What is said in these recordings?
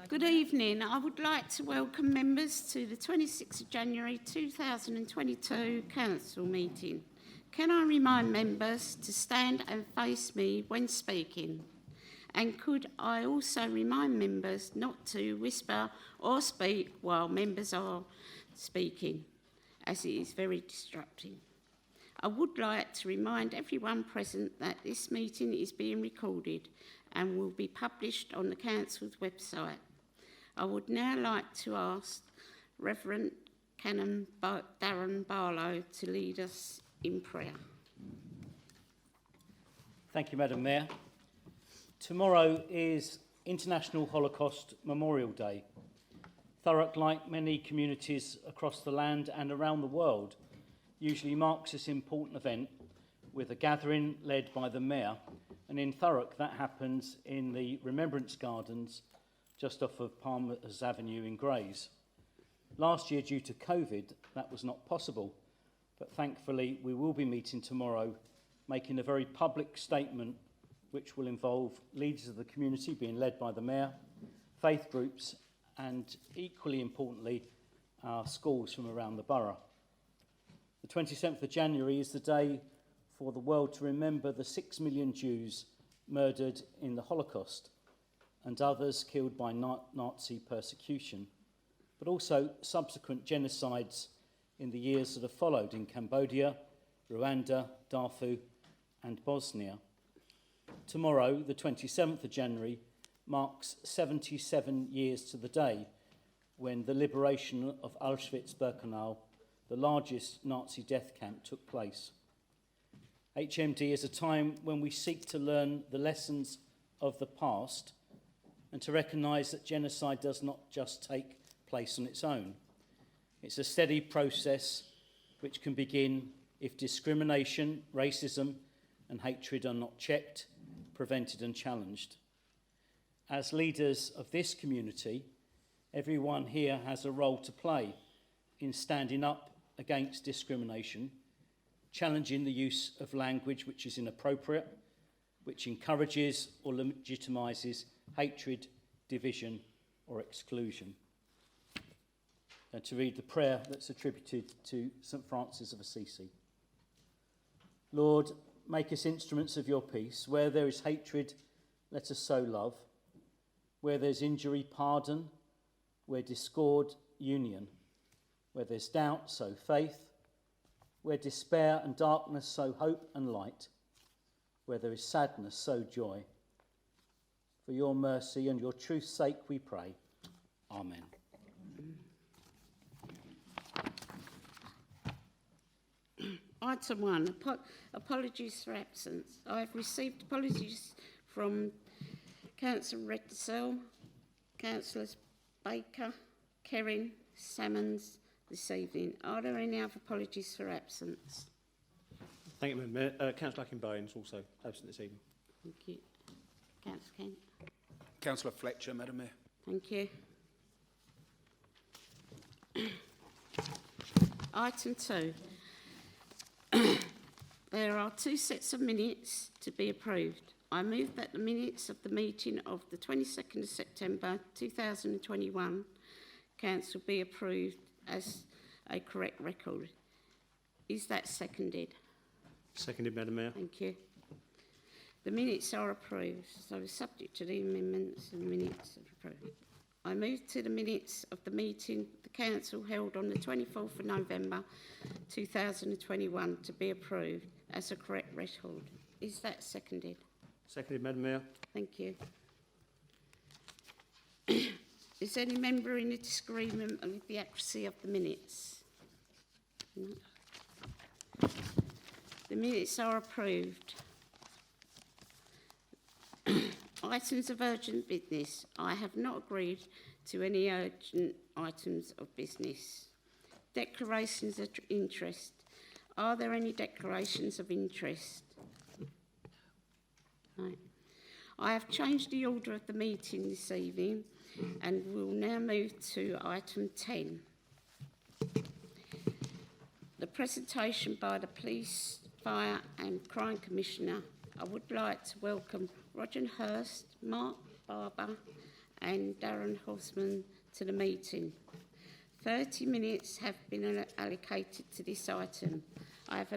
Good evening. I would like to welcome members to the 26th of January 2022 Council meeting. Can I remind members to stand and face me when speaking? And could I also remind members not to whisper or speak while members are speaking, as it is very distracting. I would like to remind everyone present that this meeting is being recorded and will be published on the Council's website. I would now like to ask Reverend Canon Darren Barlow to lead us in prayer. Thank you, Madam Mayor. Tomorrow is International Holocaust Memorial Day. Thurrock, like many communities across the land and around the world, usually marks this important event with a gathering led by the Mayor, and in Thurrock that happens in the Remembrance Gardens just off of Palmer's Avenue in Grays. Last year, due to COVID, that was not possible, but thankfully we will be meeting tomorrow, making a very public statement which will involve leaders of the community being led by the Mayor, faith groups and, equally importantly, our schools from around the borough. The 27th of January is the day for the world to remember the 6 million Jews murdered in the Holocaust and others killed by Nazi persecution, but also subsequent genocides in the years that have followed in Cambodia, Rwanda, Darfur and Bosnia. Tomorrow, the 27th of January, marks 77 years to the day when the liberation of Auschwitz-Birkenau, the largest Nazi death camp, took place. HMD is a time when we seek to learn the lessons of the past and to recognise that genocide does not just take place on its own. It's a steady process which can begin if discrimination, racism and hatred are not checked, prevented and challenged. As leaders of this community, everyone here has a role to play in standing up against discrimination, challenging the use of language which is inappropriate, which encourages or legitimises hatred, division or exclusion. And to read the prayer that's attributed to St. Francis of Assisi. Lord, make us instruments of your peace. Where there is hatred, let us sow love. Where there's injury, pardon. Where discord, union. Where there's doubt, sow faith. Where despair and darkness, sow hope and light. Where there is sadness, sow joy. For your mercy and your truth's sake we pray. Amen. Item 1, apologies for absence. I have received apologies from Councillor Redsell, Councillors Baker, Kerrin, Salmons this evening. Are there any other apologies for absence? Thank you, Madam Mayor. Councillor Akin-Bowen is also absent this evening. Thank you. Councillor Kent. Councillor Fletcher, Madam Mayor. Thank you. Item 2. There are 2 sets of minutes to be approved. I move that the minutes of the meeting of the 22nd of September 2021 Council be approved as a correct record. Is that seconded? Seconded, Madam Mayor. Thank you. The minutes are approved, so subject to the amendments and the minutes are approved. I move to the minutes of the meeting the Council held on the 24th of November 2021 to be approved as a correct record. Is that seconded? Seconded, Madam Mayor. Thank you. Is any member in disagreement with the accuracy of the minutes? No. The minutes are approved. Items of urgent business. I have not agreed to any urgent items of business. Declarations of interest. Are there any declarations of interest? No. I have changed the order of the meeting this evening and will now move to item 10. The presentation by the Police, Fire and Crime Commissioner. I would like to welcome Roger Hurst, Mark Barber and Darren Hosman to the meeting. 30 minutes have been allocated to this item. I have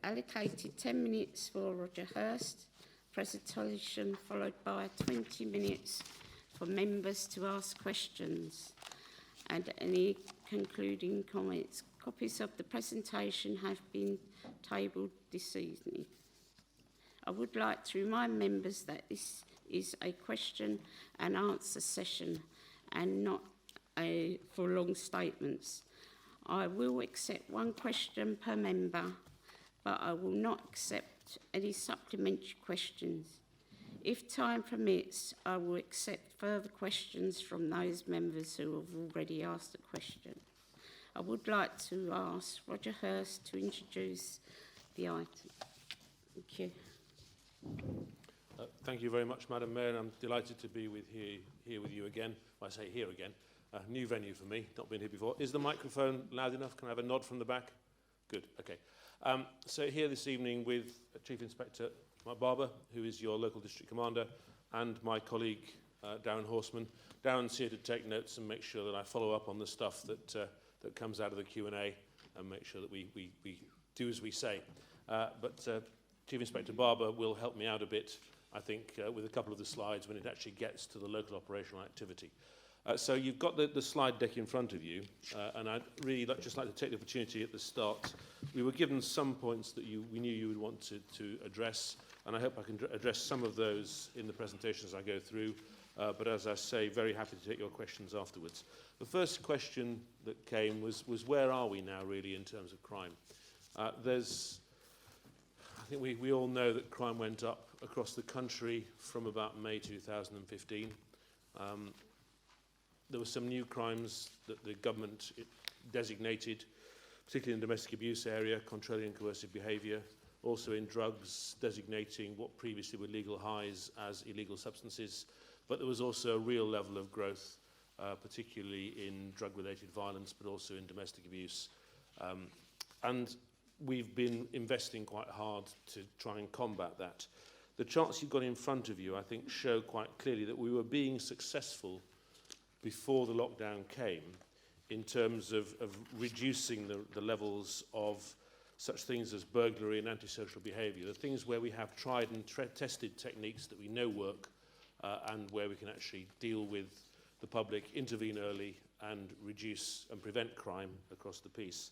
allocated 10 minutes for Roger Hurst presentation, followed by 20 minutes for members to ask questions and any concluding comments. Copies of the presentation have been tabled this evening. I would like to remind members that this is a question and answer session and not for long statements. I will accept one question per member, but I will not accept any supplementary questions. If time permits, I will accept further questions from those members who have already asked a question. I would like to ask Roger Hurst to introduce the item. Thank you. Thank you very much, Madam Mayor, and I'm delighted to be here with you again. Well, I say here again. New venue for me, not been here before. Is the microphone loud enough? Can I have a nod from the back? Good, okay. So here this evening with Chief Inspector Mark Barber, who is your local district commander, and my colleague Darren Horseman. Darren's here to take notes and make sure that I follow up on the stuff that comes out of the Q&A and make sure that we do as we say. But Chief Inspector Barber will help me out a bit, I think, with a couple of the slides when it actually gets to the local operational activity. So you've got the slide deck in front of you, and I'd really just like to take the opportunity at the start. We were given some points that we knew you would want to address, and I hope I can address some of those in the presentation as I go through. But as I say, very happy to take your questions afterwards. The first question that came was where are we now really in terms of crime? I think we all know that crime went up across the country from about May 2015. There were some new crimes that the government designated, particularly in the domestic abuse area, controlling and coercive behaviour, also in drugs, designating what previously were legal highs as illegal substances. But there was also a real level of growth, particularly in drug-related violence, but also in domestic abuse. And we've been investing quite hard to try and combat that. The charts you've got in front of you, I think, show quite clearly that we were being successful before the lockdown came in terms of reducing the levels of such things as burglary and antisocial behaviour, the things where we have tried and tested techniques that we know work and where we can actually deal with the public, intervene early and reduce and prevent crime across the piece.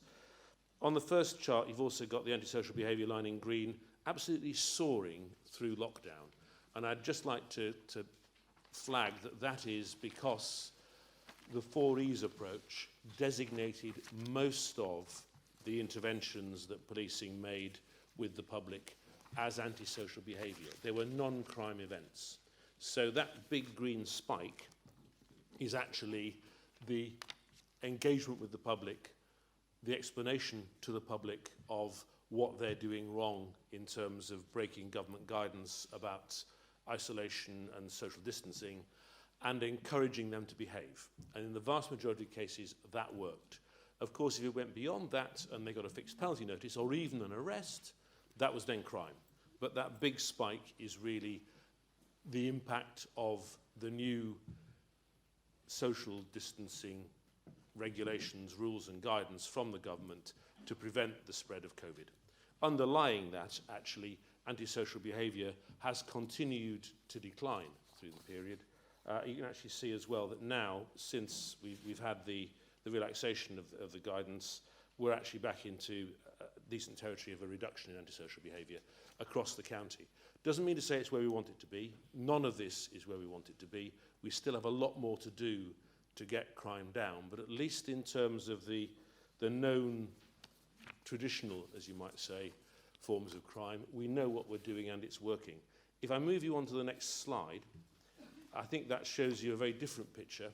On the first chart, you've also got the antisocial behaviour line in green, absolutely soaring through lockdown. And I'd just like to flag that is because the 4Es approach designated most of the interventions that policing made with the public as antisocial behaviour. They were non-crime events. So that big green spike is actually the engagement with the public, the explanation to the public of what they're doing wrong in terms of breaking government guidance about isolation and social distancing, and encouraging them to behave. And in the vast majority of cases, that worked. Of course, if it went beyond that and they got a fixed penalty notice or even an arrest, that was then crime. But that big spike is really the impact of the new social distancing regulations, rules and guidance from the government to prevent the spread of COVID. Underlying that, actually, antisocial behaviour has continued to decline through the period. You can actually see as well that now, since we've had the relaxation of the guidance, we're actually back into decent territory of a reduction in antisocial behaviour across the county. Doesn't mean to say it's where we want it to be. None of this is where we want it to be. We still have a lot more to do to get crime down, but at least in terms of the known traditional, as you might say, forms of crime, we know what we're doing and it's working. If I move you on to the next slide, I think that shows you a very different picture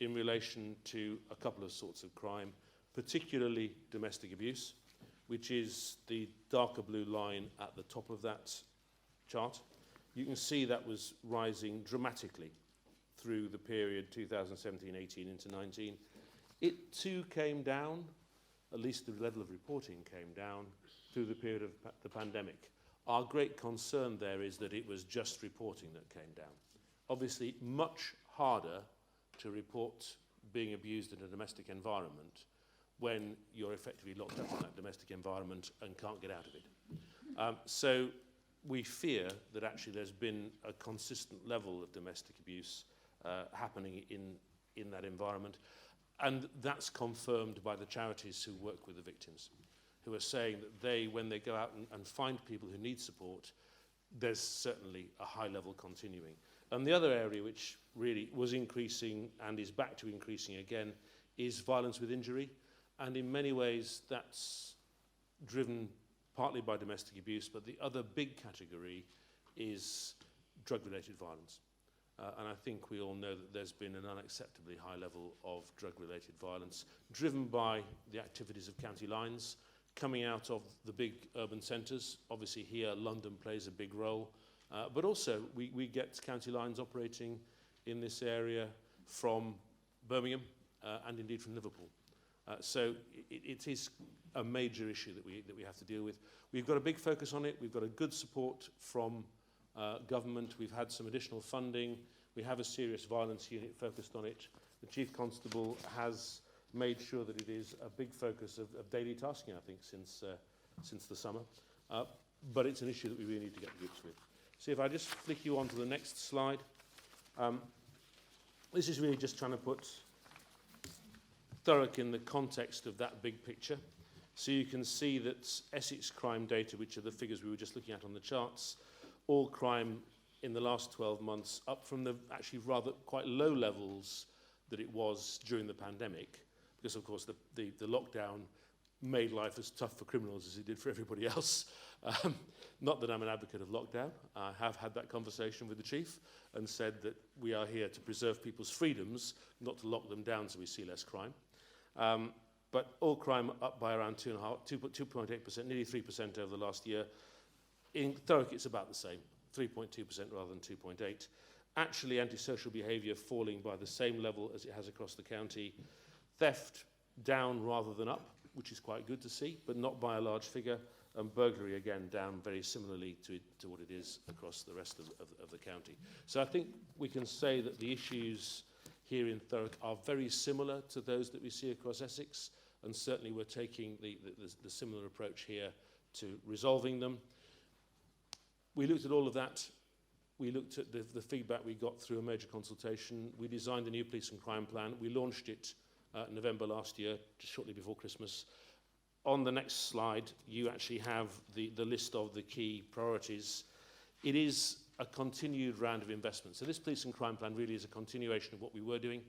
in relation to a couple of sorts of crime, particularly domestic abuse, which is the darker blue line at the top of that chart. You can see that was rising dramatically through the period 2017-18 into 19. It too came down, at least the level of reporting came down through the period of the pandemic. Our great concern there is that it was just reporting that came down. Obviously, much harder to report being abused in a domestic environment when you're effectively locked up in that domestic environment and can't get out of it. So we fear that actually there's been a consistent level of domestic abuse happening in that environment. And that's confirmed by the charities who work with the victims, who are saying that they, when they go out and find people who need support, there's certainly a high level continuing. And the other area which really was increasing and is back to increasing again is violence with injury. And in many ways that's driven partly by domestic abuse, but the other big category is drug-related violence. And I think we all know that there's been an unacceptably high level of drug-related violence driven by the activities of county lines coming out of the big urban centres. Obviously here London plays a big role, but also we get county lines operating in this area from Birmingham and indeed from Liverpool. So it is a major issue that we have to deal with. We've got a big focus on it. We've got a good support from government. We've had some additional funding. We have a serious violence unit focused on it. The Chief Constable has made sure that it is a big focus of daily tasking, I think, since the summer. But it's an issue that we really need to get to grips with. So if I just flick you on to the next slide. This is really just trying to put Thurrock in the context of that big picture. So you can see that Essex crime data, which are the figures we were just looking at on the charts, all crime in the last 12 months, up from the actually rather quite low levels that it was during the pandemic, because of course the lockdown made life as tough for criminals as it did for everybody else. Not that I'm an advocate of lockdown. I have had that conversation with the Chief and said that we are here to preserve people's freedoms, not to lock them down so we see less crime. But all crime up by around 2.8%, nearly 3% over the last year. In Thurrock, it's about the same, 3.2% rather than 2.8%. Actually, antisocial behaviour falling by the same level as it has across the county. Theft down rather than up, which is quite good to see, but not by a large figure. And burglary, again, down very similarly to what it is across the rest of the county. So I think we can say that the issues here in Thurrock are very similar to those that we see across Essex, and certainly we're taking the similar approach here to resolving them. We looked at all of that. We looked at the feedback we got through a major consultation. We designed the new police and crime plan. We launched it November last year, just shortly before Christmas. On the next slide, you actually have the list of the key priorities. It is a continued round of investment. So this police and crime plan really is a continuation of what we were doing,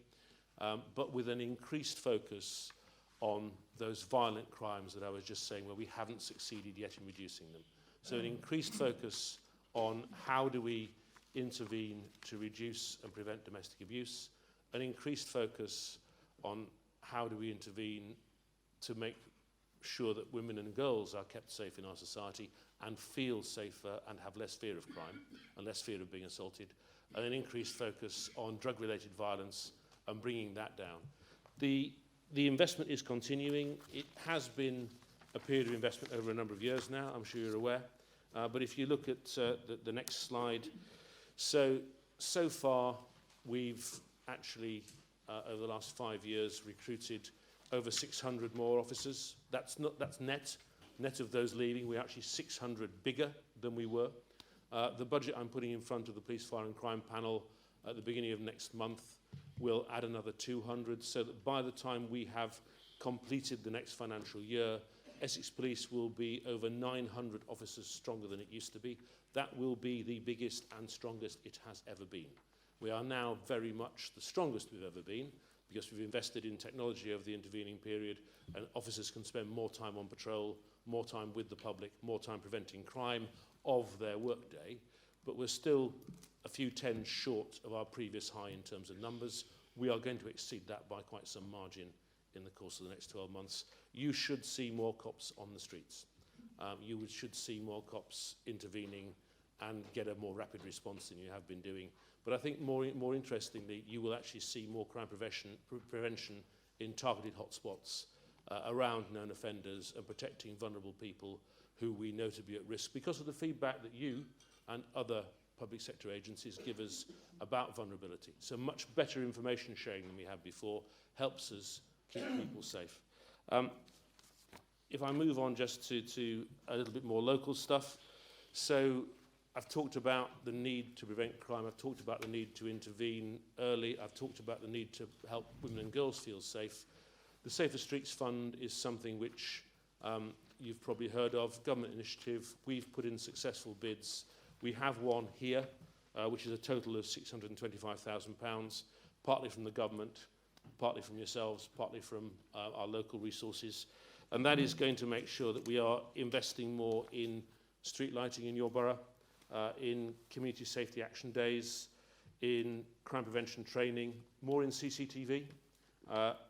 but with an increased focus on those violent crimes that I was just saying, where we haven't succeeded yet in reducing them. So an increased focus on how do we intervene to reduce and prevent domestic abuse, an increased focus on how do we intervene to make sure that women and girls are kept safe in our society and feel safer and have less fear of crime and less fear of being assaulted, and an increased focus on drug-related violence and bringing that down. The investment is continuing. It has been a period of investment over a number of years now, I'm sure you're aware. But if you look at the next slide, so far we've actually, over the last 5 years, recruited over 600 more officers. That's net of those leaving. We're actually 600 bigger than we were. The budget I'm putting in front of the Police, Fire and Crime panel at the beginning of next month will add another 200, so that by the time we have completed the next financial year, Essex Police will be over 900 officers stronger than it used to be. That will be the biggest and strongest it has ever been. We are now very much the strongest we've ever been, because we've invested in technology over the intervening period, and officers can spend more time on patrol, more time with the public, more time preventing crime of their workday. But we're still a few tens short of our previous high in terms of numbers. We are going to exceed that by quite some margin in the course of the next 12 months. You should see more cops on the streets. You should see more cops intervening and get a more rapid response than you have been doing. But I think more interestingly, you will actually see more crime prevention in targeted hotspots around known offenders and protecting vulnerable people who we know to be at risk because of the feedback that you and other public sector agencies give us about vulnerability. So much better information sharing than we had before helps us keep people safe. If I move on just to a little bit more local stuff. So I've talked about the need to prevent crime. I've talked about the need to intervene early. I've talked about the need to help women and girls feel safe. The Safer Streets Fund is something which you've probably heard of, government initiative. We've put in successful bids. We have one here, which is a total of £625,000, partly from the government, partly from yourselves, partly from our local resources. And that is going to make sure that we are investing more in street lighting in your borough, in community safety action days, in crime prevention training, more in CCTV,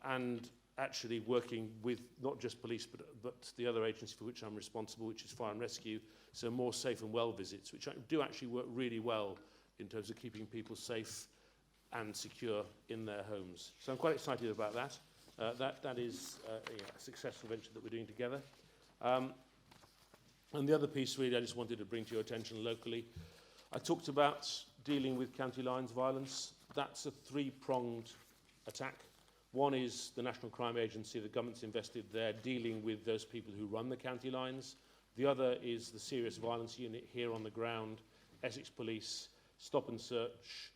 and actually working with not just police but the other agency for which I'm responsible, which is Fire and Rescue, so more safe and well visits, which do actually work really well in terms of keeping people safe and secure in their homes. So I'm quite excited about that. That is a successful venture that we're doing together. And the other piece really I just wanted to bring to your attention locally, I talked about dealing with county lines violence. That's a three-pronged attack. One is the National Crime Agency, the government's invested there, dealing with those people who run the county lines. The other is the Serious Violence Unit here on the ground, Essex Police, stop and search,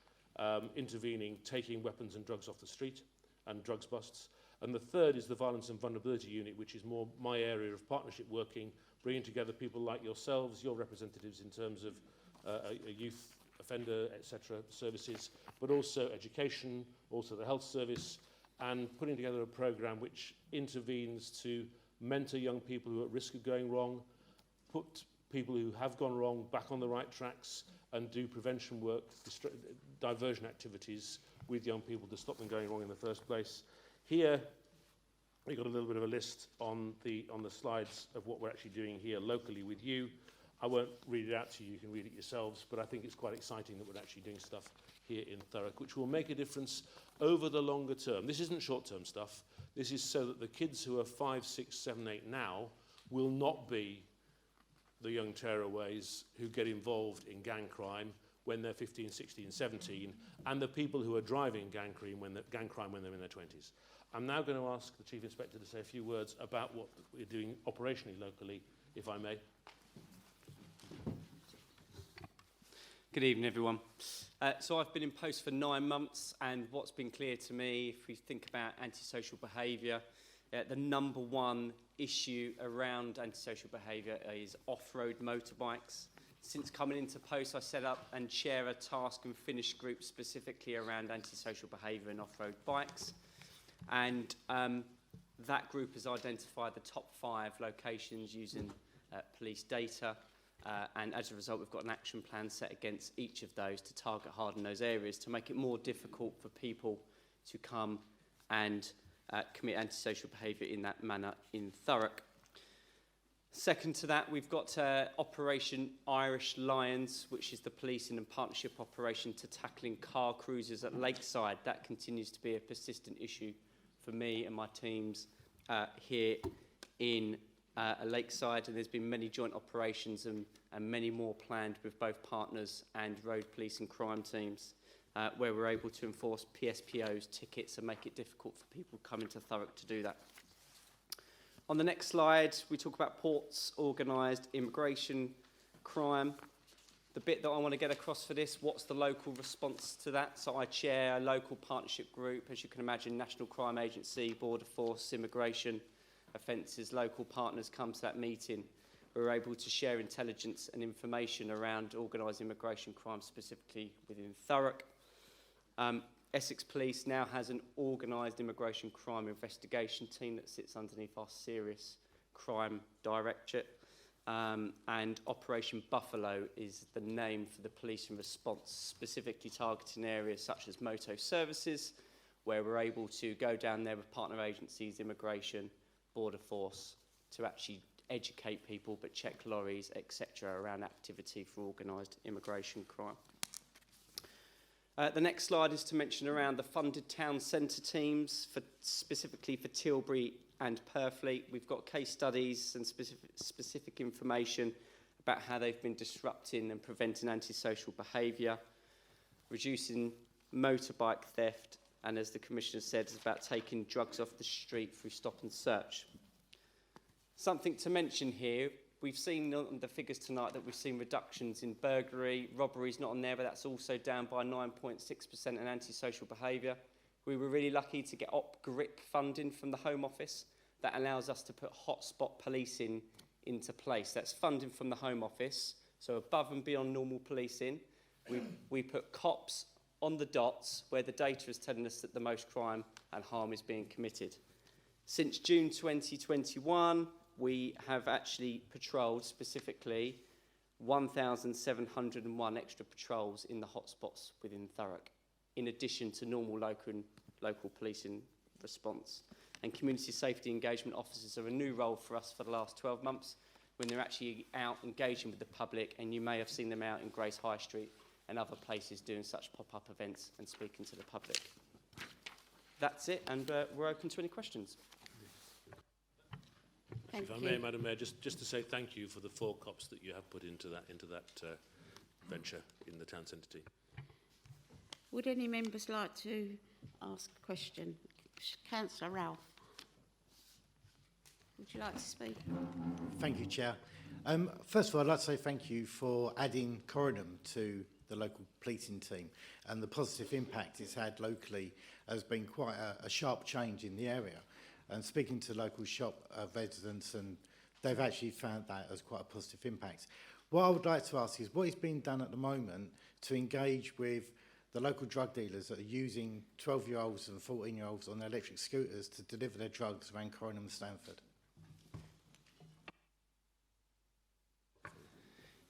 intervening, taking weapons and drugs off the street, and drugs busts. And the third is the Violence and Vulnerability Unit, which is more my area of partnership working, bringing together people like yourselves, your representatives in terms of a youth offender, etc. services, but also education, also the health service, and putting together a programme which intervenes to mentor young people who are at risk of going wrong, put people who have gone wrong back on the right tracks, and do prevention work, diversion activities with young people to stop them going wrong in the first place. Here, we've got a little bit of a list on the slides of what we're actually doing here locally with you. I won't read it out to you, you can read it yourselves, but I think it's quite exciting that we're actually doing stuff here in Thurrock, which will make a difference over the longer term. This isn't short-term stuff. This is so that the kids who are 5, 6, 7, 8 now will not be the young tearaways who get involved in gang crime when they're 15, 16, 17, and the people who are driving gang crime when they're in their 20s. I'm now going to ask the Chief Inspector to say a few words about what we're doing operationally locally, if I may. Good evening, everyone. So I've been in post for 9 months, and what's been clear to me, if we think about antisocial behaviour, the number one issue around antisocial behaviour is off-road motorbikes. Since coming into post, I set up and chair a task and finish group specifically around antisocial behaviour and off-road bikes. And that group has identified the top 5 locations using police data. And as a result, we've got an action plan set against each of those to target hard in those areas to make it more difficult for people to come and commit antisocial behaviour in that manner in Thurrock. Second to that, we've got Operation Irish Lions, which is the policing and partnership operation to tackling car cruises at Lakeside. That continues to be a persistent issue for me and my teams here in Lakeside, and there's been many joint operations and many more planned with both partners and road police and crime teams, where we're able to enforce PSPOs, tickets, and make it difficult for people coming to Thurrock to do that. On the next slide, we talk about ports, organised immigration crime. The bit that I want to get across for this, what's the local response to that? So I chair a local partnership group, as you can imagine, National Crime Agency, Border Force, Immigration Offences, local partners come to that meeting. We're able to share intelligence and information around organised immigration crime, specifically within Thurrock. Essex Police now has an organised immigration crime investigation team that sits underneath our Serious Crime Directorate. And Operation Buffalo is the name for the police and response, specifically targeting areas such as motor services, where we're able to go down there with partner agencies, immigration, Border Force, to actually educate people, but check lorries, etc., around activity for organised immigration crime. The next slide is to mention around the funded town centre teams, specifically for Tilbury and Purfleet. We've got case studies and specific information about how they've been disrupting and preventing antisocial behaviour, reducing motorbike theft, and as the Commissioner said, it's about taking drugs off the street through stop and search. Something to mention here, we've seen on the figures tonight that we've seen reductions in burglary, robbery's not on there, but that's also down by 9.6% in antisocial behaviour. We were really lucky to get OpGrip funding from the Home Office. That allows us to put hotspot policing into place. That's funding from the Home Office, so above and beyond normal policing, we put cops on the dots where the data is telling us that the most crime and harm is being committed. Since June 2021, we have actually patrolled specifically 1,701 extra patrols in the hotspots within Thurrock, in addition to normal local policing response. And community safety engagement officers are a new role for us for the last 12 months when they're actually out engaging with the public, and you may have seen them out in Grace High Street and other places doing such pop-up events and speaking to the public. That's it, and we're open to any questions. Thank If I you. may, Madam Mayor, just to say thank you for the 4 cops that you have put into that venture in the town centre team. Would any members like to ask a question? Councillor Ralph. Would you like to speak? Thank you, Chair. First of all, I'd like to say thank you for adding Coronum to the local policing team, and the positive impact it's had locally has been quite a sharp change in the area. And speaking to local shop residents, and they've actually found that as quite a positive impact. What I would like to ask is what is being done at the moment to engage with the local drug dealers that are using 12-year-olds and 14-year-olds on their electric scooters to deliver their drugs around Coronum and Stanford?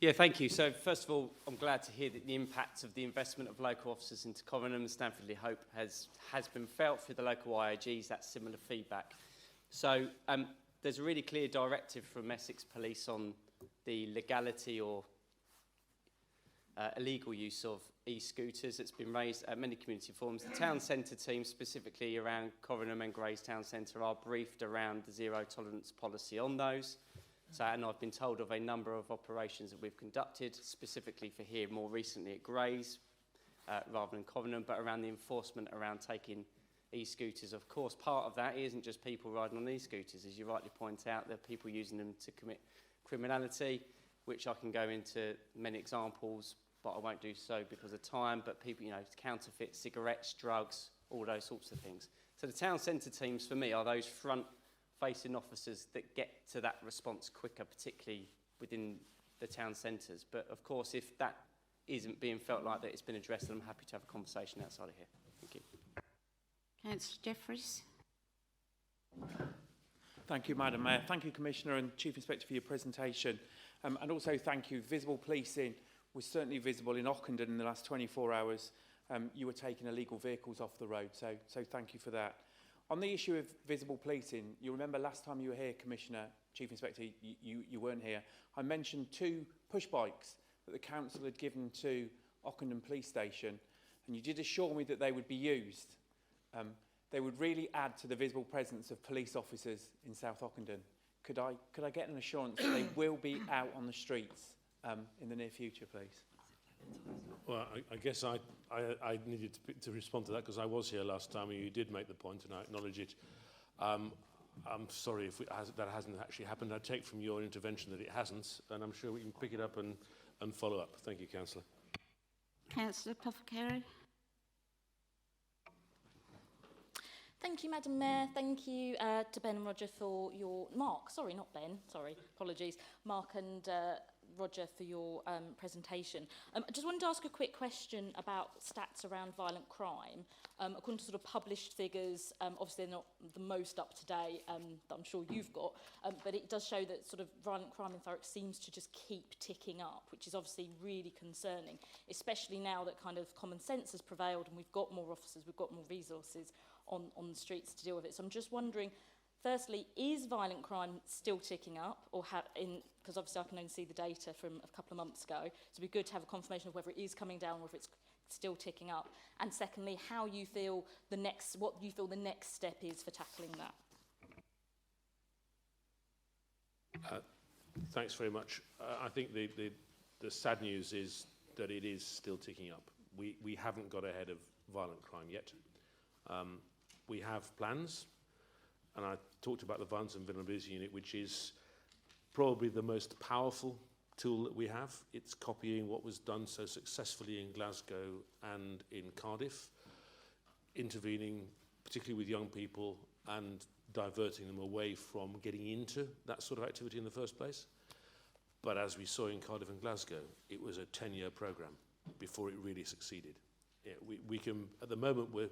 Yeah, thank you. So first of all, I'm glad to hear that the impact of the investment of local officers into Coronum and Stanford Hope has been felt through the local IAGs, that similar feedback. So there's a really clear directive from Essex Police on the legality or illegal use of e-scooters. It's been raised at many community forums. The town centre team, specifically around Coronum and Grays Town Centre, are briefed around the zero tolerance policy on those. So, and I've been told of a number of operations that we've conducted, specifically for here, more recently at Grays, rather than Covenant, but around the enforcement around taking e-scooters. Of course, part of that isn't just people riding on e-scooters. As you rightly point out, there are people using them to commit criminality, which I can go into many examples, but I won't do so because of time. But people, you know, counterfeit cigarettes, drugs, all those sorts of things. So the town centre teams, for me, are those front-facing officers that get to that response quicker, particularly within the town centres. But of course, if that isn't being felt like that it's been addressed, then I'm happy to have a conversation outside of here. Thank you. Councillor Jefferies. Thank you, Madam Mayor. Thank you, Commissioner and Chief Inspector, for your presentation. And also thank you. Visible policing was certainly visible in Ockenden in the last 24 hours. You were taking illegal vehicles off the road, so thank you for that. On the issue of visible policing, you remember last time you were here, Commissioner, Chief Inspector, you weren't here. I mentioned 2 push bikes that the council had given to Ockenden Police Station, and you did assure me that they would be used. They would really add to the visible presence of police officers in South Ockenden. Could I get an assurance that they will be out on the streets in the near future, please? Well, I guess I needed to respond to that because I was here last time and you did make the point and I acknowledge it. I'm sorry if that hasn't actually happened. I take from your intervention that it hasn't, and I'm sure we can pick it up and follow up. Thank you, Councillor. Councillor Pothecary. Thank you, Madam Mayor. Thank you to Ben and Roger for your... Mark, sorry, not Ben, sorry, apologies. Mark and Roger for your presentation. I just wanted to ask a quick question about stats around violent crime. According to sort of published figures, obviously they're not the most up to date that I'm sure you've got, but it does show that sort of violent crime in Thurrock seems to just keep ticking up, which is obviously really concerning, especially now that kind of common sense has prevailed and we've got more officers, we've got more resources on the streets to deal with it. So I'm just wondering, firstly, is violent crime still ticking up, or because obviously I can only see the data from a couple of months ago, so it'd be good to have a confirmation of whether it is coming down or if it's still ticking up. And secondly, what you feel the next step is for tackling that. Thanks very much. I think the sad news is that it is still ticking up. We haven't got ahead of violent crime yet. We have plans, and I talked about the Violence and Vulnerability Unit, which is probably the most powerful tool that we have. It's copying what was done so successfully in Glasgow and in Cardiff, intervening particularly with young people and diverting them away from getting into that sort of activity in the first place. But as we saw in Cardiff and Glasgow, it was a 10-year programme before it really succeeded. Yeah, we can, at the moment, we're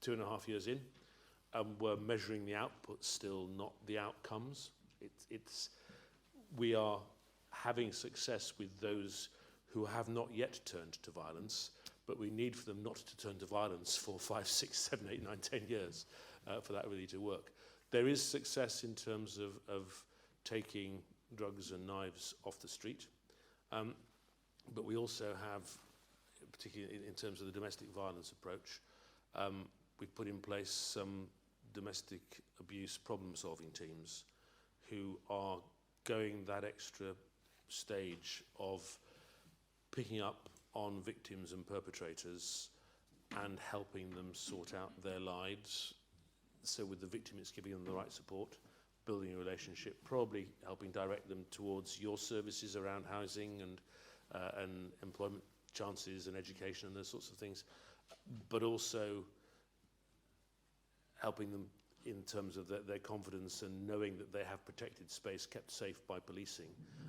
2.5 years in, and we're measuring the output still, not the outcomes. We are having success with those who have not yet turned to violence, but we need for them not to turn to violence for 5, 6, 7, 8, 9, 10 years for that really to work. There is success in terms of taking drugs and knives off the street, but we also have, particularly in terms of the domestic violence approach, we've put in place some domestic abuse problem-solving teams who are going that extra stage of picking up on victims and perpetrators and helping them sort out their lives. So with the victim, it's giving them the right support, building a relationship, probably helping direct them towards your services around housing and employment chances and education and those sorts of things, but also helping them in terms of their confidence and knowing that they have protected space kept safe by policing.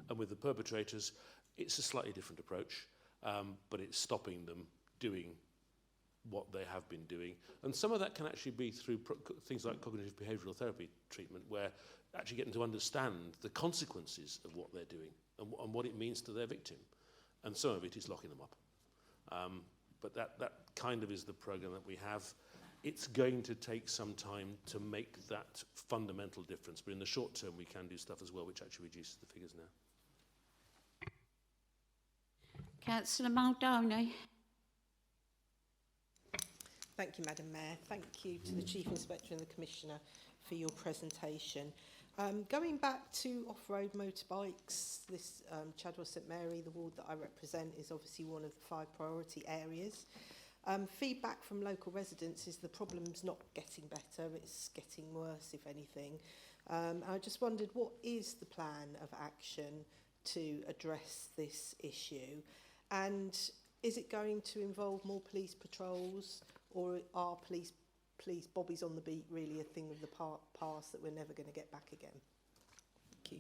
And with the perpetrators, it's a slightly different approach, but it's stopping them doing what they have been doing. And some of that can actually be through things like cognitive behavioural therapy treatment, where actually getting to understand the consequences of what they're doing and what it means to their victim. And some of it is locking them up. But that kind of is the programme that we have. It's going to take some time to make that fundamental difference, but in the short term we can do stuff as well, which actually reduces the figures now. Councillor Muldowney. Thank you, Madam Mayor. Thank you to the Chief Inspector and the Commissioner for your presentation. Going back to off-road motorbikes, this Chadwell St Mary, the ward that I represent, is obviously one of the 5 priority areas. Feedback from local residents is the problem's not getting better, it's getting worse, if anything. I just wondered, what is the plan of action to address this issue? And is it going to involve more police patrols, or are police bobbies on the beat really a thing of the past that we're never going to get back again? Thank you.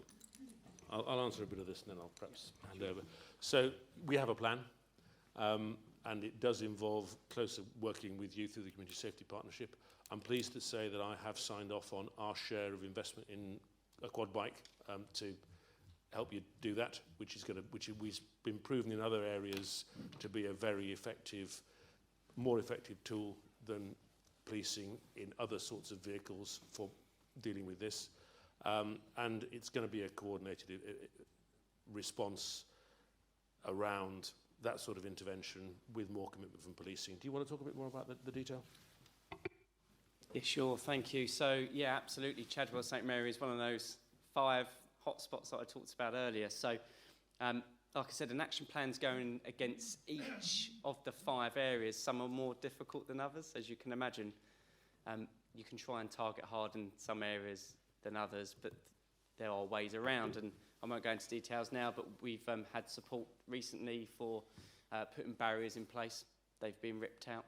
I'll answer a bit of this and then I'll perhaps hand over. So we have a plan. And it does involve closer working with you through the Community Safety Partnership. I'm pleased to say that I have signed off on our share of investment in a quad bike to help you do that, which has been proven in other areas to be a very effective, more effective tool than policing in other sorts of vehicles for dealing with this. And it's going to be a coordinated response around that sort of intervention with more commitment from policing. Do you want to talk a bit more about the detail? Yeah, sure, thank you. So, yeah, absolutely, Chadwell St Mary is one of those 5 hotspots that I talked about earlier. So, like I said, an action plan's going against each of the 5 areas. Some are more difficult than others, as you can imagine. You can try and target hard in some areas than others, but there are ways around, and I won't go into details now, but we've had support recently for putting barriers in place. They've been ripped out.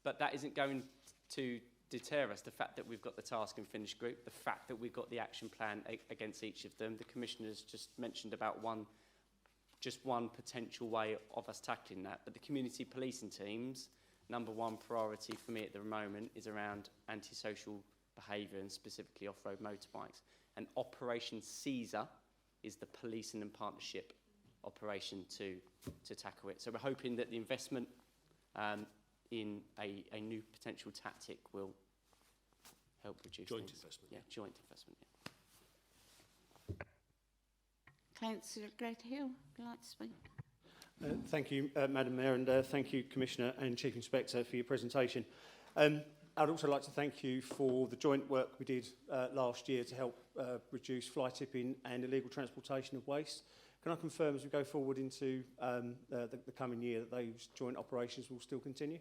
But that isn't going to deter us. The fact that we've got the task and finish group, the fact that we've got the action plan against each of them. The Commissioner's just mentioned about just one potential way of us tackling that. But the community policing teams, number 1 priority for me at the moment is around antisocial behaviour and specifically off-road motorbikes. And Operation Caesar is the policing and partnership operation to tackle it. So we're hoping that the investment in a new potential tactic will help reduce joint things. investment. Yeah, joint investment, yeah. Councillor Gredhill, would you like to speak? Thank you, Madam Mayor, and thank you, Commissioner and Chief Inspector, for your presentation. I'd also like to thank you for the joint work we did last year to help reduce fly tipping and illegal transportation of waste. Can I confirm as we go forward into the coming year that those joint operations will still continue?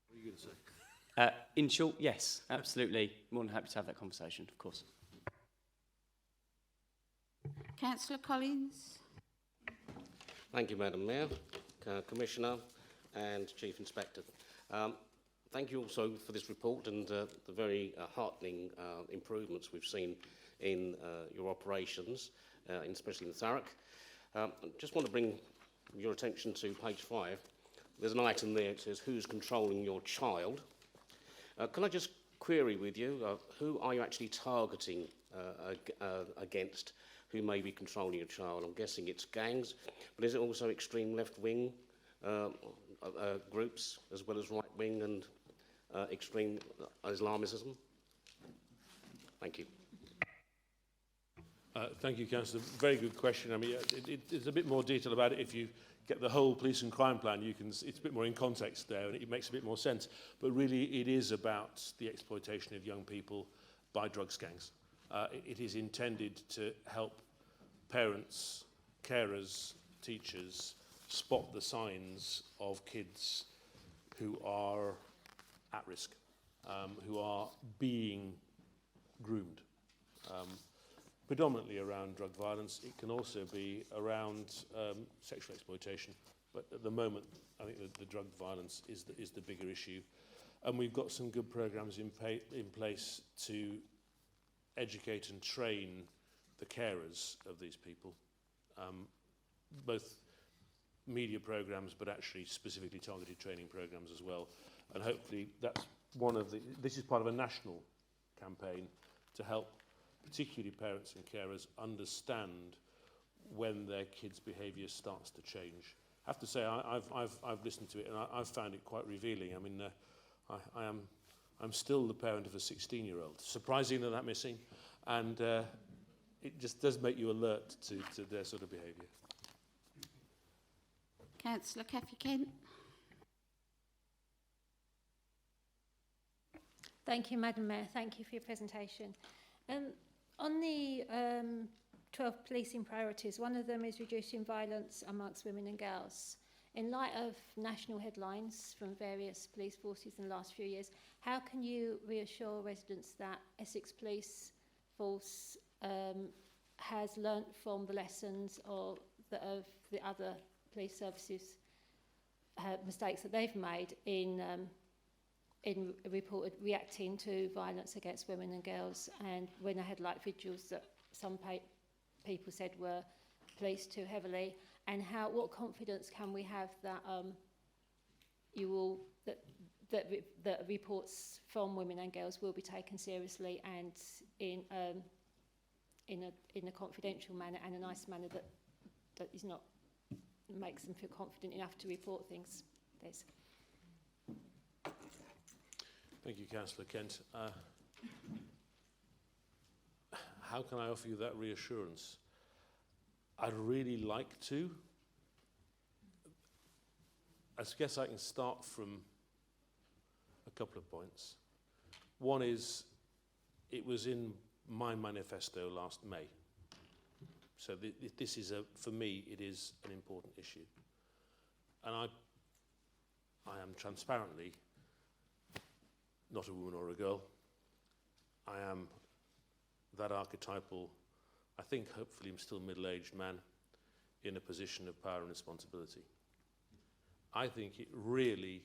What are you going to say? In short, yes, absolutely. More than happy to have that conversation, of course. Councillor Collins. Thank you, Madam Mayor, Commissioner and Chief Inspector. Thank you also for this report and the very heartening improvements we've seen in your operations, especially in Thurrock. I just want to bring your attention to page 5. There's an item there that says, who's controlling your child? Can I just query with you, who are you actually targeting against who may be controlling your child? I'm guessing it's gangs, but is it also extreme left-wing groups, as well as right-wing and extreme Islamism? Thank you. Thank you, Councillor. Very good question. I mean, there's a bit more detail about it. If you get the whole police and crime plan, it's a bit more in context there, and it makes a bit more sense. But really, it is about the exploitation of young people by drugs gangs. It is intended to help parents, carers, teachers spot the signs of kids who are at risk, who are being groomed. Predominantly around drug violence. It can also be around sexual exploitation. But at the moment, I think the drug violence is the bigger issue. And we've got some good programs in place to educate and train the carers of these people, both media programs, but actually specifically targeted training programs as well. And hopefully that's this is part of a national campaign to help particularly parents and carers understand when their kids' behaviour starts to change. I have to say, I've listened to it and I've found it quite revealing. I mean, I'm still the parent of a 16-year-old, surprising that may seem, and it just does make you alert to their sort of behaviour. Councillor Kathy Kent. Thank you, Madam Mayor. Thank you for your presentation. On the 12 policing priorities, one of them is reducing violence amongst women and girls. In light of national headlines from various police forces in the last few years, how can you reassure residents that Essex Police Force has learnt from the lessons of the other police services mistakes that they've made in reacting to violence against women and girls, and when they had like vigils that some people said were policed too heavily, and what confidence can we have that that reports from women and girls will be taken seriously and in a confidential manner and a nice manner that is not makes them feel confident enough to report things. There's Thank you, Councillor Kent. How can I offer you that reassurance? I'd really like to. I guess I can start from a couple of points. One is, it was in my manifesto last May. So this is for me, it is an important issue. And I am transparently not a woman or a girl. I am that archetypal, I think hopefully I'm still middle-aged man in a position of power and responsibility. I think it really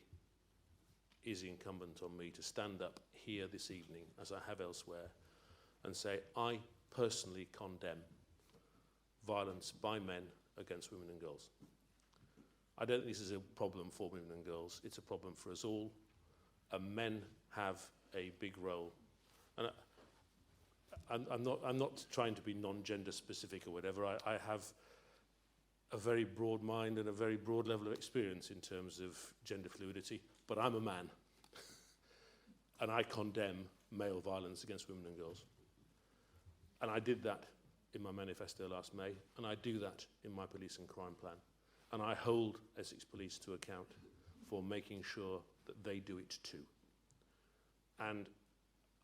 is incumbent on me to stand up here this evening, as I have elsewhere, and say I personally condemn violence by men against women and girls. I don't think this is a problem for women and girls, it's a problem for us all. And men have a big role. And I'm not trying to be non-gender specific or whatever. I have a very broad mind and a very broad level of experience in terms of gender fluidity, but I'm a man. And I condemn male violence against women and girls. And I did that in my manifesto last May, and I do that in my police and crime plan. And I hold Essex Police to account. for making sure that they do it too. And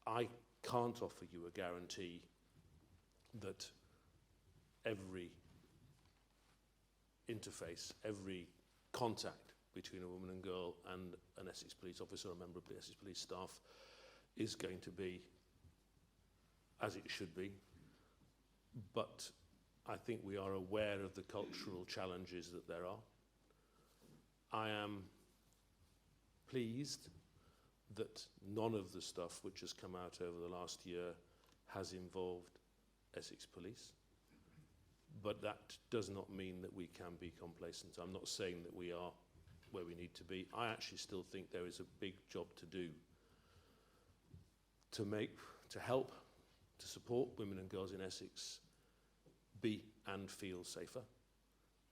I can't offer you a guarantee that every interface, every contact between a woman and girl and an Essex police officer or a member of the Essex police staff is going to be as it should be. But I think we are aware of the cultural challenges that there are. I am pleased that none of the stuff which has come out over the last year has involved Essex Police. But that does not mean that we can be complacent. I'm not saying that we are where we need to be. I actually still think there is a big job to do to help, to support women and girls in Essex be and feel safer.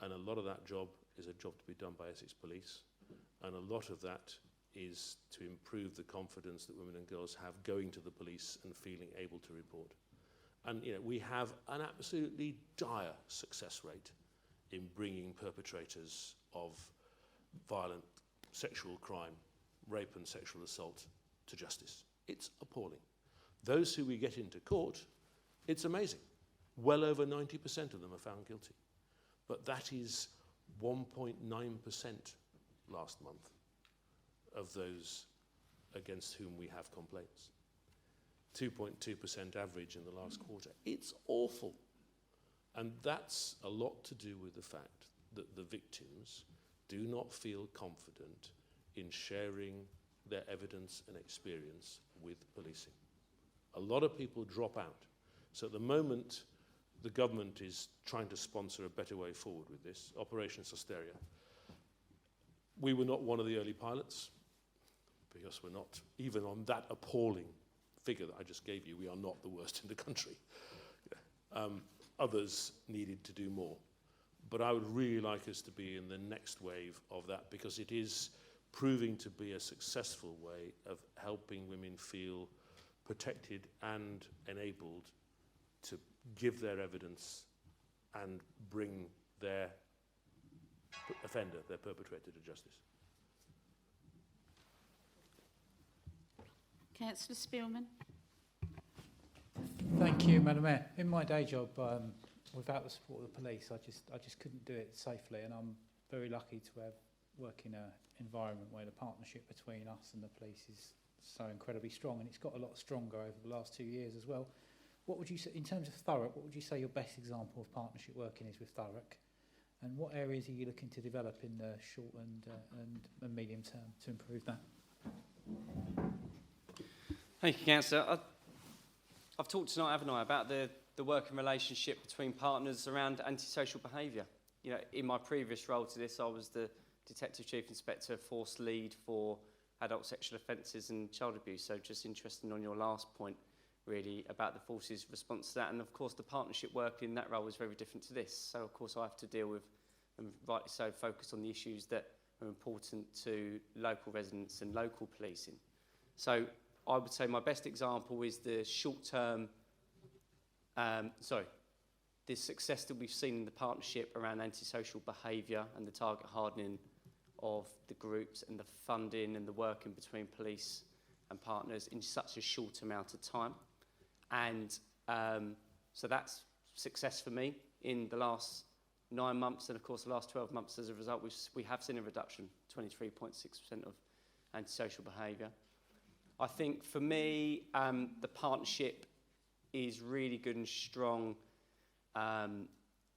And a lot of that job is a job to be done by Essex Police. And a lot of that is to improve the confidence that women and girls have going to the police and feeling able to report. And you know, we have an absolutely dire success rate in bringing perpetrators of violent sexual crime, rape and sexual assault to justice. It's appalling. Those who we get into court, it's amazing. Well over 90% of them are found guilty. But that is 1.9% last month of those against whom we have complaints. 2.2% average in the last quarter. It's awful. And that's a lot to do with the fact that the victims do not feel confident in sharing their evidence and experience with policing. A lot of people drop out. So at the moment, the government is trying to sponsor a better way forward with this, Operation Sosteria. We were not one of the early pilots, because we're not, even on that appalling figure that I just gave you, we are not the worst in the country. Others needed to do more. But I would really like us to be in the next wave of that, because it is proving to be a successful way of helping women feel protected and enabled to give their evidence and bring their offender, their perpetrator, to justice. Councillor Spillman. Thank you, Madam Mayor. In my day job, without the support of the police, I just couldn't do it safely, and I'm very lucky to work in an environment where the partnership between us and the police is so incredibly strong, and it's got a lot stronger over the last 2 years as well. What would you say, in terms of Thurrock, what would you say your best example of partnership working is with Thurrock? And what areas are you looking to develop in the short and medium term to improve that? Thank you, Councillor. I've talked tonight, haven't I, about the working relationship between partners around antisocial behaviour. You know, in my previous role to this, I was the Detective Chief Inspector Force Lead for adult sexual offences and child abuse. So just interested on your last point, really, about the force's response to that. And of course, the partnership work in that role was very different to this. So of course, I have to deal with, and rightly so, focus on the issues that are important to local residents and local policing. So I would say my best example is the short-term, the success that we've seen in the partnership around antisocial behaviour and the target hardening of the groups and the funding and the working between police and partners in such a short amount of time. And so that's success for me in the last 9 months, and of course the last 12 months as a result we have seen a reduction, 23.6% of antisocial behaviour. I think for me the partnership is really good and strong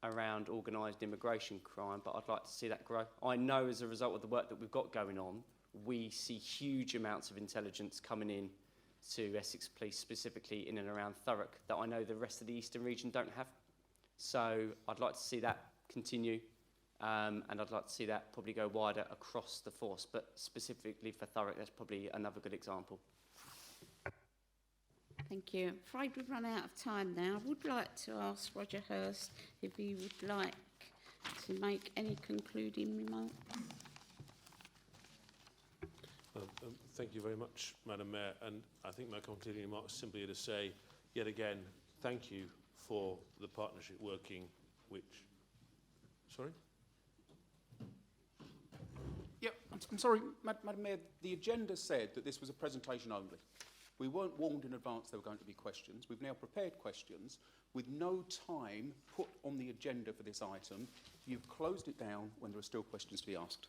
around organised immigration crime, but I'd like to see that grow. I know as a result of the work that we've got going on, we see huge amounts of intelligence coming in to Essex Police, specifically in and around Thurrock, that I know the rest of the Eastern region don't have. So I'd like to see that continue, and I'd like to see that probably go wider across the force, but specifically for Thurrock, that's probably another good example. Thank you. I'm afraid we've run out of time now. I would like to ask Roger Hurst if he would like to make any concluding remarks. Thank you very much, Madam Mayor. And I think my concluding remarks simply to say, yet again, thank you for the partnership working, which... Sorry? Yep, that's I'm sorry, Madam Mayor, the agenda said that this was a presentation only. We weren't warned in advance there were going to be questions. We've now prepared questions with no time put on the agenda for this item. You've closed it down when there are still questions to be asked.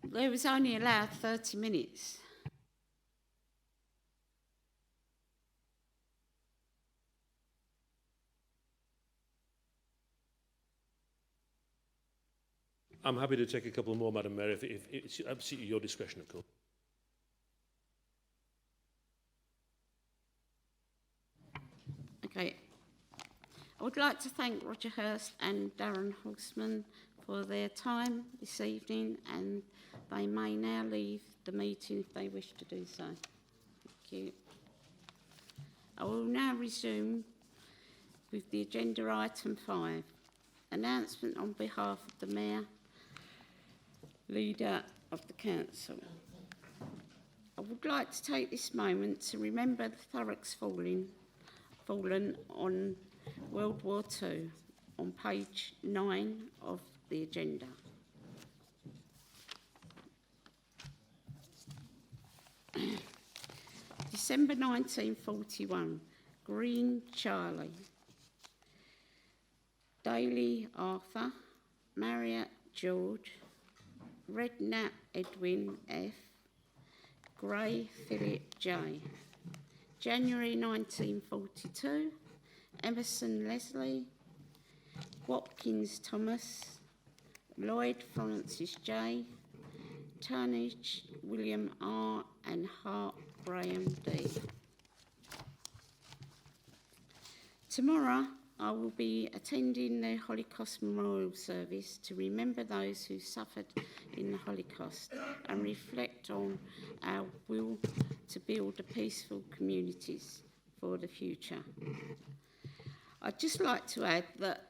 There was only allowed 30 minutes. I'm happy to take a couple more, Madam Mayor, if it's absolutely your discretion, of course. Okay. I would like to thank Roger Hurst and Darren Horseman for their time this evening, and they may now leave the meeting if they wish to do so. Thank you. I will now resume with the agenda item 5, announcement on behalf of the Mayor, Leader of the Council. I would like to take this moment to remember the Thurrocks fallen on World War II on page 9 of the agenda. December 1941, Green Charlie, Daly Arthur, Marriott George, Redknapp Edwin F, Gray Philip J. January 1942, Emerson Leslie, Watkins Thomas, Lloyd Francis J, Turnage William R and Hart Graham D. Tomorrow I will be attending the Holocaust Memorial Service to remember those who suffered in the Holocaust and reflect on our will to build a peaceful communities for the future. I'd just like to add that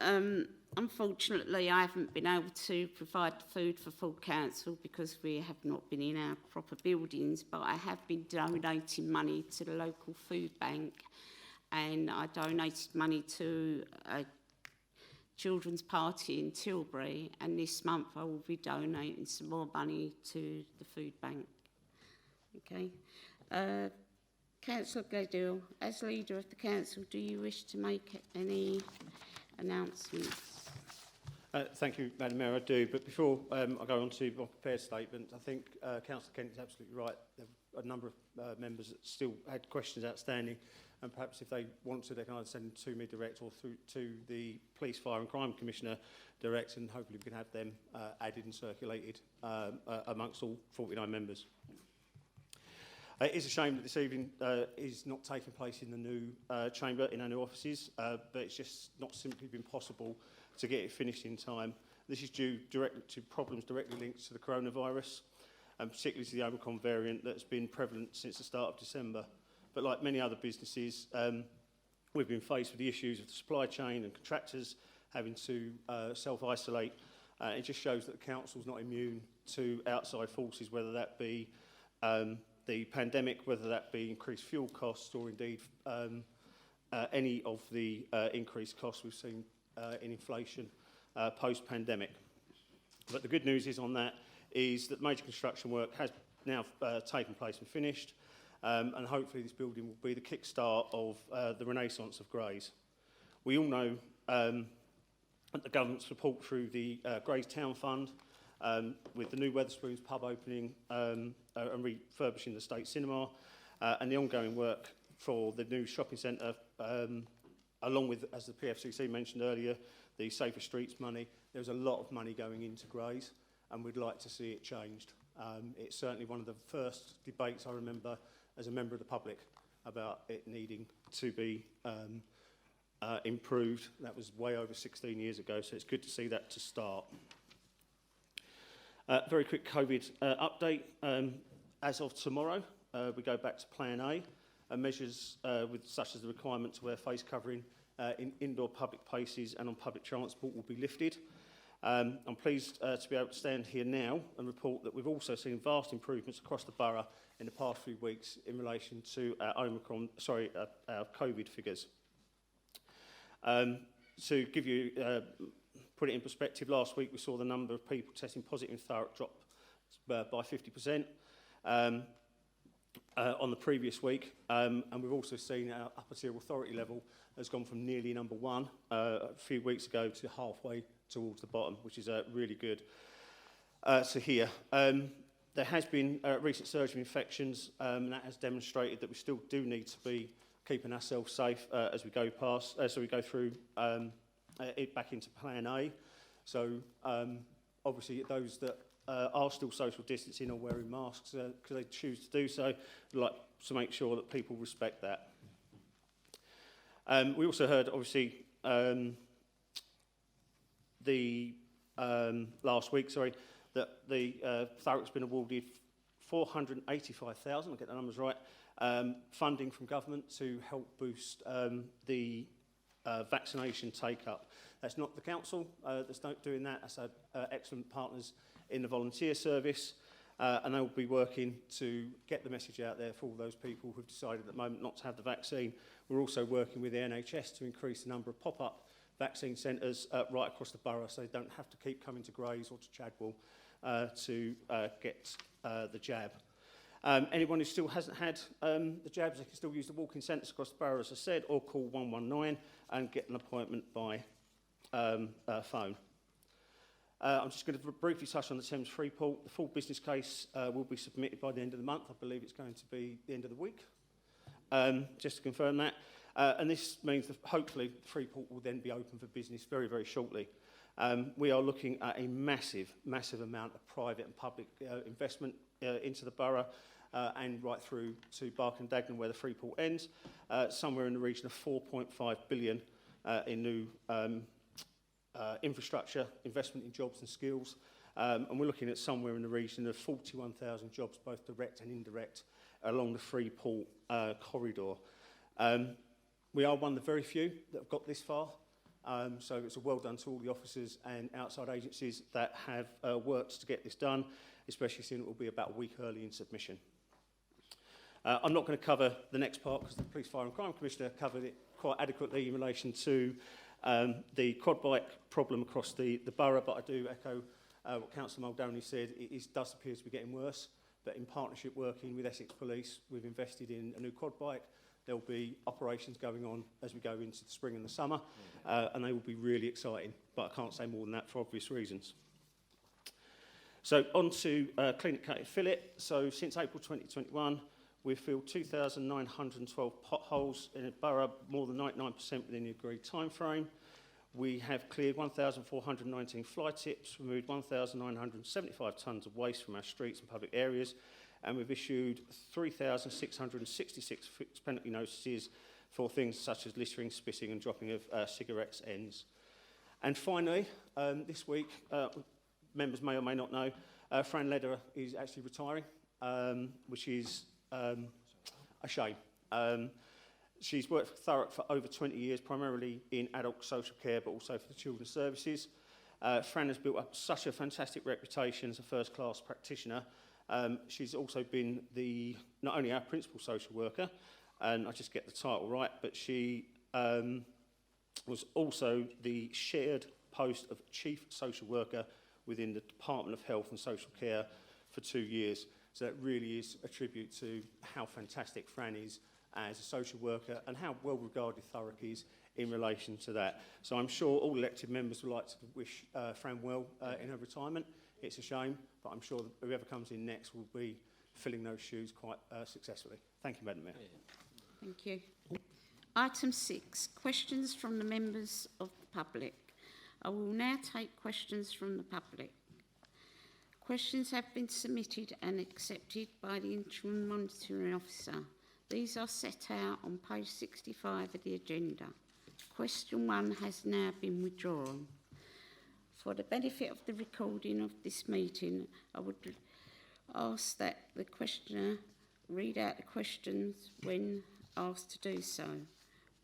unfortunately I haven't been able to provide food for full council because we have not been in our proper buildings, but I have been donating money to the local food bank, and I donated money to a children's party in Tilbury, and this month I will be donating some more money to the food bank. Okay. Councillor Gladhill, as leader of the council, do you wish to make any announcements? Thank you, Madam Mayor, I do. But before I go on to my prepared statement, I think Councillor Kent is absolutely right. There are a number of members that still had questions outstanding, and perhaps if they want to, they can either send them to me direct or through to the Police, Fire and Crime Commissioner direct, and hopefully we can have them added and circulated amongst all 49 members. It is a shame that this evening is not taking place in the new chamber, in our new offices, but it's just not simply been possible to get it finished in time. This is due directly to problems directly linked to the coronavirus, and particularly to the Omicron variant that's been prevalent since the start of December. But like many other businesses, we've been faced with the issues of the supply chain and contractors having to self-isolate. It just shows that the council's not immune to outside forces, whether that be the pandemic, whether that be increased fuel costs or indeed any of the increased costs we've seen in inflation post-pandemic. But the good news is on that is that major construction work has now taken place and finished, and hopefully this building will be the kickstart of the renaissance of Grays. We all know that the government's support through the Grays Town Fund, with the new Wetherspoons pub opening and refurbishing the State Cinema, and the ongoing work for the new shopping centre, along with, as the PFCC mentioned earlier, the Safer Streets money. There's a lot of money going into Grays, and we'd like to see it changed. It's certainly one of the first debates I remember as a member of the public about it needing to be improved. That was way over 16 years ago, so it's good to see that to start. Very quick COVID update. As of tomorrow, we go back to Plan A, and measures such as the requirement to wear face covering in indoor public places and on public transport will be lifted. I'm pleased to be able to stand here now and report that we've also seen vast improvements across the borough in the past few weeks in relation to our our COVID figures. To give you put it in perspective, last week we saw the number of people testing positive in Thurrock drop by 50%. On the previous week, and we've also seen our upper tier authority level has gone from nearly number one a few weeks ago to halfway towards the bottom, which is really good to hear. There has been a recent surge of infections, and that has demonstrated that we still do need to be keeping ourselves safe as we go through it back into Plan A. So obviously those that are still social distancing or wearing masks because they choose to do so, we'd like to make sure that people respect that. We also heard, obviously, last week, that the Thurrock's been awarded $485,000, I'll get the numbers right, funding from government to help boost the vaccination take-up. That's not the council that's not doing that. That's excellent partners in the volunteer service, and they will be working to get the message out there for all those people who've decided at the moment not to have the vaccine. We're also working with the NHS to increase the number of pop-up vaccine centres right across the borough, so they don't have to keep coming to Grays or to Chadwell to get the jab. Anyone who still hasn't had the jabs, they can still use the walk-in centres across the borough, as I said, or call 119 and get an appointment by phone. I'm just going to briefly touch on the Thames Freeport. The full business case will be submitted by the end of the month. I believe it's going to be the end of the week, just to confirm that. And this means that hopefully Freeport will then be open for business very, very shortly. We are looking at a massive, massive amount of private and public investment into the borough and right through to Bark and Dagenham, where the Freeport ends, somewhere in the region of £4.5 billion in new infrastructure, investment in jobs and skills, and we're looking at somewhere in the region of 41,000 jobs, both direct and indirect, along the Freeport corridor. We are one of the very few that have got this far, so it's a well done to all the officers and outside agencies that have worked to get this done, especially seeing it will be about a week early in submission. I'm not going to cover the next part because the Police, Fire and Crime Commissioner covered it quite adequately in relation to the quad bike problem across the borough, but I do echo what Councillor Muldowney said. It does appear to be getting worse, but in partnership working with Essex Police, we've invested in a new quad bike. There will be operations going on as we go into the spring and the summer, and they will be really exciting, but I can't say more than that for obvious reasons. So on to Clean It, Cut It, Fill It. So since April 2021, we've filled 2,912 potholes in a borough, more than 99% within the agreed time frame. We have cleared 1,419 fly tips, removed 1,975 tonnes of waste from our streets and public areas, and we've issued 3,666 fixed penalty notices for things such as littering, spitting and dropping of cigarettes ends. And finally, this week, members may or may not know, Fran Lederer is actually retiring, which is a shame. She's worked for Thurrock for over 20 years, primarily in adult social care, but also for the children's services. Fran has built up such a fantastic reputation as a first-class practitioner. She's also been not only our principal social worker, and I just get the title right, but she was also the shared post of Chief Social Worker within the Department of Health and Social Care for 2 years. So that really is a tribute to how fantastic Fran is as a social worker and how well regarded Thurrock is in relation to that. So I'm sure all elected members would like to wish Fran well in her retirement. It's a shame, but I'm sure that whoever comes in next will be filling those shoes quite successfully. Thank you, Madam Mayor. Thank you. Item 6, questions from the members of the public. I will now take questions from the public. Questions have been submitted and accepted by the Interim Monitoring Officer. These are set out on page 65 of the agenda. Question 1 has now been withdrawn. For the benefit of the recording of this meeting, I would ask that the questioner read out the questions when asked to do so.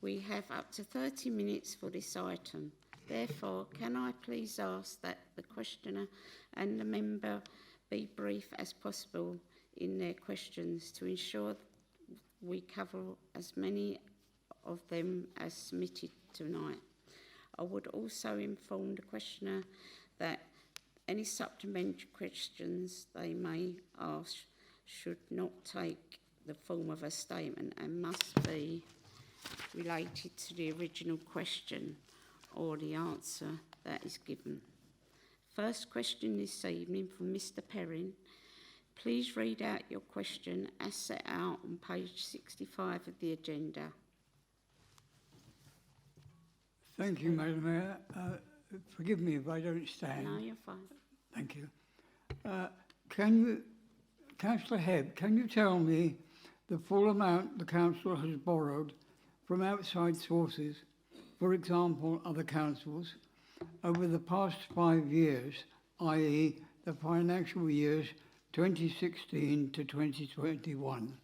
We have up to 30 minutes for this item. Therefore, can I please ask that the questioner and the member be brief as possible in their questions to ensure we cover as many of them as submitted tonight. I would also inform the questioner that Any supplementary questions they may ask should not take the form of a statement and must be related to the original question or the answer that is given. First question this evening from Mr. Perrin. Please read out your question as set out on page 65 of the agenda. Thank you, Madam Mayor. Forgive me if I don't stand. No, you're fine. Thank you. Councillor Hebb, can you tell me the full amount the council has borrowed from outside sources, for example, other councils, over the past 5 years, i.e. the financial years 2016 to 2021?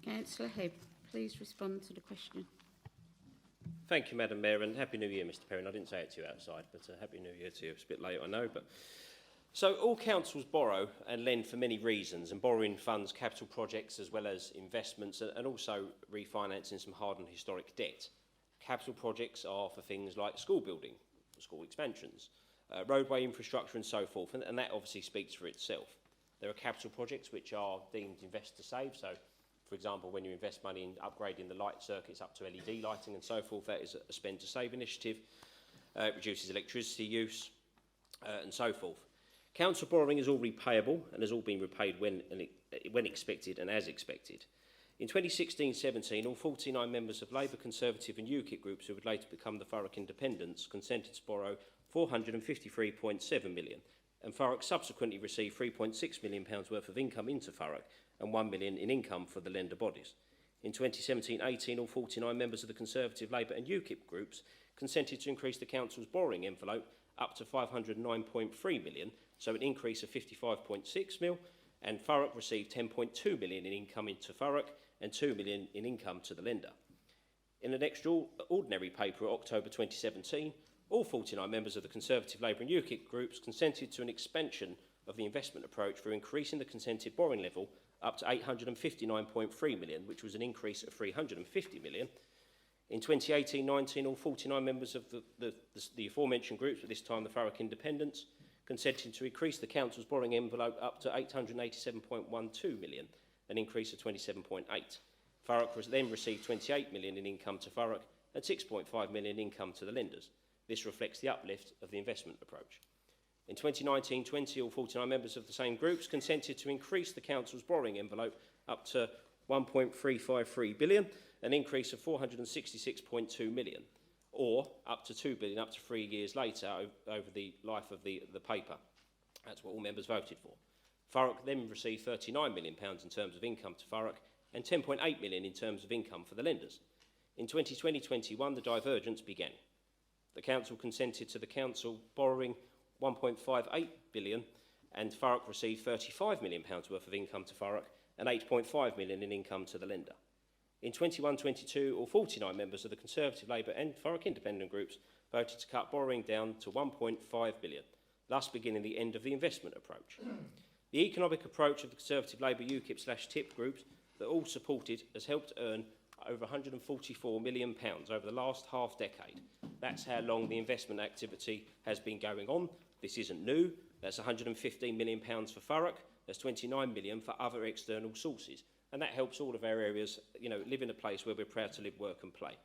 Councillor Hebb, please respond to the question. Thank you, Madam Mayor, and Happy New Year, Mr. Perrin. I didn't say it to you outside, but Happy New Year to you. It's a bit late, I know. So all councils borrow and lend for many reasons, and borrowing funds capital projects as well as investments and also refinancing some hardened historic debt. Capital projects are for things like school building, school expansions, roadway infrastructure and so forth, and that obviously speaks for itself. There are capital projects which are deemed invest to save, so for example, when you invest money in upgrading the light circuits up to LED lighting and so forth, that is a spend to save initiative. It reduces electricity use and so forth. Council borrowing is all repayable and has all been repaid when expected and as expected. In 2016-17, all 49 members of Labour, Conservative and UKIP groups who would later become the Thurrock Independents consented to borrow £453.7 million, and Thurrock subsequently received £3.6 million worth of income into Thurrock and £1 million in income for the lender bodies. In 2017-18, all 49 members of the Conservative, Labour and UKIP groups consented to increase the council's borrowing envelope up to £509.3 million, so an increase of £55.6 million, and Thurrock received £10.2 million in income into Thurrock and £2 million in income to the lender. In an extraordinary paper of October 2017, all 49 members of the Conservative, Labour and UKIP groups consented to an expansion of the investment approach for increasing the consented borrowing level up to £859.3 million, which was an increase of £350 million. In 2018-19, all 49 members of the aforementioned groups, at this time the Thurrock Independents, consented to increase the council's borrowing envelope up to £887.12 million, an increase of 27.8. Thurrock then received £28 million in income to Thurrock and £6.5 million in income to the lenders. This reflects the uplift of the investment approach. In 2019-20, all 49 members of the same groups consented to increase the council's borrowing envelope up to £1.353 billion, an increase of £466.2 million, or up to £2 billion up to 3 years later over the life of the paper. That's what all members voted for. Thurrock then received £39 million in terms of income to Thurrock and £10.8 million in terms of income for the lenders. In 2020-21, the divergence began. The council consented to the council borrowing £1.58 billion, and Thurrock received £35 million worth of income to Thurrock and £8.5 million in income to the lender. In 21-22, all 49 members of the Conservative, Labour and Thurrock Independent groups voted to cut borrowing down to £1.5 billion, thus beginning the end of the investment approach. The economic approach of the Conservative, Labour, UKIP/TIP groups that all supported has helped earn over £144 million over the last half decade. That's how long the investment activity has been going on. This isn't new. That's £115 million for Thurrock. There's £29 million for other external sources. And that helps all of our areas, live in a place where we're proud to live, work and play.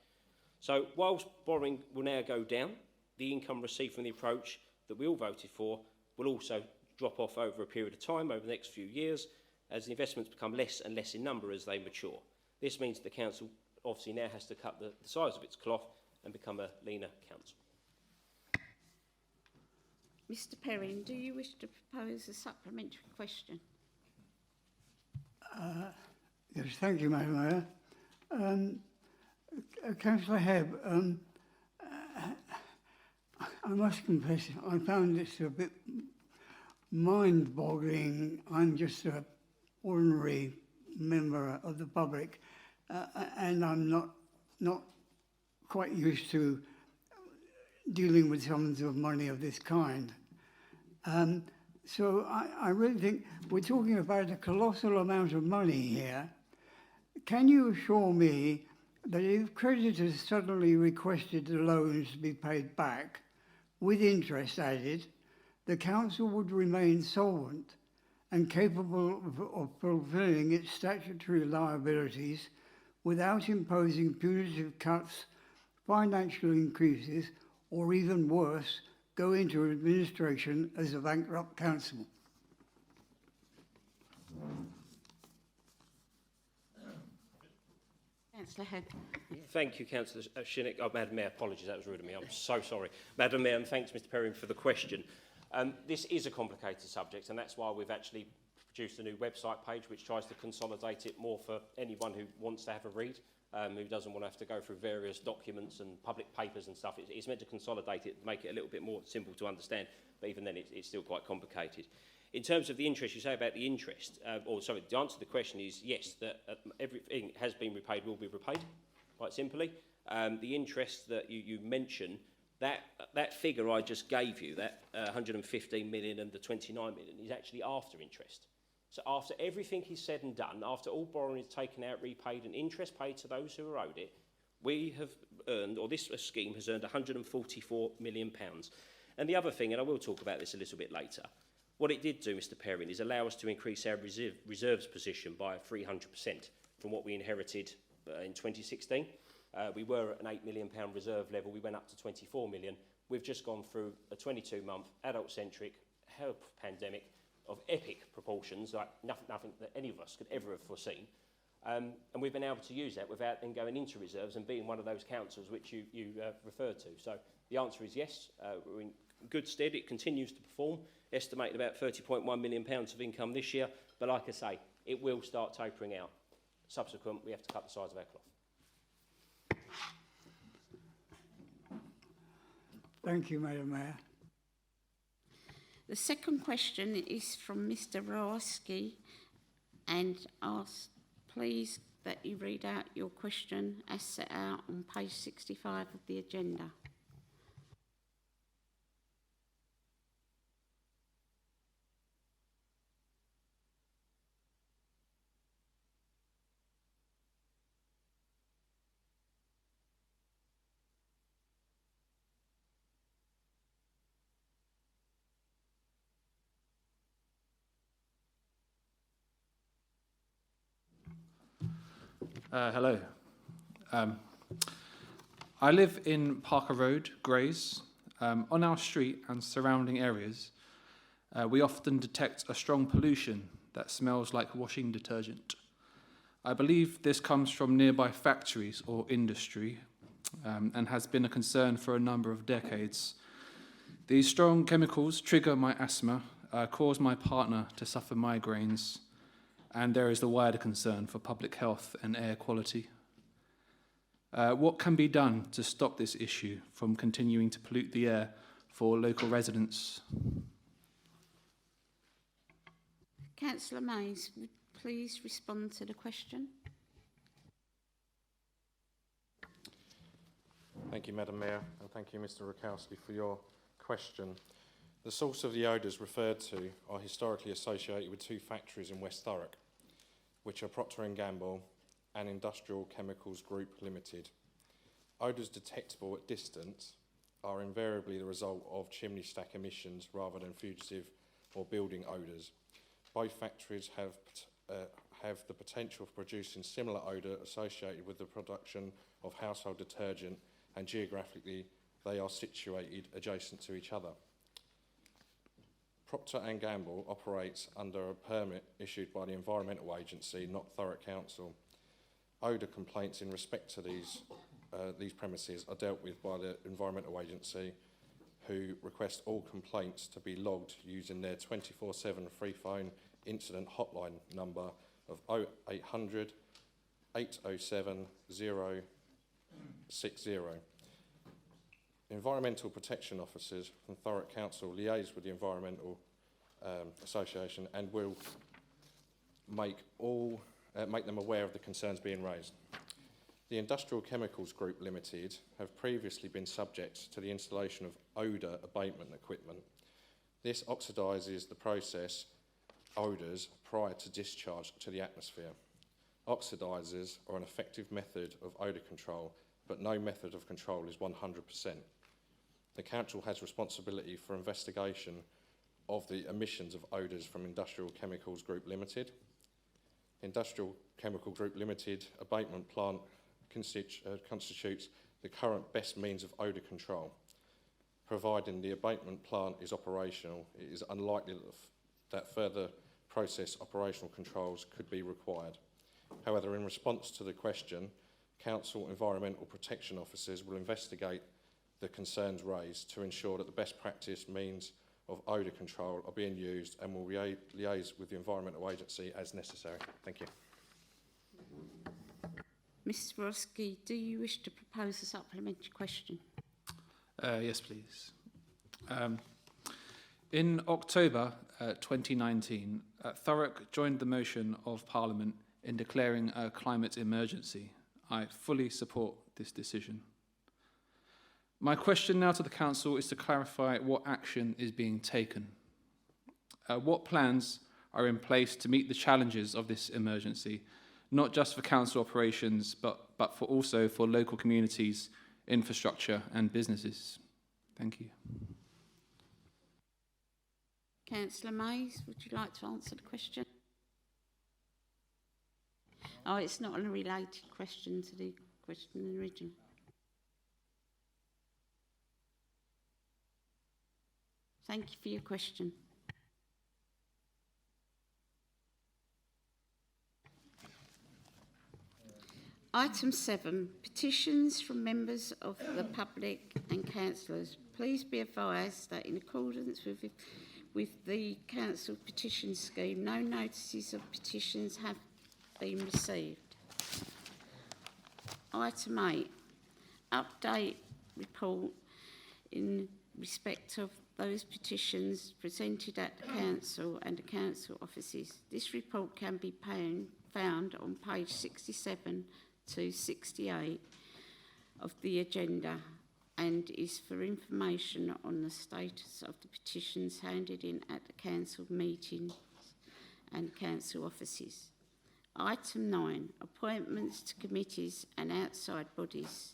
So whilst borrowing will now go down, the income received from the approach that we all voted for will also drop off over a period of time, over the next few years, as the investments become less and less in number as they mature. This means the council obviously now has to cut the size of its cloth and become a leaner council. Mr. Perrin, do you wish to propose a supplementary question? Yes, thank you, Madam Mayor. Councillor Hebb, I must confess I found this a bit mind-boggling. I'm just an ordinary member of the public, and I'm not quite used to dealing with sums of money of this kind. So I really think we're talking about a colossal amount of money here. Can you assure me that if creditors suddenly requested the loans to be paid back, with interest added, the council would remain solvent and capable of fulfilling its statutory liabilities without imposing punitive cuts, financial increases, or even worse, go into administration as a bankrupt council. Councillor Head. Thank you, Councillor Shinnick. Oh, Madam Mayor, apologies, that was rude of me. I'm so sorry. Madam Mayor, and thanks, Mr Perrin, for the question. This is a complicated subject, and that's why we've actually produced a new website page which tries to consolidate it more for anyone who wants to have a read, who doesn't want to have to go through various documents and public papers and stuff. It's meant to consolidate it, make it a little bit more simple to understand, but even then it's still quite complicated. In terms of the interest, you say about the interest, the answer to the question is yes, that everything has been repaid, will be repaid, quite simply. The interest that you mentioned, that figure I just gave you, that 115 million and the 29 million, is actually after interest. So after everything is said and done, after all borrowing is taken out, repaid, and interest paid to those who are owed it, we have earned, or this scheme has earned £144 million. And the other thing, and I will talk about this a little bit later, what it did do, Mr Perrin, is allow us to increase our reserves position by 300% from what we inherited in 2016. We were at an £8 million reserve level. We went up to 24 million. We've just gone through a 22-month adult-centric health pandemic of epic proportions, like nothing that any of us could ever have foreseen. And we've been able to use that without then going into reserves and being one of those councils which you referred to. So the answer is yes, we're in good stead. It continues to perform, estimated about £30.1 million of income this year. But like I say, it will start tapering out. Subsequent, we have to cut the size of our cloth. Thank you, Madam Mayor. The second question is from Mr Rawoski, and asks, please, that you read out your question as set out on page 65 of the agenda. Hello. I live in Parker Road, Grays. On our street and surrounding areas, we often detect a strong pollution that smells like washing detergent. I believe this comes from nearby factories or industry and has been a concern for a number of decades. These strong chemicals trigger my asthma, cause my partner to suffer migraines, and there is the wider concern for public health and air quality. What can be done to stop this issue from continuing to pollute the air for local residents? Councillor Mays, would please respond to the question. Thank you, Madam Mayor, and thank you, Mr Rakowski, for your question. The source of the odours referred to are historically associated with two factories in West Thurrock, which are Procter & Gamble and Industrial Chemicals Group Limited. Odours detectable at distance are invariably the result of chimney stack emissions rather than fugitive or building odours. Both factories have the potential for producing similar odour associated with the production of household detergent, and geographically they are situated adjacent to each other. Procter & Gamble operates under a permit issued by the Environmental Agency, not Thurrock Council. Odour complaints in respect to these premises are dealt with by the Environmental Agency, who request all complaints to be logged using their 24/7 free phone incident hotline number of 0800 807 060. Environmental protection officers from Thurrock Council liaise with the Environmental Association and will make them aware of the concerns being raised. The Industrial Chemicals Group Limited have previously been subject to the installation of odour abatement equipment. This oxidises the process odours prior to discharge to the atmosphere. Oxidisers are an effective method of odour control, but no method of control is 100%. The Council has responsibility for investigation of the emissions of odours from Industrial Chemicals Group Limited. Industrial Chemical Group Limited abatement plant constitutes the current best means of odour control. Providing the abatement plant is operational, it is unlikely that further process operational controls could be required. However, in response to the question, Council Environmental Protection Officers will investigate the concerns raised to ensure that the best practice means of odour control are being used and will liaise with the Environmental Agency as necessary. Thank you. Mr Borowski, do you wish to propose a supplementary question? Yes, please. In October 2019, Thurrock joined the motion of Parliament in declaring a climate emergency. I fully support this decision. My question now to the Council is to clarify what action is being taken. What plans are in place to meet the challenges of this emergency, not just for Council operations, but for also for local communities, infrastructure and businesses? Thank you. Councillor Mays, would you like to answer the question? Oh, it's not a related question to the question in the original. Thank you for your question. Item 7, petitions from members of the public and councillors. Please be advised that in accordance with the council petition scheme, no notices of petitions have been received. Item 8, update report in respect of those petitions presented at the council and the council offices. This report can be found on page 67 to 68 of the agenda and is for information on the status of the petitions handed in at the council meetings and council offices. Item 9, appointments to committees and outside bodies,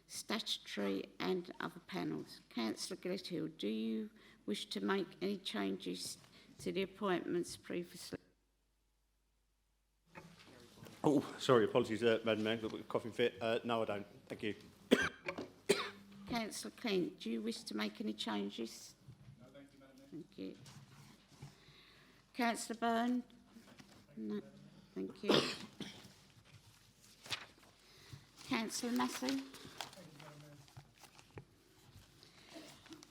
statutory and other panels. Councillor Gledhill, do you wish to make any changes to the appointments previously? Oh, sorry, apologies, Madam Mayor, I've got a coughing fit. No, I don't. Thank you. Councillor Kent, do you wish to make any changes? No, thank you, Madam Mayor. Thank you. Councillor Byrne? No, thank you. Councillor Massey?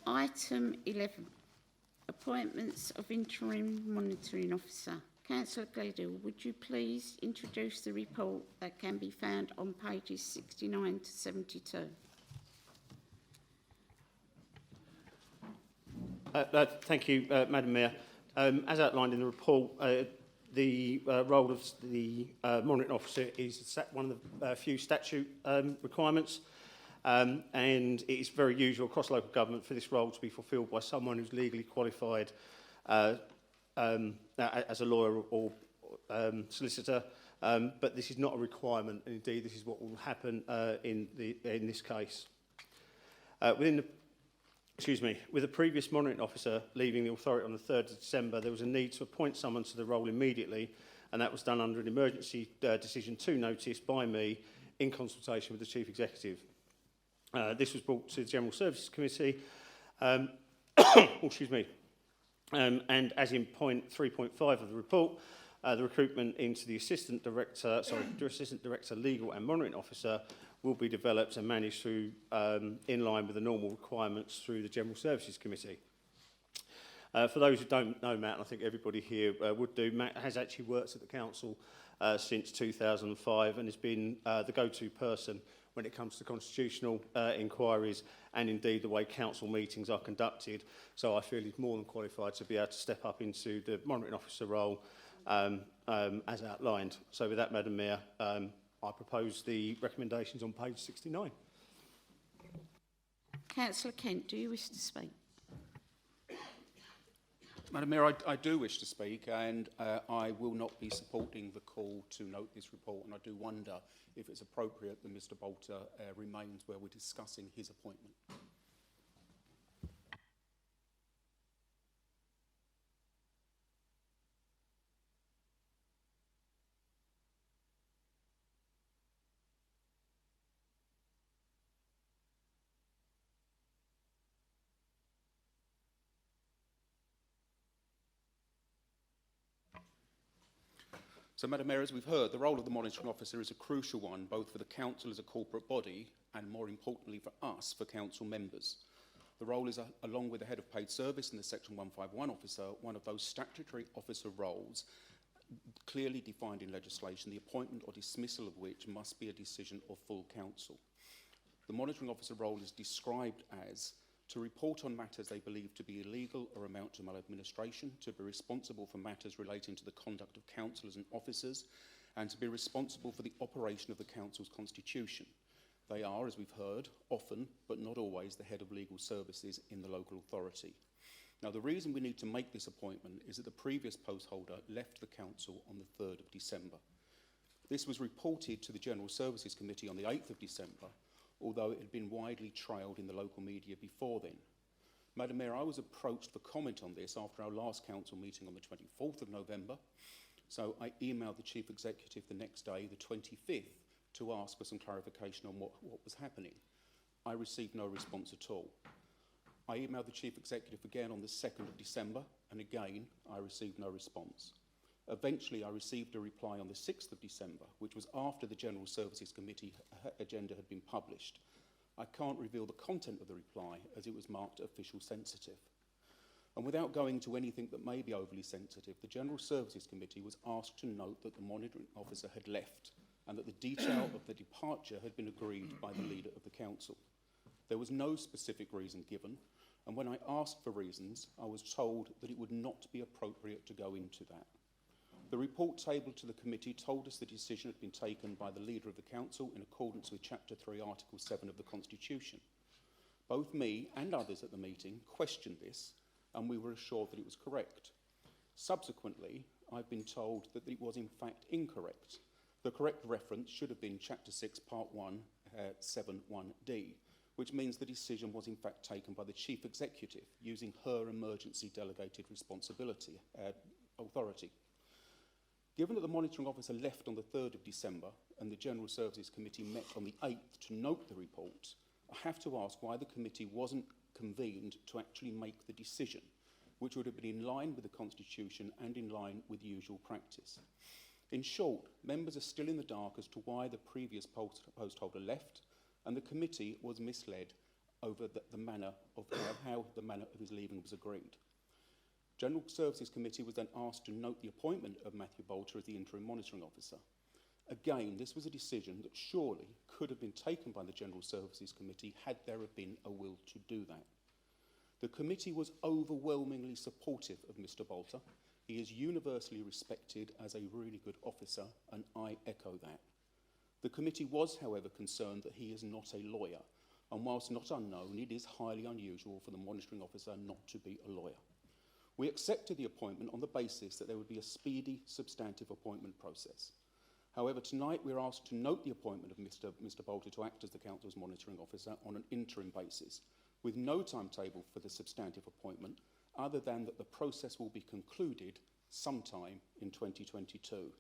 Item 11, appointments of interim monitoring officer. Councillor Gledhill, would you please introduce the report that can be found on pages 69 to 72? Thank you, Madam Mayor. As outlined in the report, the role of the monitoring officer is one of the few statute requirements. And it is very usual across local government for this role to be fulfilled by someone who's legally qualified as a lawyer or solicitor, but this is not a requirement, and indeed this is what will happen in this case. With the previous monitoring officer leaving the authority on the 3rd of December, there was a need to appoint someone to the role immediately, and that was done under an emergency decision 2 notice by me in consultation with the Chief Executive. This was brought to the General Services Committee, and as in point 3.5 of the report, the recruitment into the Assistant Director Legal and Monitoring Officer will be developed and managed through, in line with the normal requirements through the General Services Committee. For those who don't know Matt, and I think everybody here would do, Matt has actually worked at the Council since 2005 and has been the go-to person when it comes to constitutional inquiries and indeed the way council meetings are conducted. So I feel he's more than qualified to be able to step up into the monitoring officer role as outlined. So with that, Madam Mayor, I propose the recommendations on page 69. Councillor Kent, do you wish to speak? Madam Mayor, I do wish to speak, and I will not be supporting the call to note this report, and I do wonder if it's appropriate that Mr Bolter remains where we're discussing his appointment. So, Madam Mayor, as we've heard, the role of the monitoring officer is a crucial one, both for the council as a corporate body and, more importantly, for us, for council members. The role is, along with the head of paid service and the Section 151 officer, one of those statutory officer roles clearly defined in legislation, the appointment or dismissal of which must be a decision of full council. The monitoring officer role is described as to report on matters they believe to be illegal or amount to maladministration, to be responsible for matters relating to the conduct of councillors and officers, and to be responsible for the operation of the council's constitution. They are, as we've heard, often, but not always, the head of legal services in the local authority. Now, the reason we need to make this appointment is that the previous post holder left the council on the 3rd of December. This was reported to the General Services Committee on the 8th of December, although it had been widely trailed in the local media before then. Madam Mayor, I was approached for comment on this after our last council meeting on the 24th of November, so I emailed the Chief Executive the next day, the 25th, to ask for some clarification on what was happening. I received no response at all. I emailed the Chief Executive again on the 2nd of December, and again, I received no response. Eventually, I received a reply on the 6th of December, which was after the General Services Committee agenda had been published. I can't reveal the content of the reply as it was marked official sensitive. And without going to anything that may be overly sensitive, the General Services Committee was asked to note that the monitoring officer had left and that the detail of the departure had been agreed by the leader of the council. There was no specific reason given, and when I asked for reasons, I was told that it would not be appropriate to go into that. The report tabled to the committee told us the decision had been taken by the leader of the council in accordance with Chapter 3, Article 7 of the Constitution. Both me and others at the meeting questioned this, and we were assured that it was correct. Subsequently, I've been told that it was in fact incorrect. The correct reference should have been Chapter 6, Part 1, 7.1d, which means the decision was in fact taken by the Chief Executive using her emergency delegated responsibility authority. Given that the monitoring officer left on the 3rd of December and the General Services Committee met on the 8th to note the report, I have to ask why the committee wasn't convened to actually make the decision, which would have been in line with the Constitution and in line with usual practice. In short, members are still in the dark as to why the previous post holder left, and the committee was misled over the manner of how the manner of his leaving was agreed. General Services Committee was then asked to note the appointment of Matthew Bolter as the interim monitoring officer. Again, this was a decision that surely could have been taken by the General Services Committee had there been a will to do that. The committee was overwhelmingly supportive of Mr. Bolter. He is universally respected as a really good officer, and I echo that. The committee was, however, concerned that he is not a lawyer, and whilst not unknown, it is highly unusual for the monitoring officer not to be a lawyer. We accepted the appointment on the basis that there would be a speedy, substantive appointment process. However, tonight we're asked to note the appointment of Mr. Bolter to act as the Council's monitoring officer on an interim basis, with no timetable for the substantive appointment, other than that the process will be concluded sometime in 2022.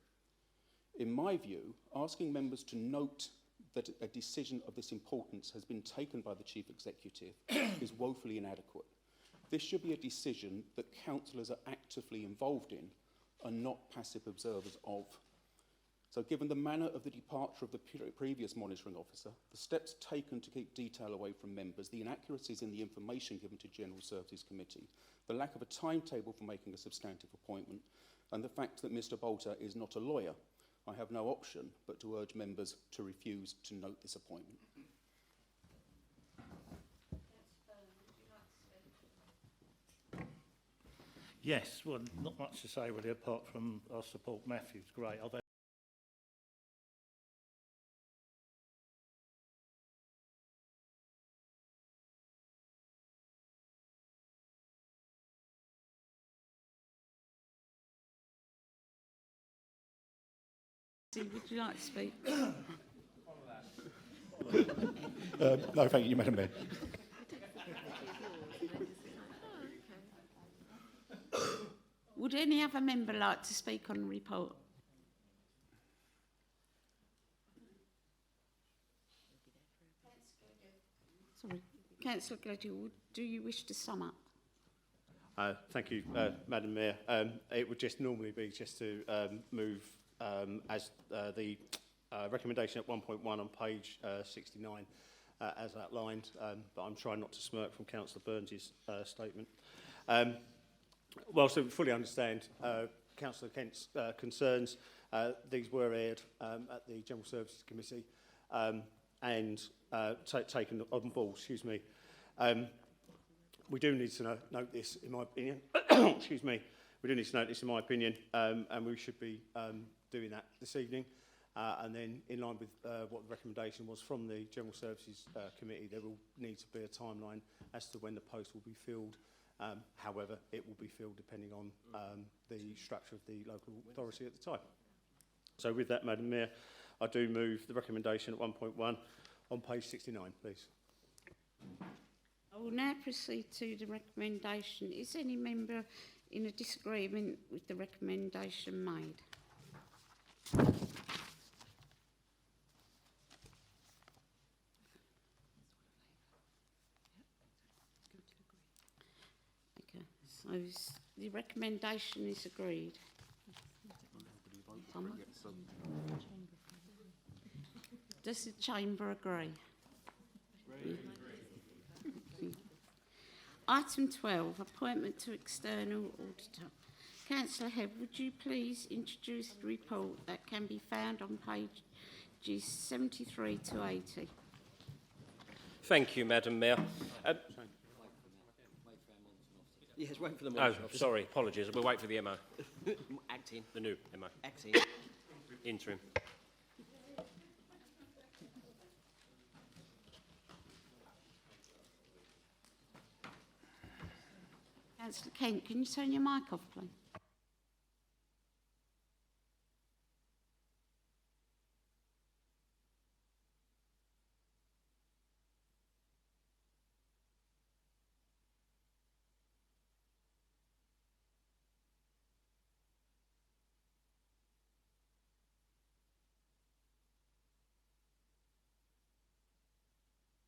In my view, asking members to note that a decision of this importance has been taken by the Chief Executive is woefully inadequate. This should be a decision that councillors are actively involved in and not passive observers of. So given the manner of the departure of the previous monitoring officer, the steps taken to keep detail away from members, the inaccuracies in the information given to General Services Committee, the lack of a timetable for making a substantive appointment, and the fact that Mr. Bolter is not a lawyer, I have no option but to urge members to refuse to note this appointment. Yes, well, not much to say really apart from I support Matthew's great. Would you like to speak? No, thank you, Madam Mayor. Would any other member like to speak on the report? Sorry, Councillor Gledhill, do you wish to sum up? Thank you, Madam Mayor. It would just normally be just to move as the recommendation at 1.1 on page 69 as outlined, but I'm trying not to smirk from Councillor Burns' statement. Whilst I fully understand Councillor Kent's concerns, these were aired at the General Services Committee and taken on board, excuse me. We do need to note this, in my opinion. Excuse me. We do need to note this, in my opinion, and we should be doing that this evening. And then, in line with what the recommendation was from the General Services Committee, there will need to be a timeline as to when the post will be filled. However, it will be filled depending on the structure of the local authority at the time. So with that, Madam Mayor, I do move the recommendation at 1.1 on page 69, please. I will now proceed to the recommendation. Is any member in a disagreement with the recommendation made? Okay, so the recommendation is agreed. Does the Chamber agree? Item 12, appointment to external auditor. Councillor Hebb, would you please introduce the report that can be found on pages 73 to 80? Thank you, Madam Mayor. Yes, wait for the Oh, sorry, apologies. We'll wait for the MO. Acting. The new MO. Acting. Interim. Councillor Kent, can you turn your mic off, please?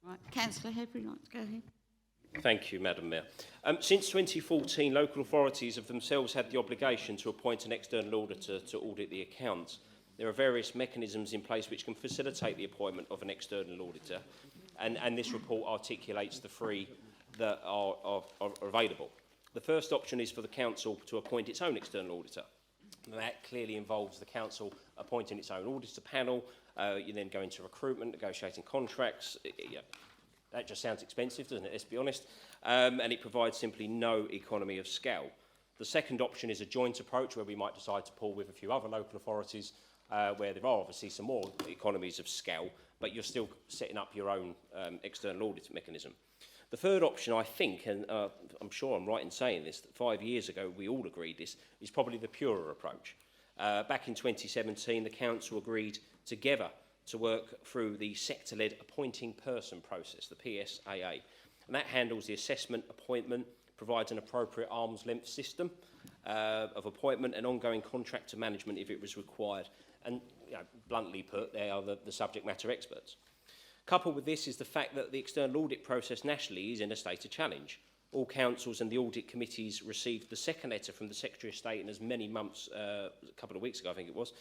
Right, Councillor Hebb, would you like to go ahead? Thank you, Madam Mayor. Since 2014, local authorities have themselves had the obligation to appoint an external auditor to audit the accounts. There are various mechanisms in place which can facilitate the appointment of an external auditor, and this report articulates the three that are available. The first option is for the Council to appoint its own external auditor. And that clearly involves the Council appointing its own auditor panel. You then go into recruitment, negotiating contracts. That just sounds expensive, doesn't it? Let's be honest. And it provides simply no economy of scale. The second option is a joint approach where we might decide to pool with a few other local authorities where there are obviously some more economies of scale, but you're still setting up your own external audit mechanism. The third option, I think, and I'm sure I'm right in saying this, that 5 years ago we all agreed this, is probably the purer approach. Back in 2017, the Council agreed together to work through the sector-led appointing person process, the PSAA. And that handles the assessment, appointment, provides an appropriate arm's length system of appointment and ongoing contractor management if it was required. And bluntly put, they are the subject matter experts. Coupled with this is the fact that the external audit process nationally is in a state of challenge. All councils and the audit committees received the second letter from the Secretary of State in as many months, a couple of weeks ago I think it was,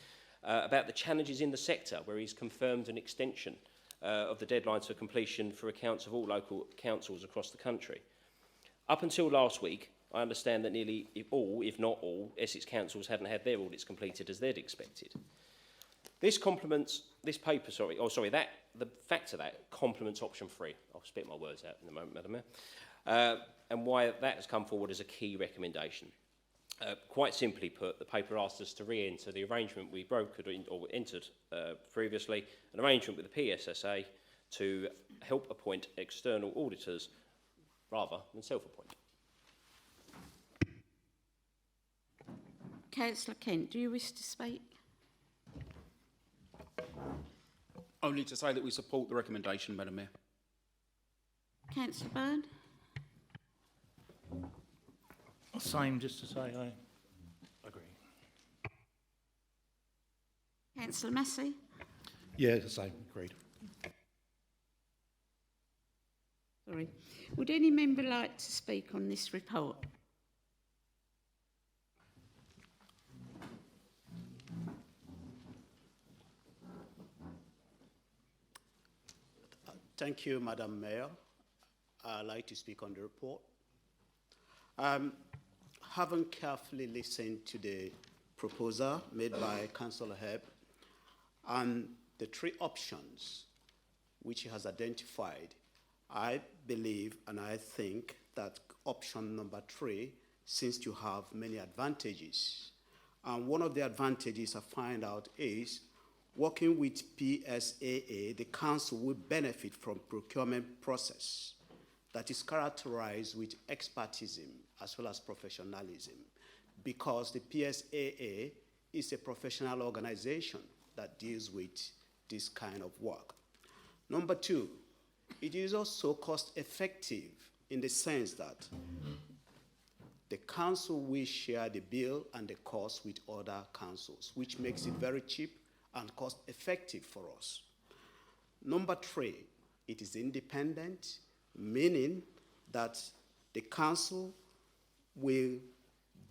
about the challenges in the sector, where he's confirmed an extension of the deadlines for completion for accounts of all local councils across the country. Up until last week, I understand that nearly all, if not all, Essex councils hadn't had their audits completed as they'd expected. This complements, the fact of that complements option 3. I'll spit my words out in a moment, Madam Mayor. And why that has come forward as a key recommendation. Quite simply put, the paper asked us to re-enter the arrangement we entered previously, an arrangement with the PSSA to help appoint external auditors rather than self-appoint. Councillor Kent, do you wish to speak? Only to say that we support the recommendation, Madam Mayor. Councillor Byrne? Same, just to say I agree. Councillor Massey? Yeah, the same, agreed. Sorry. Would any member like to speak on this report? Thank you, Madam Mayor. I'd like to speak on the report. Having carefully listened to the proposal made by Councillor Hebb and the three options which he has identified, I believe and I think that option number 3 seems to have many advantages. And one of the advantages I find out is working with PSAA, the council will benefit from procurement process that is characterized with expertism as well as professionalism, because the PSAA is a professional organization that deals with this kind of work. Number 2, it is also cost effective in the sense that the council will share the bill and the cost with other councils, which makes it very cheap and cost effective for us. Number 3, it is independent, meaning that the council will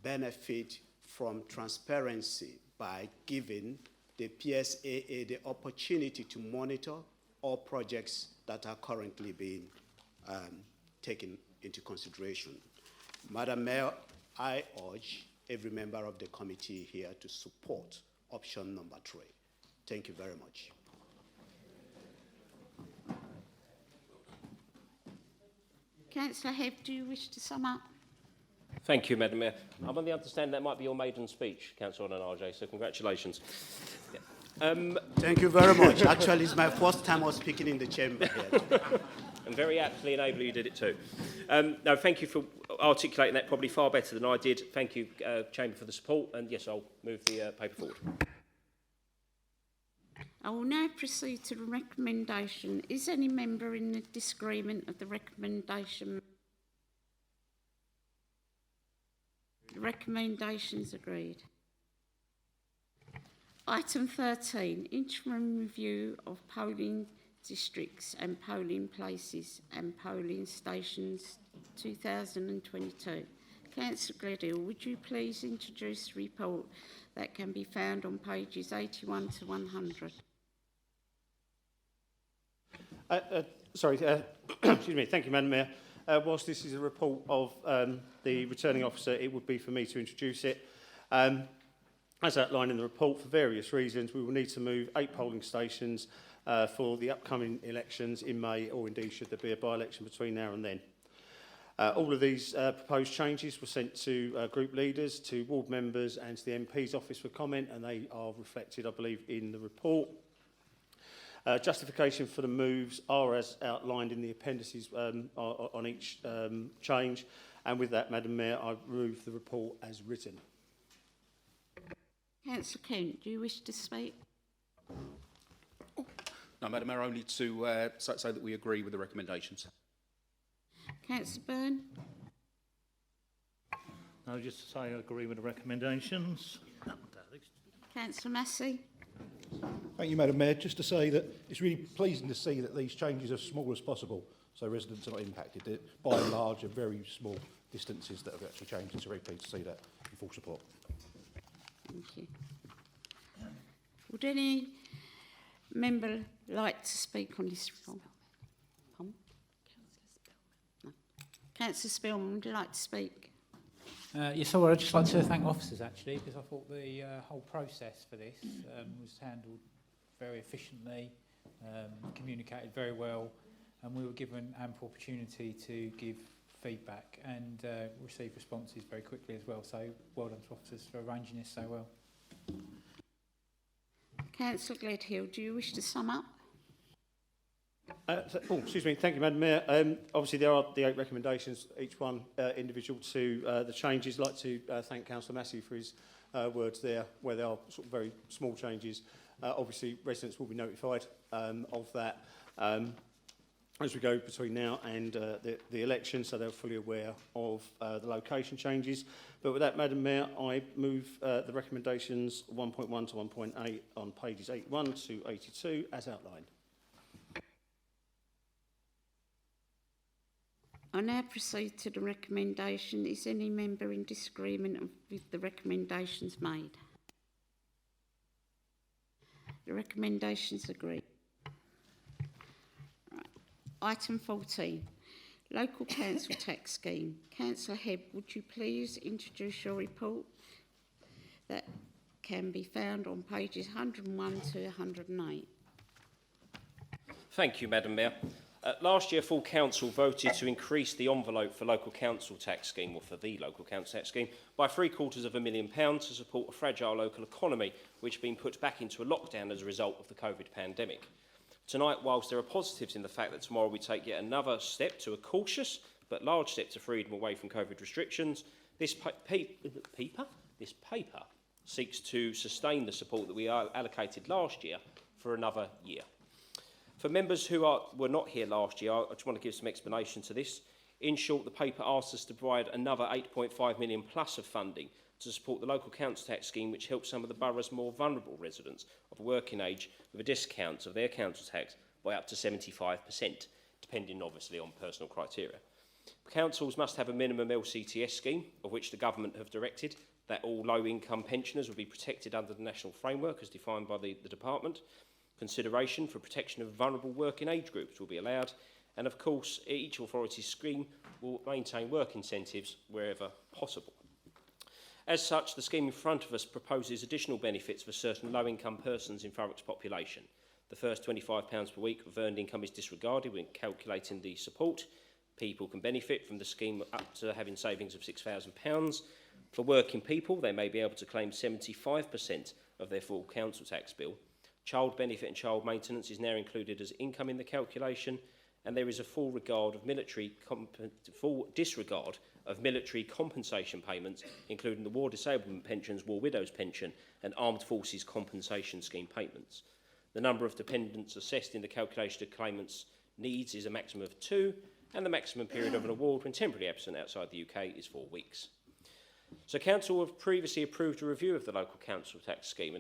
benefit from transparency by giving the PSAA the opportunity to monitor all projects that are currently being taken into consideration. Madam Mayor, I urge every member of the committee here to support option number 3. Thank you very much. Councillor Hebb, do you wish to sum up? Thank you, Madam Mayor. I'm on the understanding that might be your maiden speech, Councillor RJ, so congratulations. Thank you very much. Actually, it's my first time I was speaking in the chamber here. And very aptly and ably you did it too. No, thank you for articulating that probably far better than I did. Thank you, Chamber, for the support. And yes, I'll move the paper forward. I will now proceed to the recommendation. Is any member in the disagreement of the recommendation? The recommendation's agreed. Item 13, interim review of polling districts and polling places and polling stations 2022. Councillor Gledhill, would you please introduce the report that can be found on pages 81 to 100? Excuse me. Thank you, Madam Mayor. Whilst this is a report of the returning officer, it would be for me to introduce it. As outlined in the report, for various reasons, we will need to move 8 polling stations for the upcoming elections in May, or indeed should there be a by-election between now and then. All of these proposed changes were sent to group leaders, to ward members and to the MP's office for comment, and they are reflected, I believe, in the report. Justification for the moves are as outlined in the appendices on each change, and with that, Madam Mayor, I move the report as written. Councillor Kent, do you wish to speak? No, Madam Mayor, only to say that we agree with the recommendations. Councillor Byrne? No, just to say I agree with the recommendations. Councillor Massey? Thank you, Madam Mayor. Just to say that it's really pleasing to see that these changes are as small as possible, so residents are not impacted. They're, by and large, are very small distances that have actually changed. It's very pleased to see that in full support. Thank you. Would any member like to speak on this report? No. Councillor Spillman, would you like to speak? Yes, I'd just like to thank officers, actually, because I thought the whole process for this was handled very efficiently, communicated very well, and we were given ample opportunity to give feedback and receive responses very quickly as well. So well done to officers for arranging this so well. Councillor Gledhill, do you wish to sum up? Excuse me. Thank you, Madam Mayor. Obviously, there are the 8 recommendations, each one individual to the changes. I'd like to thank Councillor Massey for his words there, where they are sort of very small changes. Obviously, residents will be notified of that as we go between now and the election, so they're fully aware of the location changes. But with that, Madam Mayor, I move the recommendations 1.1 to 1.8 on pages 81 to 82 as outlined. I now proceed to the recommendation. Is any member in disagreement with the recommendations made? The recommendations agreed. Right. Item 14, Local Council Tax Scheme. Councillor Hebb, would you please introduce your report that can be found on pages 101 to 108. Thank you, Madam Mayor. Last year, full council voted to increase the envelope for local council tax scheme, or for the local council tax scheme, by £750,000 to support a fragile local economy, which had been put back into a lockdown as a result of the COVID pandemic. Tonight, whilst there are positives in the fact that tomorrow we take yet another step to a cautious but large step to freedom away from COVID restrictions, this paper seeks to sustain the support that we allocated last year for another year. For members who were not here last year, I just want to give some explanation to this. In short, the paper asks us to provide another £8.5 million plus of funding to support the local council tax scheme, which helps some of the borough's more vulnerable residents of working age with a discount of their council tax by up to 75%, depending obviously on personal criteria. Councils must have a minimum LCTS scheme, of which the government have directed that all low-income pensioners will be protected under the national framework as defined by the department. Consideration for protection of vulnerable working age groups will be allowed, and of course each authority's scheme will maintain work incentives wherever possible. As such, the scheme in front of us proposes additional benefits for certain low-income persons in Thurrock's population. The first £25 per week of earned income is disregarded when calculating the support. People can benefit from the scheme up to having savings of £6,000. For working people, they may be able to claim 75% of their full council tax bill. Child benefit and child maintenance is now included as income in the calculation, and there is a full disregard of military compensation payments, including the war disablement pensions, war widows pension, and armed forces compensation scheme payments. The number of dependents assessed in the calculation of claimants' needs is a maximum of 2, and the maximum period of an award when temporarily absent outside the UK is 4 weeks. So Council have previously approved a review of the local council tax scheme,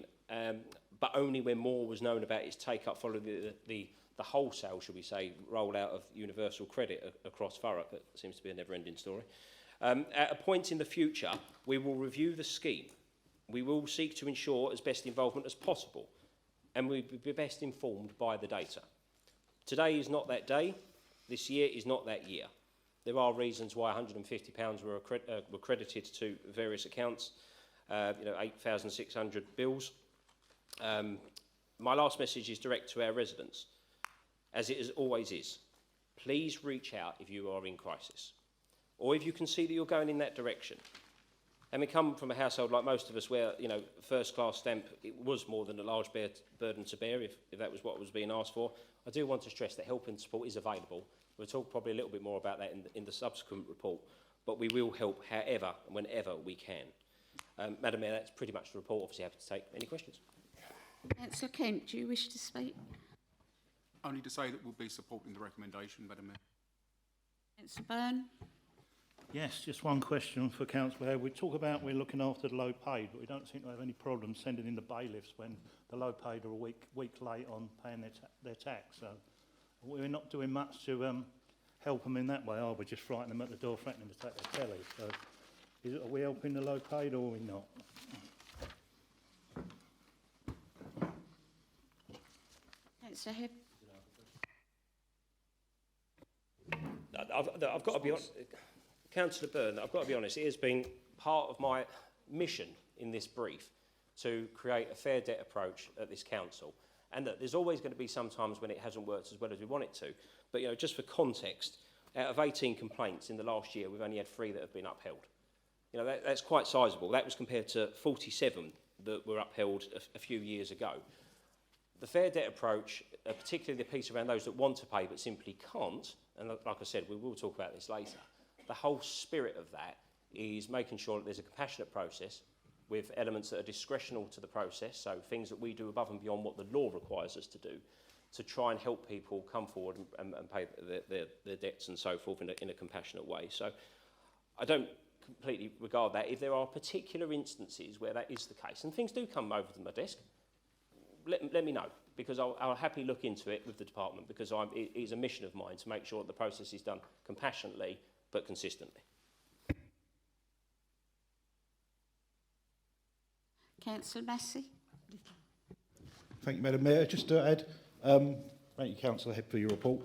but only when more was known about its take-up following the wholesale, shall we say, rollout of universal credit across Thurrock. That seems to be a never-ending story. At a point in the future, we will review the scheme. We will seek to ensure as best involvement as possible, and we will be best informed by the data. Today is not that day. This year is not that year. There are reasons why £150 were credited to various accounts, 8,600 bills. My last message is direct to our residents, as it always is. Please reach out if you are in crisis, or if you can see that you're going in that direction. And we come from a household like most of us where, first-class stamp, it was more than a large burden to bear if that was what was being asked for. I do want to stress that help and support is available. We'll talk probably a little bit more about that in the subsequent report, but we will help however and whenever we can. Madam Mayor, that's pretty much the report. Obviously, happy to take any questions. Councillor Kent, do you wish to speak? Only to say that we'll be supporting the recommendation, Madam Mayor. Councillor Byrne? Yes, just one question for Councillor Hebb. We talk about we're looking after the low paid, but we don't seem to have any problem sending in the bailiffs when the low paid are a week late on paying their tax. So we're not doing much to help them in that way, are we? Just frightening them at the door, threatening to take their telly. So are we helping the low paid or are we not? Councillor Hebb? I've got to be honest, Councillor Byrne, I've got to be honest, it has been part of my mission in this brief to create a fair debt approach at this council. And that there's always going to be some times when it hasn't worked as well as we want it to. But, just for context, out of 18 complaints in the last year, we've only had 3 that have been upheld. That's quite sizable. That was compared to 47 that were upheld a few years ago. The fair debt approach, particularly the piece around those that want to pay but simply can't, and like I said, we will talk about this later, the whole spirit of that is making sure that there's a compassionate process with elements that are discretional to the process, so things that we do above and beyond what the law requires us to do, to try and help people come forward and pay their debts and so forth in a compassionate way. So I don't completely regard that. If there are particular instances where that is the case, and things do come over to my desk, let me know, because I'll happily look into it with the department, because it is a mission of mine to make sure that the process is done compassionately but consistently. Councillor Massey? Thank you, Madam Mayor. Just to add, thank you, Councillor Hebb, for your report.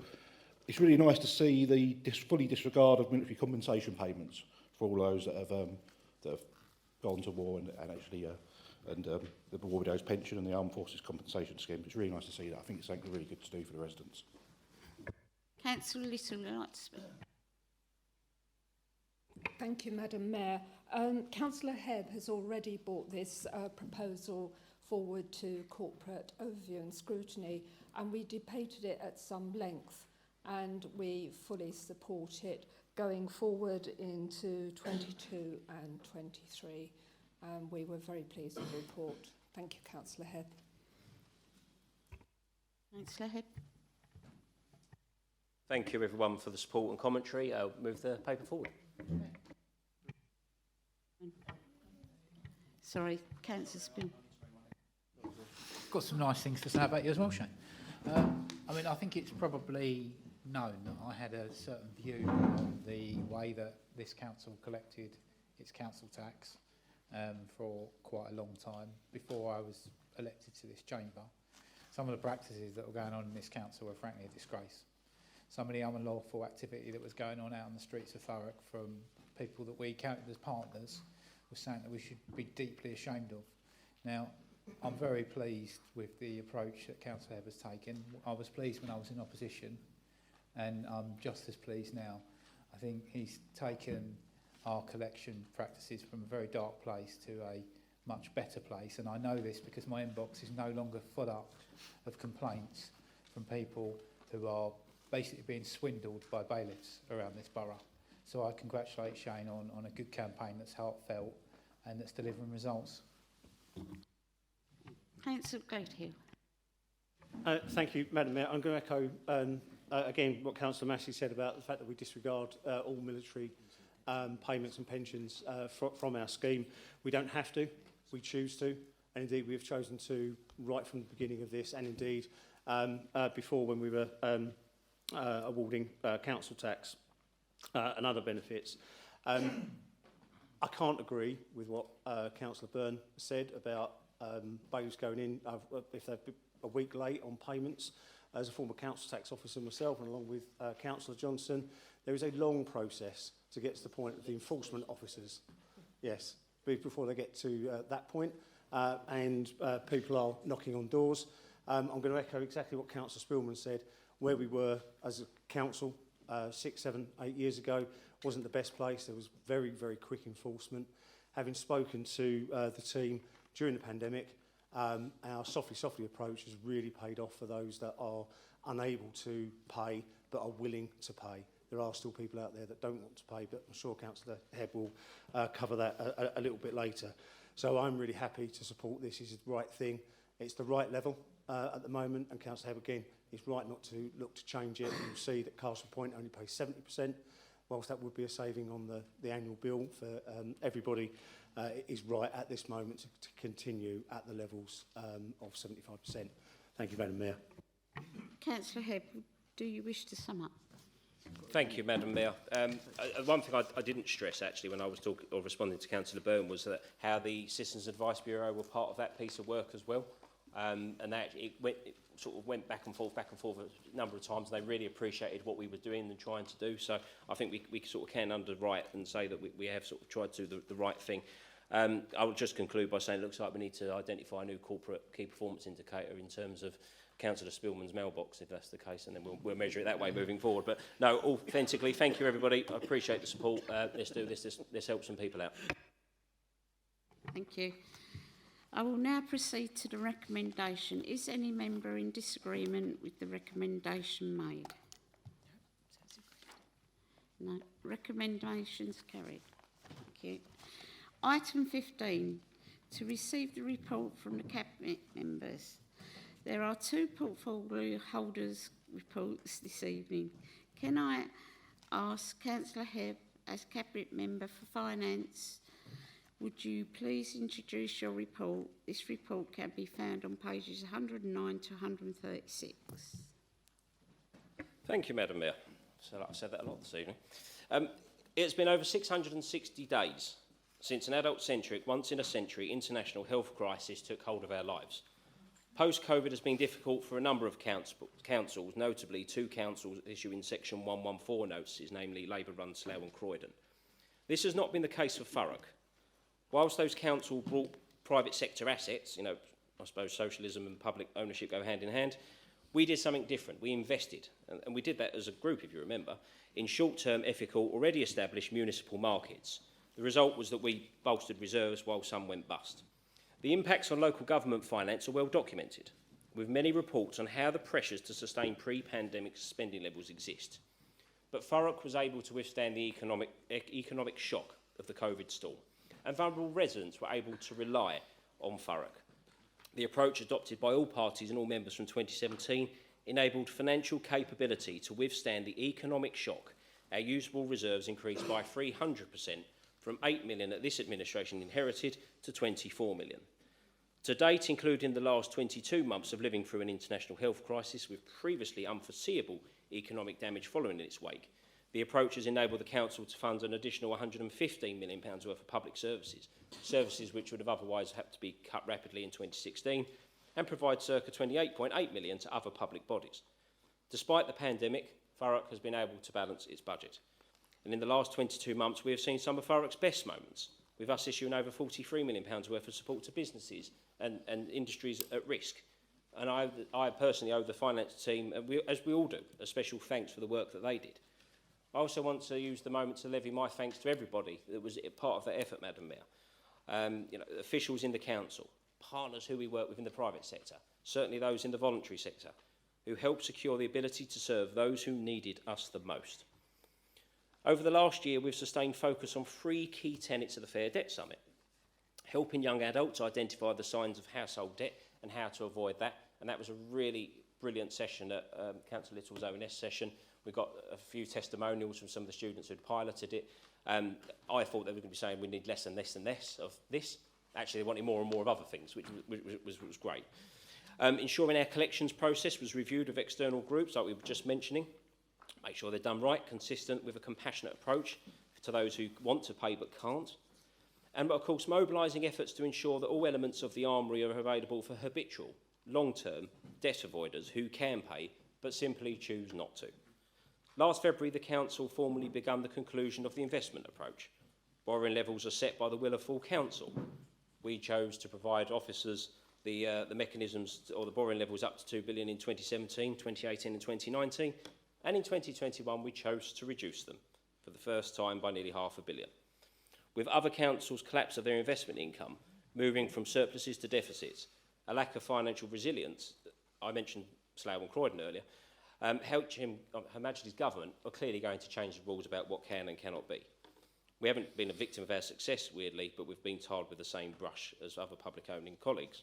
it's really nice to see the fully disregard of military compensation payments for all those that have gone to war and actually the War Widows pension and the Armed Forces compensation scheme. It's really nice to see that. I think it's something really good to do for the residents. Councillor Little, would like to speak? Thank you, Madam Mayor. Councillor Hebb has already brought this proposal forward to corporate overview and scrutiny, and we debated it at some length, and we fully support it going forward into 22 and 23. We were very pleased with the report. Thank you, Councillor Hebb. Councillor Hebb. Thank you, everyone, for the support and commentary. I'll move the paper forward. Sorry, Councillor Spoon. Got some nice things to say about you as well, Shane. I mean, I think it's probably known that I had a certain view on the way that this council collected its council tax for quite a long time before I was elected to this chamber. Some of the practices that were going on in this council were frankly a disgrace. Some of the unlawful activity that was going on out on the streets of Thurrock from people that we counted as partners was something that we should be deeply ashamed of. Now, I'm very pleased with the approach that Councillor Hebb has taken. I was pleased when I was in opposition, and I'm just as pleased now. I think he's taken our collection practices from a very dark place to a much better place, and I know this because my inbox is no longer full up of complaints from people who are basically being swindled by bailiffs around this borough. So I congratulate Shane on a good campaign that's heartfelt and that's delivering results. Councillor Gatehill. Thank you, Madam Mayor. I'm going to echo again what Councillor Massey said about the fact that we disregard all military payments and pensions from our scheme. We don't have to, we choose to, and indeed we have chosen to right from the beginning of this, and indeed before when we were awarding council tax and other benefits. I can't agree with what Councillor Byrne said about bailiffs going in if they're a week late on payments. As a former council tax officer myself, and along with Councillor Johnson, there is a long process to get to the point of the enforcement officers. Yes, before they get to that point, and people are knocking on doors. I'm going to echo exactly what Councillor Spillman said. Where we were as a council 6, 7, 8 years ago wasn't the best place. There was very, very quick enforcement. Having spoken to the team during the pandemic, our softly approach has really paid off for those that are unable to pay but are willing to pay. There are still people out there that don't want to pay, but I'm sure Councillor Hebb will cover that a little bit later. So I'm really happy to support this. It's the right thing. It's the right level at the moment, and Councillor Hebb, again, it's right not to look to change it. You'll see that Castle Point only pays 70%, whilst that would be a saving on the annual bill for everybody. It is right at this moment to continue at the levels of 75%. Thank you, Madam Mayor. Councillor Hebb, do you wish to sum up? Thank you, Madam Mayor. One thing I didn't stress, actually, when I was talking or responding to Councillor Byrne, was that how the Citizens Advice Bureau were part of that piece of work as well. And that it sort of went back and forth a number of times. And they really appreciated what we were doing and trying to do. So I think we sort of can underwrite and say that we have sort of tried to do the right thing. I will just conclude by saying it looks like we need to identify a new corporate key performance indicator in terms of Councillor Spillman's mailbox, if that's the case, and then we'll measure it that way moving forward. But no, authentically, thank you, everybody. I appreciate the support. Let's do this. Let's help some people out. Thank you. I will now proceed to the recommendation. Is any member in disagreement with the recommendation made? No. Recommendations carried. Thank you. Item 15, to receive the report from the Cabinet members. There are 2 portfolio holders' reports this evening. Can I ask Councillor Hebb, as Cabinet Member for Finance, would you please introduce your report? This report can be found on pages 109 to 136. Thank you, Madam Mayor. So I've said that a lot this evening. It's been over 660 days since an adult-centric, once-in-a-century international health crisis took hold of our lives. Post-COVID has been difficult for a number of councils, notably 2 councils issuing Section 114 notices, namely Labour-run Slough and Croydon. This has not been the case for Thurrock. Whilst those councils brought private sector assets, I suppose socialism and public ownership go hand in hand, we did something different. We invested, and we did that as a group, if you remember, in short-term, ethical, already established municipal markets. The result was that we bolstered reserves while some went bust. The impacts on local government finance are well documented, with many reports on how the pressures to sustain pre-pandemic spending levels exist. But Thurrock was able to withstand the economic shock of the COVID storm, and vulnerable residents were able to rely on Thurrock. The approach adopted by all parties and all members from 2017 enabled financial capability to withstand the economic shock. Our usable reserves increased by 300%, from 8 million that this administration inherited to 24 million. To date, including the last 22 months of living through an international health crisis with previously unforeseeable economic damage following in its wake, the approach has enabled the Council to fund an additional £115 million worth of public services, services which would have otherwise had to be cut rapidly in 2016, and provide circa £28.8 million to other public bodies. Despite the pandemic, Thurrock has been able to balance its budget. And in the last 22 months, we have seen some of Thurrock's best moments, with us issuing over £43 million worth of support to businesses and industries at risk. And I personally owe the finance team, as we all do, a special thanks for the work that they did. I also want to use the moment to levy my thanks to everybody that was part of that effort, Madam Mayor. Officials in the council, partners who we work with in the private sector, certainly those in the voluntary sector, who helped secure the ability to serve those who needed us the most. Over the last year, we've sustained focus on 3 key tenets of the Fair Debt Summit: helping young adults identify the signs of household debt and how to avoid that. And that was a really brilliant session at Councillor Little's ONS session. We got a few testimonials from some of the students who'd piloted it. I thought they were going to be saying we need less and less and less of this. Actually, they wanted more and more of other things, which was great. Ensuring our collections process was reviewed with external groups, like we were just mentioning. Make sure they're done right, consistent with a compassionate approach to those who want to pay but can't. And, of course, mobilising efforts to ensure that all elements of the armoury are available for habitual, long-term debt avoiders who can pay but simply choose not to. Last February, the Council formally began the conclusion of the investment approach. Borrowing levels are set by the will of full Council. We chose to provide officers the mechanisms or the borrowing levels up to 2 billion in 2017, 2018 and 2019. And in 2021, we chose to reduce them for the first time by nearly £500 million. With other councils' collapse of their investment income, moving from surpluses to deficits, a lack of financial resilience, I mentioned Slough and Croydon earlier, Her Majesty's government are clearly going to change the rules about what can and cannot be. We haven't been a victim of our success, weirdly, but we've been tarred with the same brush as other public-owning colleagues.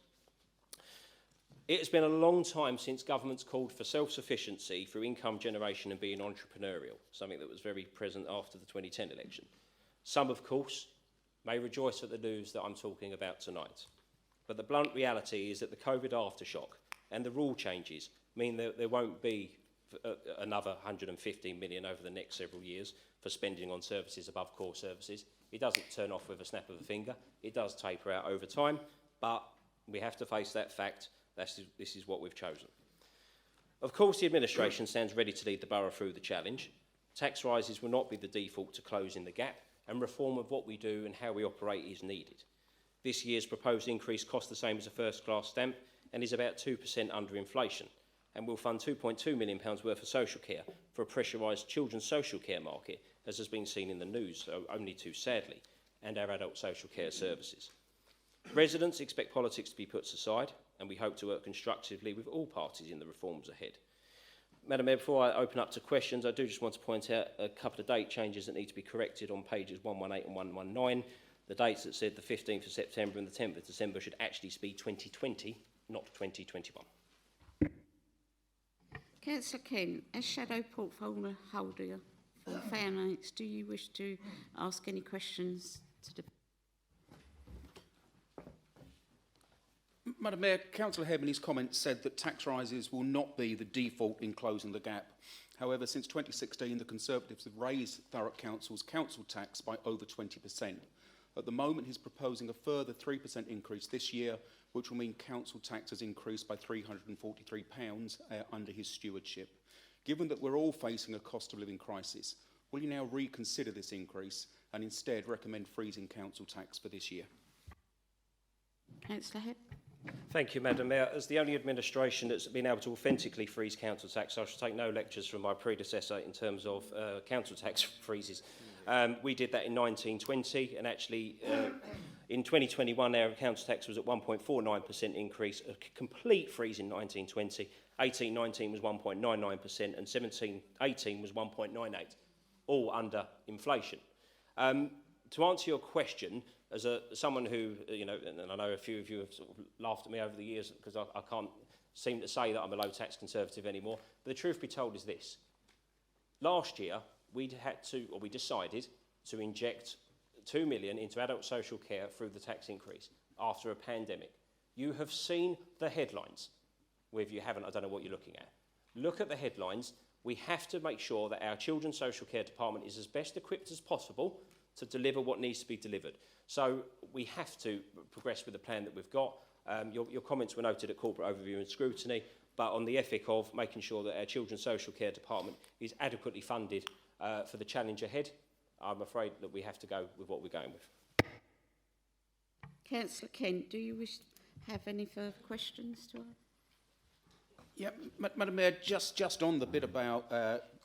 It has been a long time since governments called for self-sufficiency through income generation and being entrepreneurial, something that was very present after the 2010 election. Some, of course, may rejoice at the news that I'm talking about tonight. But the blunt reality is that the COVID aftershock and the rule changes mean that there won't be another 115 million over the next several years for spending on services above core services. It doesn't turn off with a snap of a finger. It does taper out over time, but we have to face that fact. This is what we've chosen. Of course, the administration stands ready to lead the borough through the challenge. Tax rises will not be the default to closing the gap, and reform of what we do and how we operate is needed. This year's proposed increase costs the same as a first-class stamp and is about 2% under inflation, and will fund £2.2 million worth of social care for a pressurised children's social care market, as has been seen in the news, only too sadly, and our adult social care services. Residents expect politics to be put aside, and we hope to work constructively with all parties in the reforms ahead. Madam Mayor, before I open up to questions, I do just want to point out a couple of date changes that need to be corrected on pages 118 and 119. The dates that said the 15th of September and the 10th of December should actually be 2020, not 2021. Councillor Kent, as Shadow Portfolio Holder for Finance, do you wish to ask any questions to the... Madam Mayor, Councillor Hebb in his comments said that tax rises will not be the default in closing the gap. However, since 2016, the Conservatives have raised Thurrock Council's council tax by over 20%. At the moment, he's proposing a further 3% increase this year, which will mean council tax has increased by £343 under his stewardship. Given that we're all facing a cost of living crisis, will you now reconsider this increase and instead recommend freezing council tax for this year? Councillor Head. Thank you, Madam Mayor. As the only administration that's been able to authentically freeze council tax, I should take no lectures from my predecessor in terms of council tax freezes. We did that in 1920, and actually in 2021 our council tax was at 1.49% increase, a complete freeze in 1920. 18-19 was 1.99%, and 17-18 was 1.98, all under inflation. To answer your question, as someone who, you know, and I know a few of you have sort of laughed at me over the years because I can't seem to say that I'm a low tax Conservative anymore, but the truth be told is this. Last year, we decided to inject 2 million into adult social care through the tax increase after a pandemic. You have seen the headlines. Well, if you haven't, I don't know what you're looking at. Look at the headlines. We have to make sure that our Children's Social Care Department is as best equipped as possible to deliver what needs to be delivered. So we have to progress with the plan that we've got. Your comments were noted at corporate overview and scrutiny, but on the ethic of making sure that our Children's Social Care Department is adequately funded for the challenge ahead, I'm afraid that we have to go with what we're going with. Councillor Kent, do you wish to have any further questions to ask? Yeah, Madam Mayor, just on the bit about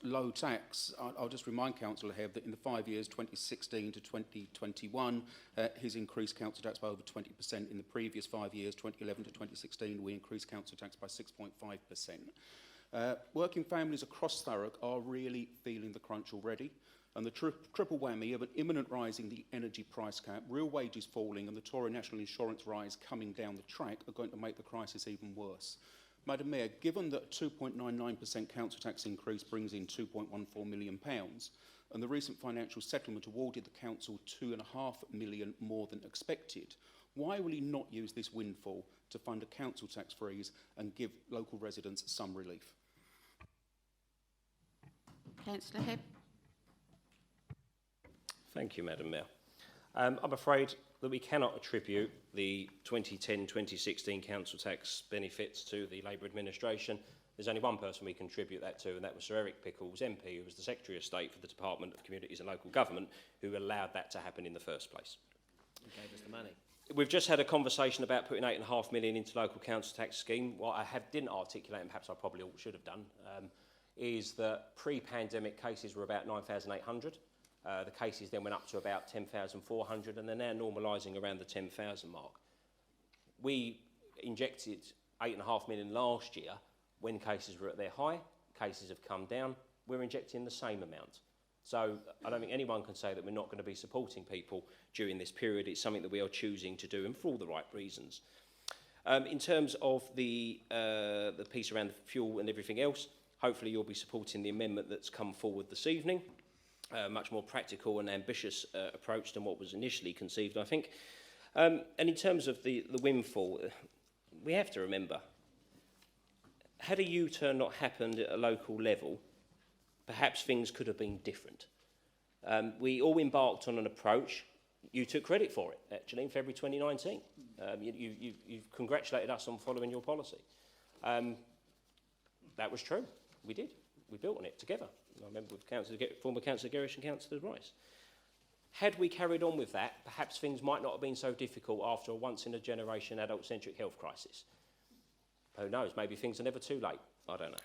low tax, I'll just remind Councillor Hebb that in the 5 years, 2016 to 2021, he's increased council tax by over 20%. In the previous 5 years, 2011 to 2016, we increased council tax by 6.5%. Working families across Thurrock are really feeling the crunch already, and the triple whammy of an imminent rise in the energy price cap, real wages falling, and the Tory national insurance rise coming down the track are going to make the crisis even worse. Madam Mayor, given that a 2.99% council tax increase brings in £2.14 million, and the recent financial settlement awarded the council £2.5 million more than expected, why will he not use this windfall to fund a council tax freeze and give local residents some relief? Councillor Hebb. Thank you, Madam Mayor. I'm afraid that we cannot attribute the 2010-2016 council tax benefits to the Labour administration. There's only one person we contribute that to, and that was Sir Eric Pickles, MP, who was the Secretary of State for the Department of Communities and Local Government, who allowed that to happen in the first place. He gave us the money. We've just had a conversation about putting £8.5 million into local council tax scheme. What I didn't articulate, and perhaps I probably should have done, is that pre-pandemic cases were about 9,800. The cases then went up to about 10,400, and they're now normalising around the 10,000 mark. We injected £8.5 million last year when cases were at their high. Cases have come down. We're injecting the same amount. So I don't think anyone can say that we're not going to be supporting people during this period. It's something that we are choosing to do, and for all the right reasons. In terms of the piece around the fuel and everything else, hopefully you'll be supporting the amendment that's come forward this evening. Much more practical and ambitious approach than what was initially conceived, I think. And in terms of the windfall, we have to remember, had a U-turn not happened at a local level, perhaps things could have been different. We all embarked on an approach. You took credit for it, actually, in February 2019. You've congratulated us on following your policy. That was true. We did. We built on it together. I remember with former Councillor Gerrish and Councillor Rice. Had we carried on with that, perhaps things might not have been so difficult after a once-in-a-generation adult-centric health crisis. Who knows? Maybe things are never too late. I don't know.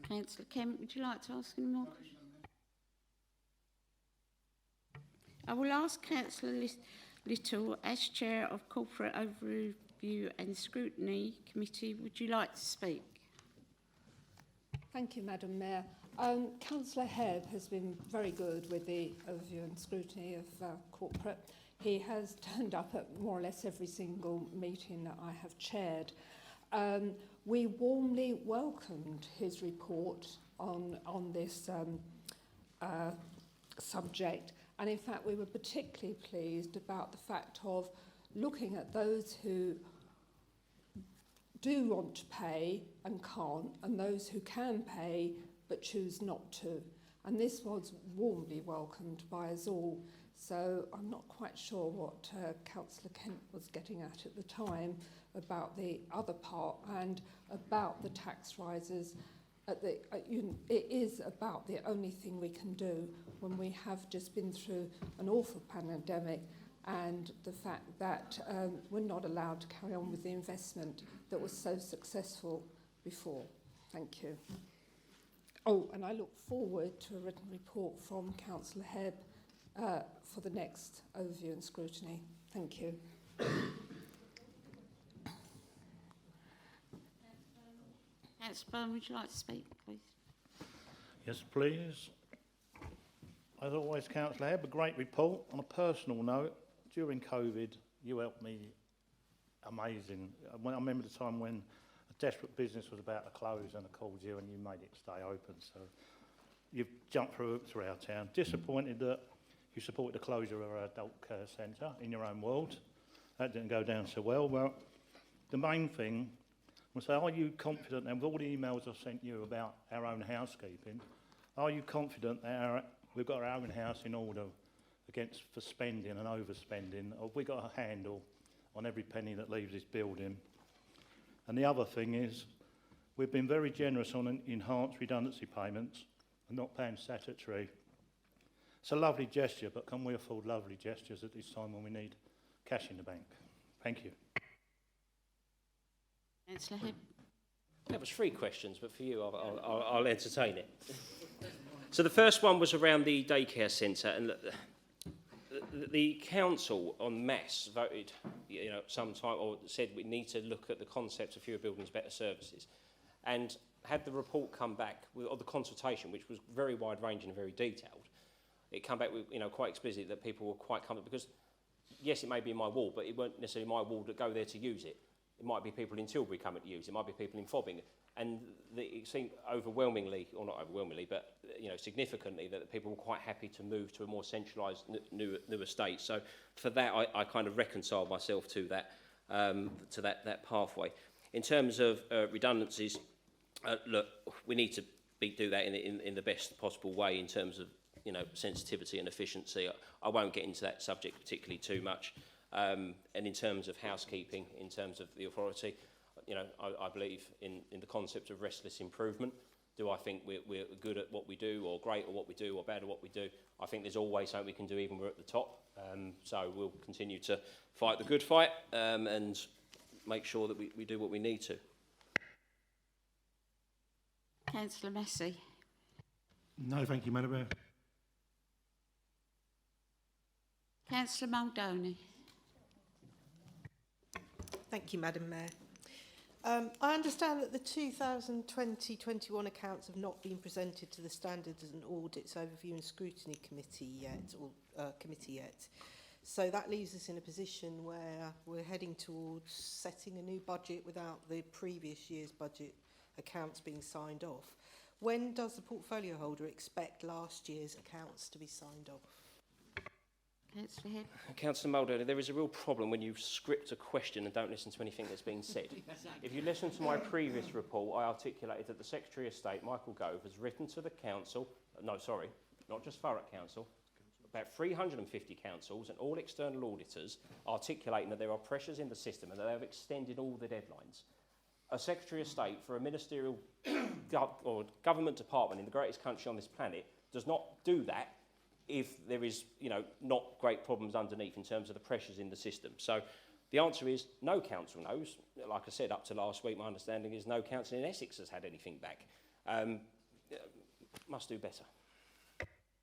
Councillor Kent, would you like to ask any more questions? I will ask Councillor Little, as Chair of Corporate Overview and Scrutiny Committee, would you like to speak? Thank you, Madam Mayor. Councillor Hebb has been very good with the overview and scrutiny of corporate. He has turned up at more or less every single meeting that I have chaired. We warmly welcomed his report on this subject, and in fact we were particularly pleased about the fact of looking at those who do want to pay and can't, and those who can pay but choose not to. and this was warmly welcomed by us all. So I'm not quite sure what Councillor Kent was getting at the time about the other part and about the tax rises. It is about the only thing we can do when we have just been through an awful pandemic, and the fact that we're not allowed to carry on with the investment that was so successful before. Thank you. Oh, and I look forward to a written report from Councillor Hebb for the next overview and scrutiny. Thank you. Councillor Byrne, would you like to speak, please? Yes, please. As always, Councillor Hebb, a great report. On a personal note, during COVID, you helped me amazing. I remember the time when a desperate business was about to close and I called you and you made it stay open. So you've jumped through our town. Disappointed that you supported the closure of our Daycare Center in your own world. That didn't go down so well. Well, the main thing was, are you confident, and with all the emails I've sent you about our own housekeeping, are you confident that we've got our own house in order for spending and overspending? Or have we got a handle on every penny that leaves this building? And the other thing is, we've been very generous on enhanced redundancy payments and not paying statutory. It's a lovely gesture, but can we afford lovely gestures at this time when we need cash in the bank? Thank you. Councillor Hebb. That was 3 questions, but for you, I'll entertain it. So the first one was around the daycare centre, and the council en masse voted, sometime, or said we need to look at the concept of fewer buildings, better services, and had the report come back or the consultation, which was very wide-ranging and very detailed. It came back with, quite explicitly that people were quite comfortable because, yes, it may be in my ward, but it weren't necessarily my ward that go there to use it. It might be people in Tilbury coming to use it. It might be people in Fobbing. And it seemed overwhelmingly, or not overwhelmingly, but significantly, that people were quite happy to move to a more centralised new estate. So for that, I kind of reconciled myself to that pathway. In terms of redundancies, look, we need to do that in the best possible way in terms of sensitivity and efficiency. I won't get into that subject particularly too much. And in terms of housekeeping, in terms of the authority, I believe in the concept of restless improvement. Do I think we're good at what we do, or great at what we do, or bad at what we do? I think there's always something we can do even when we're at the top. So we'll continue to fight the good fight and make sure that we do what we need to. Councillor Massey. No, thank you, Madam Mayor. Councillor Muldowney. Thank you, Madam Mayor. I understand that the 2020-21 accounts have not been presented to the Standards and Audits Overview and Scrutiny Committee yet. So that leaves us in a position where we're heading towards setting a new budget without the previous year's budget accounts being signed off. When does the portfolio holder expect last year's accounts to be signed off? Councillor Hebb. Councillor Muldowney, there is a real problem when you script a question and don't listen to anything that's being said. If you listen to my previous report, I articulated that the Secretary of State, Michael Gove, has written to the council, not just Thurrock Council, about 350 councils and all external auditors, articulating that there are pressures in the system and that they have extended all the deadlines. A Secretary of State for a ministerial or government department in the greatest country on this planet does not do that if there is, not great problems underneath in terms of the pressures in the system. So the answer is no council knows. Like I said, up to last week, my understanding is no council in Essex has had anything back. Must do better.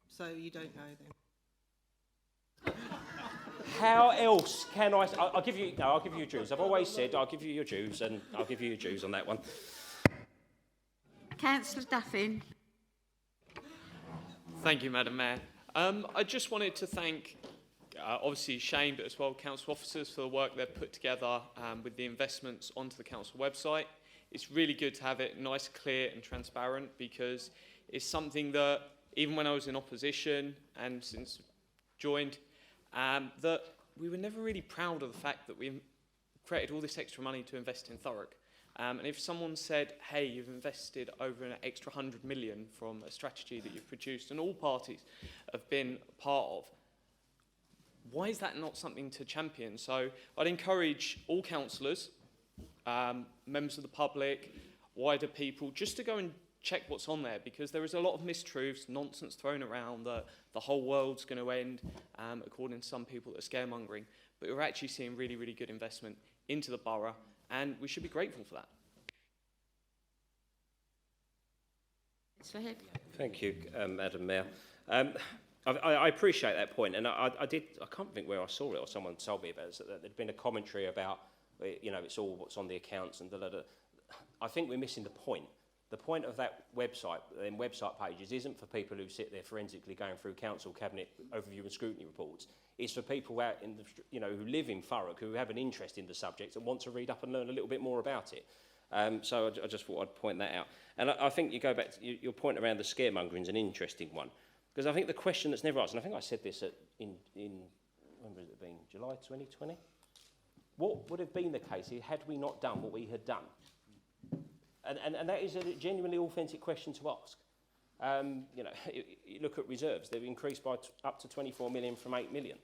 So you don't know then? How else can I'll give you your dues. I've always said I'll give you your dues, and I'll give you your dues on that one. Councillor Duffin. Thank you, Madam Mayor. I just wanted to thank, obviously Shane, but as well council officers for the work they've put together with the investments onto the council website. It's really good to have it nice, clear and transparent, because it's something that, even when I was in opposition and since joined, that we were never really proud of the fact that we created all this extra money to invest in Thurrock. And if someone said, hey, you've invested over an extra 100 million from a strategy that you've produced and all parties have been part of, why is that not something to champion? So I'd encourage all councillors, members of the public, wider people, just to go and check what's on there, because there is a lot of mistruths, nonsense thrown around that the whole world's going to end, according to some people that are scaremongering. But we're actually seeing really, really good investment into the borough, and we should be grateful for that. Thank you, Madam Mayor. I appreciate that point, and I can't think where I saw it or someone told me about it, that there'd been a commentary about, you know, it's all what's on the accounts and da-da-da. I think we're missing the point. The point of that website, them website pages, isn't for people who sit there forensically going through council cabinet overview and scrutiny reports. It's for people out in the, you know, who live in Thurrock, who have an interest in the subject and want to read up and learn a little bit more about it. So I just thought I'd point that out. And I think you go back to your point around the scaremongering is an interesting one, because I think the question that's never asked, and I think I said this in when would it have been, July 2020? What would have been the case had we not done what we had done? And that is a genuinely authentic question to ask. You know, you look at reserves, they've increased by up to 24 million from 8 million.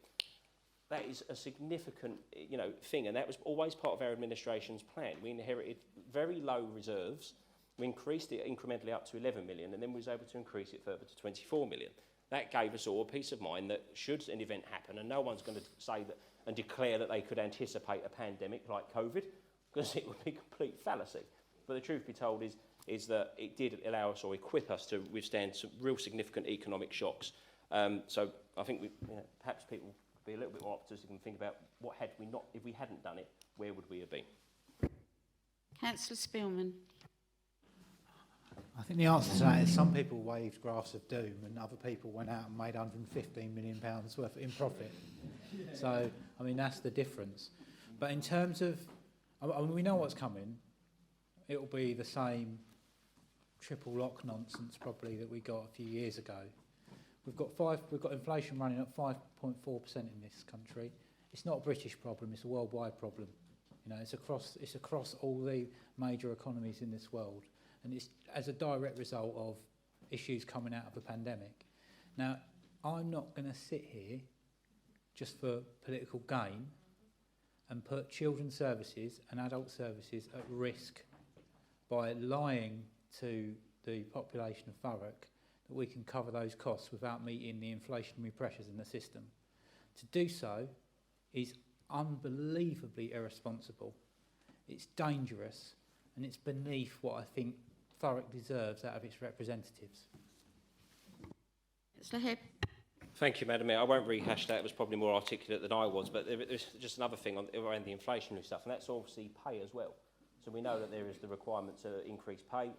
That is a significant, you know, thing, and that was always part of our administration's plan. We inherited very low reserves, we increased it incrementally up to 11 million, and then we was able to increase it further to 24 million. That gave us all a peace of mind that should an event happen, and no one's going to say that and declare that they could anticipate a pandemic like COVID, because it would be complete fallacy. But the truth be told is that it did allow us or equip us to withstand some real significant economic shocks. So I think perhaps people be a little bit more optimistic and think about what had we not, if we hadn't done it, where would we have been? Councillor Spillman. I think the answer to that is some people waved graphs of doom and other people went out and made £115 million worth in profit. So, I mean, that's the difference. But in terms of, I mean, we know what's coming. It'll be the same triple lock nonsense probably that we got a few years ago. We've got inflation running at 5.4% in this country. It's not a British problem, it's a worldwide problem. You know, it's across all the major economies in this world, and it's as a direct result of issues coming out of the pandemic. Now, I'm not going to sit here just for political gain and put children's services and adult services at risk by lying to the population of Thurrock that we can cover those costs without meeting the inflationary pressures in the system. To do so is unbelievably irresponsible. It's dangerous, and it's beneath what I think Thurrock deserves out of its representatives. Thank you, Madam Mayor. I won't rehash that. It was probably more articulate than I was, but there's just another thing around the inflationary stuff, and that's obviously pay as well. So we know that there is the requirement to increase pay,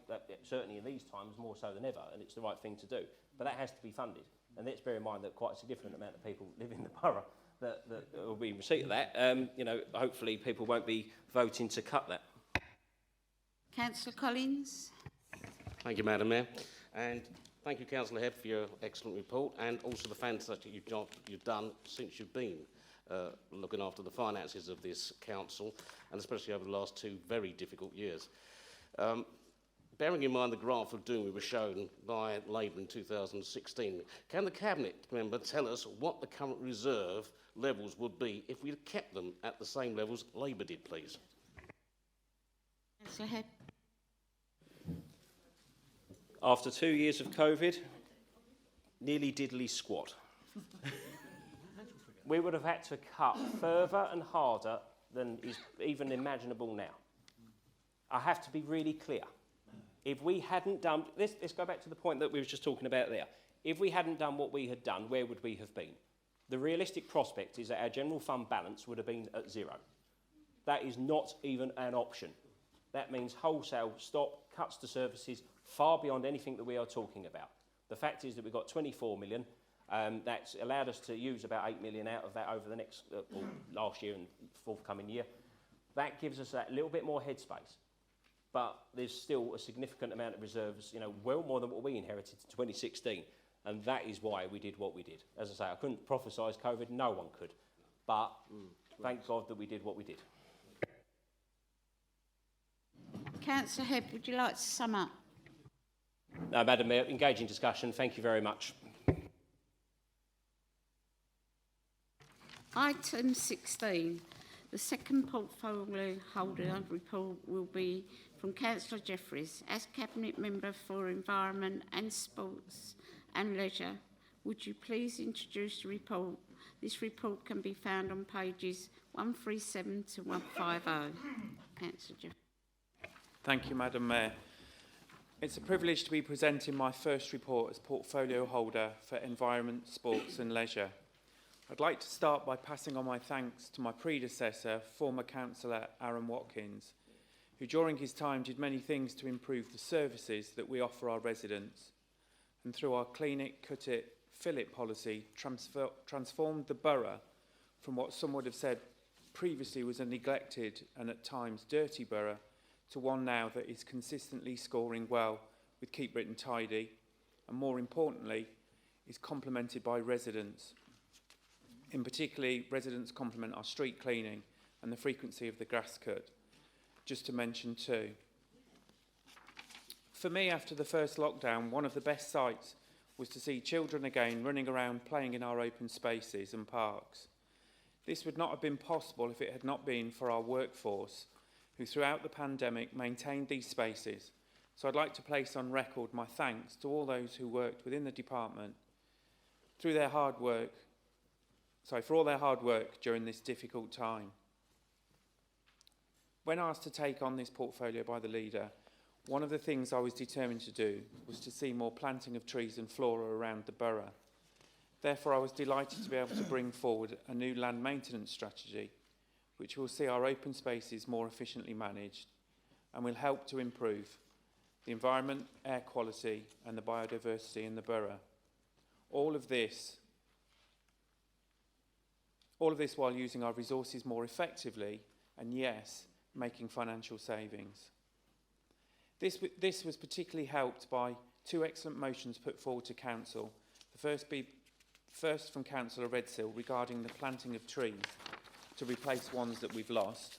certainly in these times more so than ever, and it's the right thing to do. But that has to be funded. And let's bear in mind that quite a significant amount of people live in the borough that will be in receipt of that. You know, hopefully people won't be voting to cut that. Councillor Collins. Thank you, Madam Mayor. And thank you, Councillor Hebb, for your excellent report, and also the fantastic job you've done since you've been looking after the finances of this council, and especially over the last 2 very difficult years. Bearing in mind the graph of doom we were shown by Labour in 2016, can the Cabinet member tell us what the current reserve levels would be if we had kept them at the same levels Labour did, please? Councillor Hebb. After 2 years of COVID, nearly diddly squat. We would have had to cut further and harder than is even imaginable now. I have to be really clear. If we hadn't done, let's go back to the point that we were just talking about there. If we hadn't done what we had done, where would we have been? The realistic prospect is that our general fund balance would have been at 0. That is not even an option. That means wholesale stop, cuts to services, far beyond anything that we are talking about. The fact is that we've got 24 million. That's allowed us to use about 8 million out of that over the next, last year and forthcoming year. That gives us that little bit more headspace. But there's still a significant amount of reserves, you know, well more than what we inherited in 2016. And that is why we did what we did. As I say, I couldn't prophesise COVID, no one could. But thank God that we did what we did. Councillor Hebb, would you like to sum up? No, Madam Mayor, engaging discussion. Thank you very much. Item 16. The second portfolio holder report will be from Councillor Jefferies. As Cabinet Member for Environment and Sports and Leisure, would you please introduce the report? This report can be found on pages 137 to 150. Councillor Jefferies. Thank you, Madam Mayor. It's a privilege to be presenting my first report as portfolio holder for Environment, Sports and Leisure. I'd like to start by passing on my thanks to my predecessor, former Councillor Aaron Watkins, who during his time did many things to improve the services that we offer our residents, and through our clean it, cut it, fill it policy, transformed the borough from what some would have said previously was a neglected and at times dirty borough to one now that is consistently scoring well with Keep Britain Tidy, and more importantly, is complemented by residents. In particular, residents compliment our street cleaning and the frequency of the grass cut, just to mention two. For me, after the first lockdown, one of the best sights was to see children again running around playing in our open spaces and parks. This would not have been possible if it had not been for our workforce, who throughout the pandemic maintained these spaces. So I'd like to place on record my thanks to all those who worked within the department for all their hard work during this difficult time. When asked to take on this portfolio by the leader, one of the things I was determined to do was to see more planting of trees and flora around the borough. Therefore, I was delighted to be able to bring forward a new land maintenance strategy, which will see our open spaces more efficiently managed and will help to improve the environment, air quality and the biodiversity in the borough. All of this while using our resources more effectively and, yes, making financial savings. This was particularly helped by two excellent motions put forward to Council. The first from Councillor Redsill regarding the planting of trees to replace ones that we've lost,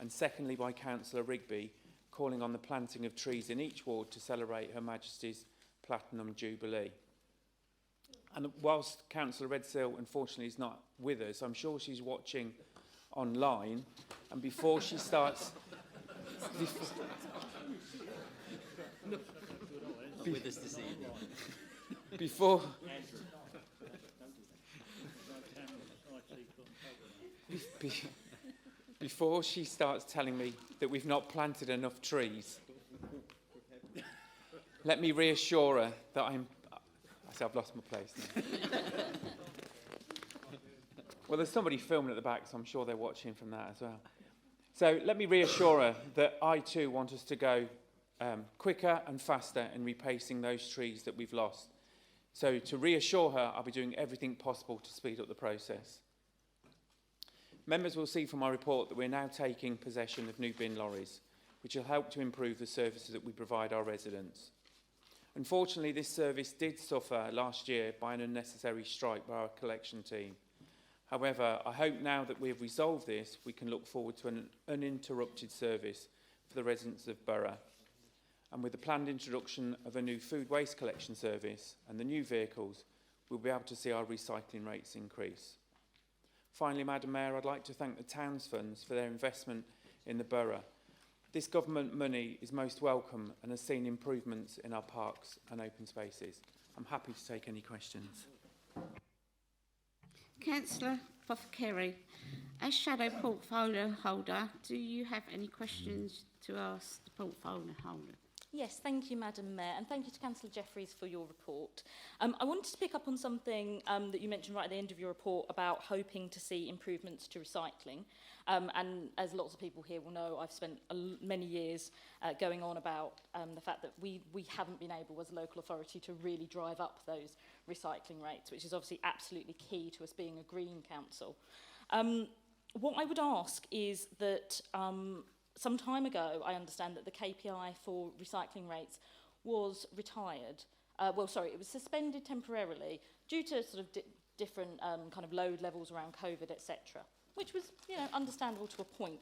and secondly by Councillor Rigby calling on the planting of trees in each ward to celebrate Her Majesty's Platinum Jubilee. And whilst Councillor Redsill unfortunately is not with us, I'm sure she's watching online, and before she starts... with us this evening. Before she starts telling me that we've not planted enough trees, let me reassure her that I've lost my place now. Well, there's somebody filming at the back, so I'm sure they're watching from that as well. So let me reassure her that I too want us to go quicker and faster in replacing those trees that we've lost. So to reassure her, I'll be doing everything possible to speed up the process. Members will see from our report that we're now taking possession of new bin lorries, which will help to improve the services that we provide our residents. Unfortunately, this service did suffer last year by an unnecessary strike by our collection team. However, I hope now that we have resolved this, we can look forward to an uninterrupted service for the residents of Borough. And with the planned introduction of a new food waste collection service and the new vehicles, we'll be able to see our recycling rates increase. Finally, Madam Mayor, I'd like to thank the Towns Funds for their investment in the Borough. This government money is most welcome and has seen improvements in our parks and open spaces. I'm happy to take any questions. Councillor Boffa-Kerry, as Shadow Portfolio Holder, do you have any questions to ask the Portfolio Holder? Yes, thank you, Madam Mayor, and thank you to Councillor Jefferies for your report. I wanted to pick up on something that you mentioned right at the end of your report about hoping to see improvements to recycling. And as lots of people here will know, I've spent many years going on about the fact that we haven't been able as a local authority to really drive up those recycling rates, which is obviously absolutely key to us being a green council. What I would ask is that some time ago, I understand that the KPI for recycling rates was retired. It was suspended temporarily due to sort of different kind of load levels around COVID, etc., which was, understandable to a point.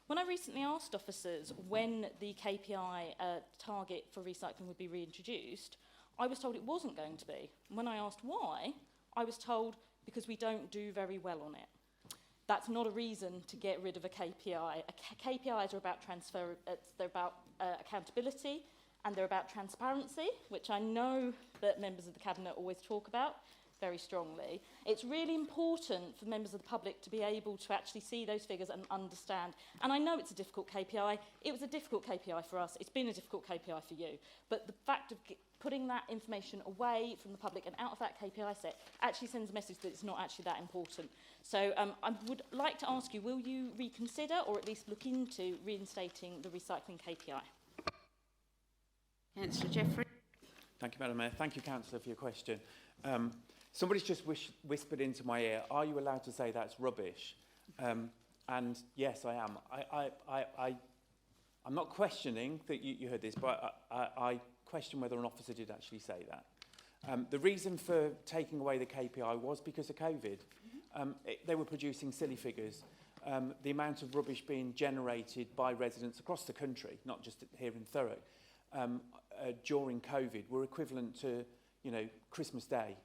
When I recently asked officers when the KPI target for recycling would be reintroduced, I was told it wasn't going to be. And when I asked why, I was told because we don't do very well on it. That's not a reason to get rid of a KPI. KPIs are about they're about accountability, and they're about transparency, which I know that members of the Cabinet always talk about very strongly. It's really important for members of the public to be able to actually see those figures and understand. And I know it's a difficult KPI. It was a difficult KPI for us. It's been a difficult KPI for you. But the fact of putting that information away from the public and out of that KPI set actually sends a message that it's not actually that important. So I would like to ask you, will you reconsider or at least look into reinstating the recycling KPI? Councillor Jefferies. Thank you, Madam Mayor. Thank you, Councillor, for your question. Somebody's just whispered into my ear, are you allowed to say that's rubbish? And yes, I am. I'm not questioning that you heard this, but I question whether an officer did actually say that. The reason for taking away the KPI was because of COVID. They were producing silly figures. The amount of rubbish being generated by residents across the country, not just here in Thurrock, during COVID were equivalent to, you know, Christmas Day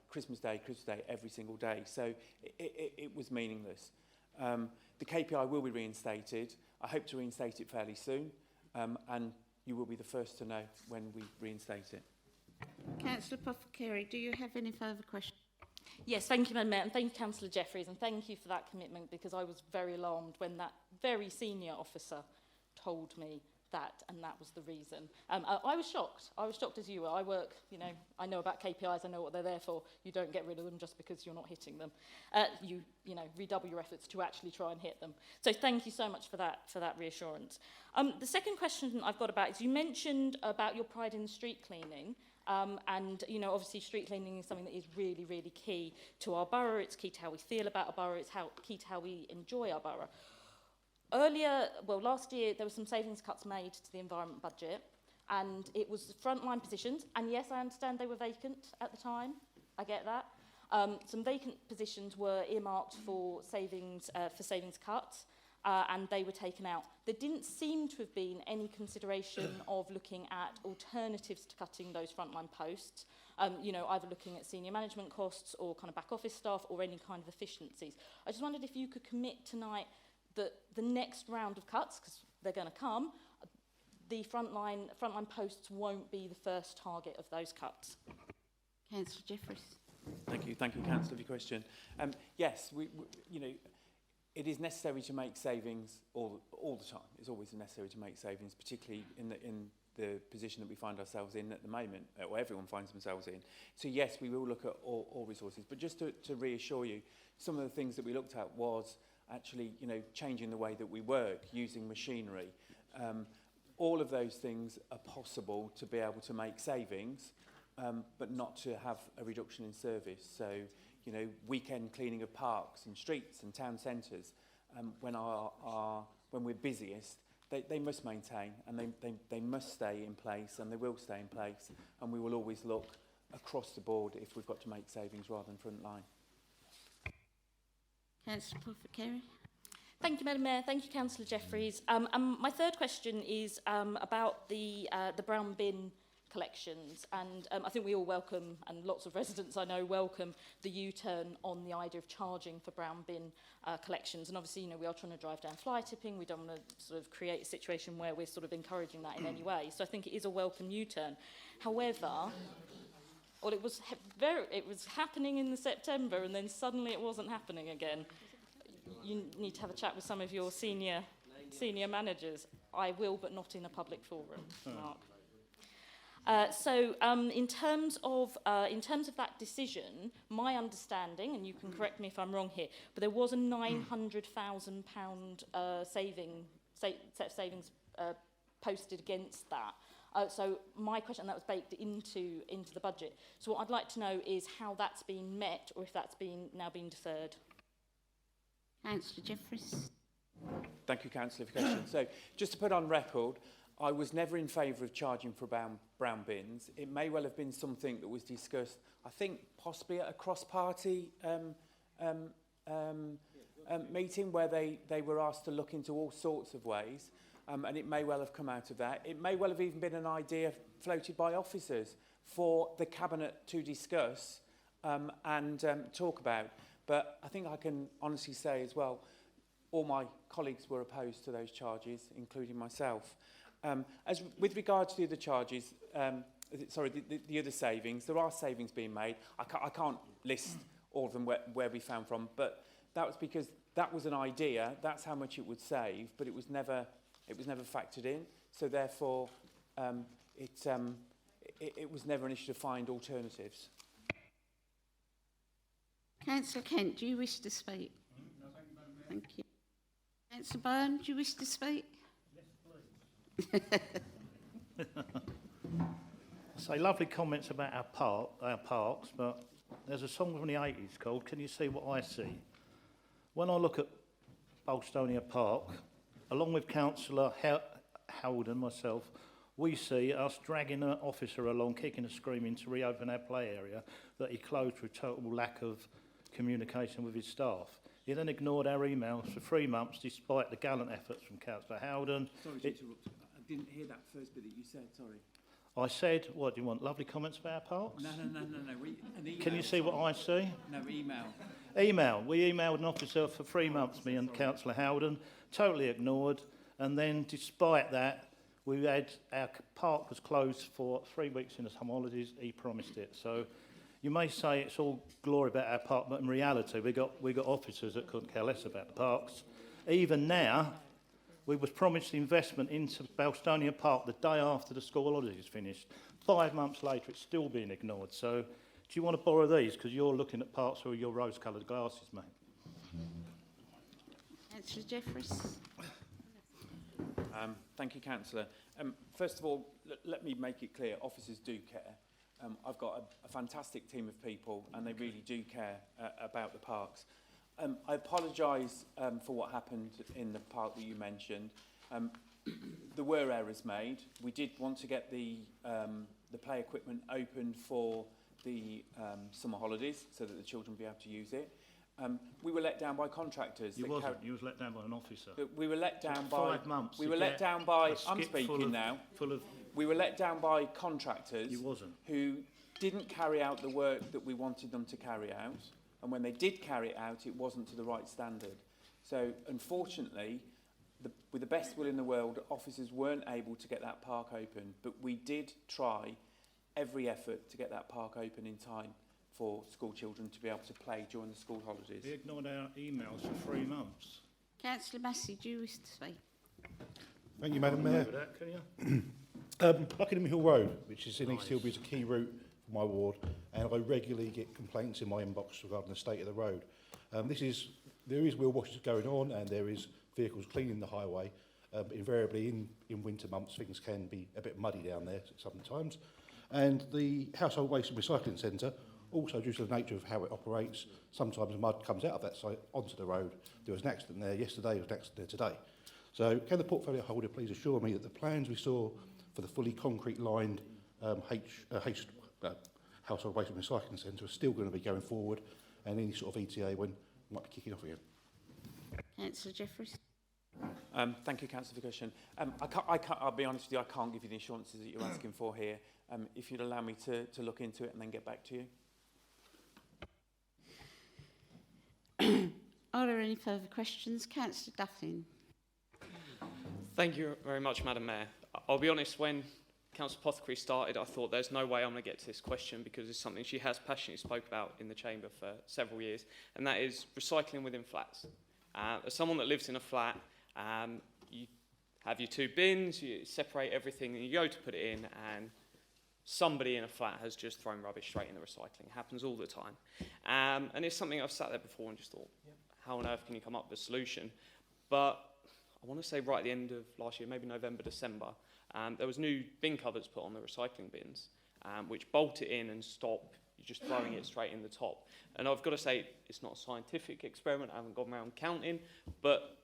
every single day. So it was meaningless. The KPI will be reinstated. I hope to reinstate it fairly soon, and you will be the first to know when we reinstate it. Councillor Puffer-Carey, do you have any further questions? Yes, thank you, Madam Mayor, and thank you, Councillor Jefferies, and thank you for that commitment, because I was very alarmed when that very senior officer told me that, and that was the reason. I was shocked. I was shocked as you were. I work, you know, I know about KPIs, I know what they're there for. You don't get rid of them just because you're not hitting them. You know, redouble your efforts to actually try and hit them. So thank you so much for that reassurance. The second question I've got about is you mentioned about your pride in street cleaning. And, you know, obviously street cleaning is something that is really, really key to our borough. It's key to how we feel about our borough. It's key to how we enjoy our borough. Last year, there were some savings cuts made to the environment budget, and it was frontline positions. And yes, I understand they were vacant at the time. I get that. Some vacant positions were earmarked for savings cuts, and they were taken out. There didn't seem to have been any consideration of looking at alternatives to cutting those frontline posts. You know, either looking at senior management costs or kind of back office staff or any kind of efficiencies. I just wondered if you could commit tonight that the next round of cuts, because they're going to come, the frontline posts won't be the first target of those cuts. Councillor Jefferies. Thank you, Councillor, for your question. Yes, you know, it is necessary to make savings all the time. It's always necessary to make savings, particularly in the position that we find ourselves in at the moment, or everyone finds themselves in. So yes, we will look at all resources. But just to reassure you, some of the things that we looked at was actually, you know, changing the way that we work, using machinery. All of those things are possible to be able to make savings, but not to have a reduction in service. So, you know, weekend cleaning of parks and streets and town centres, when we're busiest, they must maintain, and they must stay in place, and they will stay in place, and we will always look across the board if we've got to make savings rather than front line. Councillor Puffer-Carey. Thank you, Madam Mayor. Thank you, Councillor Jefferies. My third question is about the brown bin collections, and I think we all welcome, and lots of residents I know welcome, the U-turn on the idea of charging for brown bin collections. And obviously, you know, we are trying to drive down fly tipping. We don't want to sort of create a situation where we're sort of encouraging that in any way. So I think it is a welcome U-turn. However, well, it was happening in September, and then suddenly it wasn't happening again. You need to have a chat with some of your senior managers. I will, but not in a public forum, Mark. In terms of that decision, my understanding, and you can correct me if I'm wrong here, but there was a £900,000 set of savings posted against that. So my question, that was baked into the budget. So what I'd like to know is how that's been met, or if that's now been deferred. Councillor Jefferies. Thank you, Councillor, for your question. So just to put on record, I was never in favour of charging for brown bins. It may well have been something that was discussed, I think, possibly at a cross-party meeting where they were asked to look into all sorts of ways, and it may well have come out of that. It may well have even been an idea floated by officers for the Cabinet to discuss and talk about. But I think I can honestly say as well, all my colleagues were opposed to those charges, including myself. As with regard to the other charges, the other savings, there are savings being made. I can't list all of them where we found from, but that was because that was an idea. That's how much it would save, but it was never factored in. So therefore, it was never an issue to find alternatives. Councillor Kent, do you wish to speak? No, thank you, Madam Mayor. Thank you. Councillor Byrne, do you wish to speak? Yes, please. Say lovely comments about our parks, but there's a song from the 80s called "Can You See What I See?" When I look at Bolstonia Park, along with Councillor Howard and myself, we see us dragging an officer along, kicking and screaming to reopen our play area that he closed through total lack of communication with his staff. He then ignored our emails for 3 months despite the gallant efforts from Councillor Howden. Sorry to interrupt. I didn't hear that first bit that you said, sorry. I said, what, do you want lovely comments about our parks? No. Can you see what I see? No, email. Email. We emailed an officer for 3 months, me and Councillor Howden, totally ignored. And then despite that, our park was closed for 3 weeks in the summer holidays. He promised it. So you may say it's all glory about our park, but in reality, we got officers that couldn't care less about the parks. Even now, we was promised investment into Bolstonia Park the day after the school holidays finished. 5 months later, it's still being ignored. So do you want to borrow these? Because you're looking at parks through your rose-coloured glasses, mate. Councillor Jefferies. Thank you, Councillor. First of all, let me make it clear, officers do care. I've got a fantastic team of people and they really do care about the parks. I apologise for what happened in the park that you mentioned. There were errors made. We did want to get the play equipment open for the summer holidays so that the children would be able to use it. We were let down by contractors. You wasn't. You was let down by an officer. We were let down by 5 months. We were let down by. I'm speaking full of, now. Full of. We were let down by contractors. You wasn't. Who didn't carry out the work that we wanted them to carry out, and when they did carry it out, it wasn't to the right standard. So, unfortunately, with the best will in the world, officers weren't able to get that park open. But we did try every effort to get that park open in time for school children to be able to play during the school holidays. They ignored our emails for 3 months. Councillor Massey, do you wish to speak? Thank you, Madam Mayor. That, can you? Buckingham Hill Road, which is in East Tilbury, is a key route for my ward, and I regularly get complaints in my inbox regarding the state of the road. There is wheel washes going on, and there is vehicles cleaning the highway. Invariably, in winter months, things can be a bit muddy down there sometimes. And the Household Waste and Recycling Centre, also due to the nature of how it operates, sometimes mud comes out of that site onto the road. There was an accident there yesterday, there was an accident there today. So can the portfolio holder please assure me that the plans we saw for the fully concrete lined Household Waste and Recycling Centre are still going to be going forward, and any sort of ETA when might be kicking off again? Councillor Jefferies. Thank you, Councillor, for the question. I'll be honest with you, I can't give you the assurances that you're asking for here. If you'd allow me to look into it and then get back to you. Are there any further questions? Councillor Duffin. Thank you very much, Madam Mayor. I'll be honest, when Councillor Pothecary started, I thought there's no way I'm going to get to this question because it's something she has passionately spoke about in the chamber for several years, and that is recycling within flats. As someone that lives in a flat, you have your 2 bins, you separate everything, and you go to put it in, and somebody in a flat has just thrown rubbish straight in the recycling. It happens all the time. And it's something I've sat there before and just thought, how on earth can you come up with a solution? But I want to say right at the end of last year, maybe November, December, there was new bin covers put on the recycling bins, which bolt it in and stop you just throwing it straight in the top. And I've got to say, it's not a scientific experiment, I haven't gone around counting, but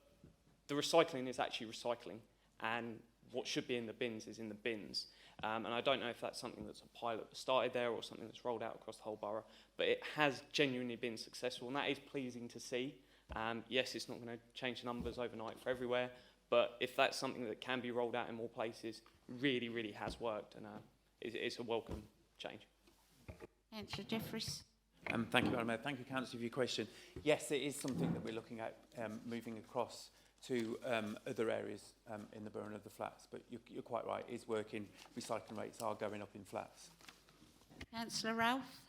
the recycling is actually recycling, and what should be in the bins is in the bins. And I don't know if that's something that's a pilot that started there or something that's rolled out across the whole borough, but it has genuinely been successful, and that is pleasing to see. Yes, it's not going to change the numbers overnight for everywhere, but if that's something that can be rolled out in more places, really, really has worked, and it's a welcome change. Councillor Jefferies. Thank you, Madam Mayor. Thank you, Councillor, for your question. Yes, it is something that we're looking at moving across to other areas in the Borough of the Flats, but you're quite right, it is working. Recycling rates are going up in flats. Councillor Ralph.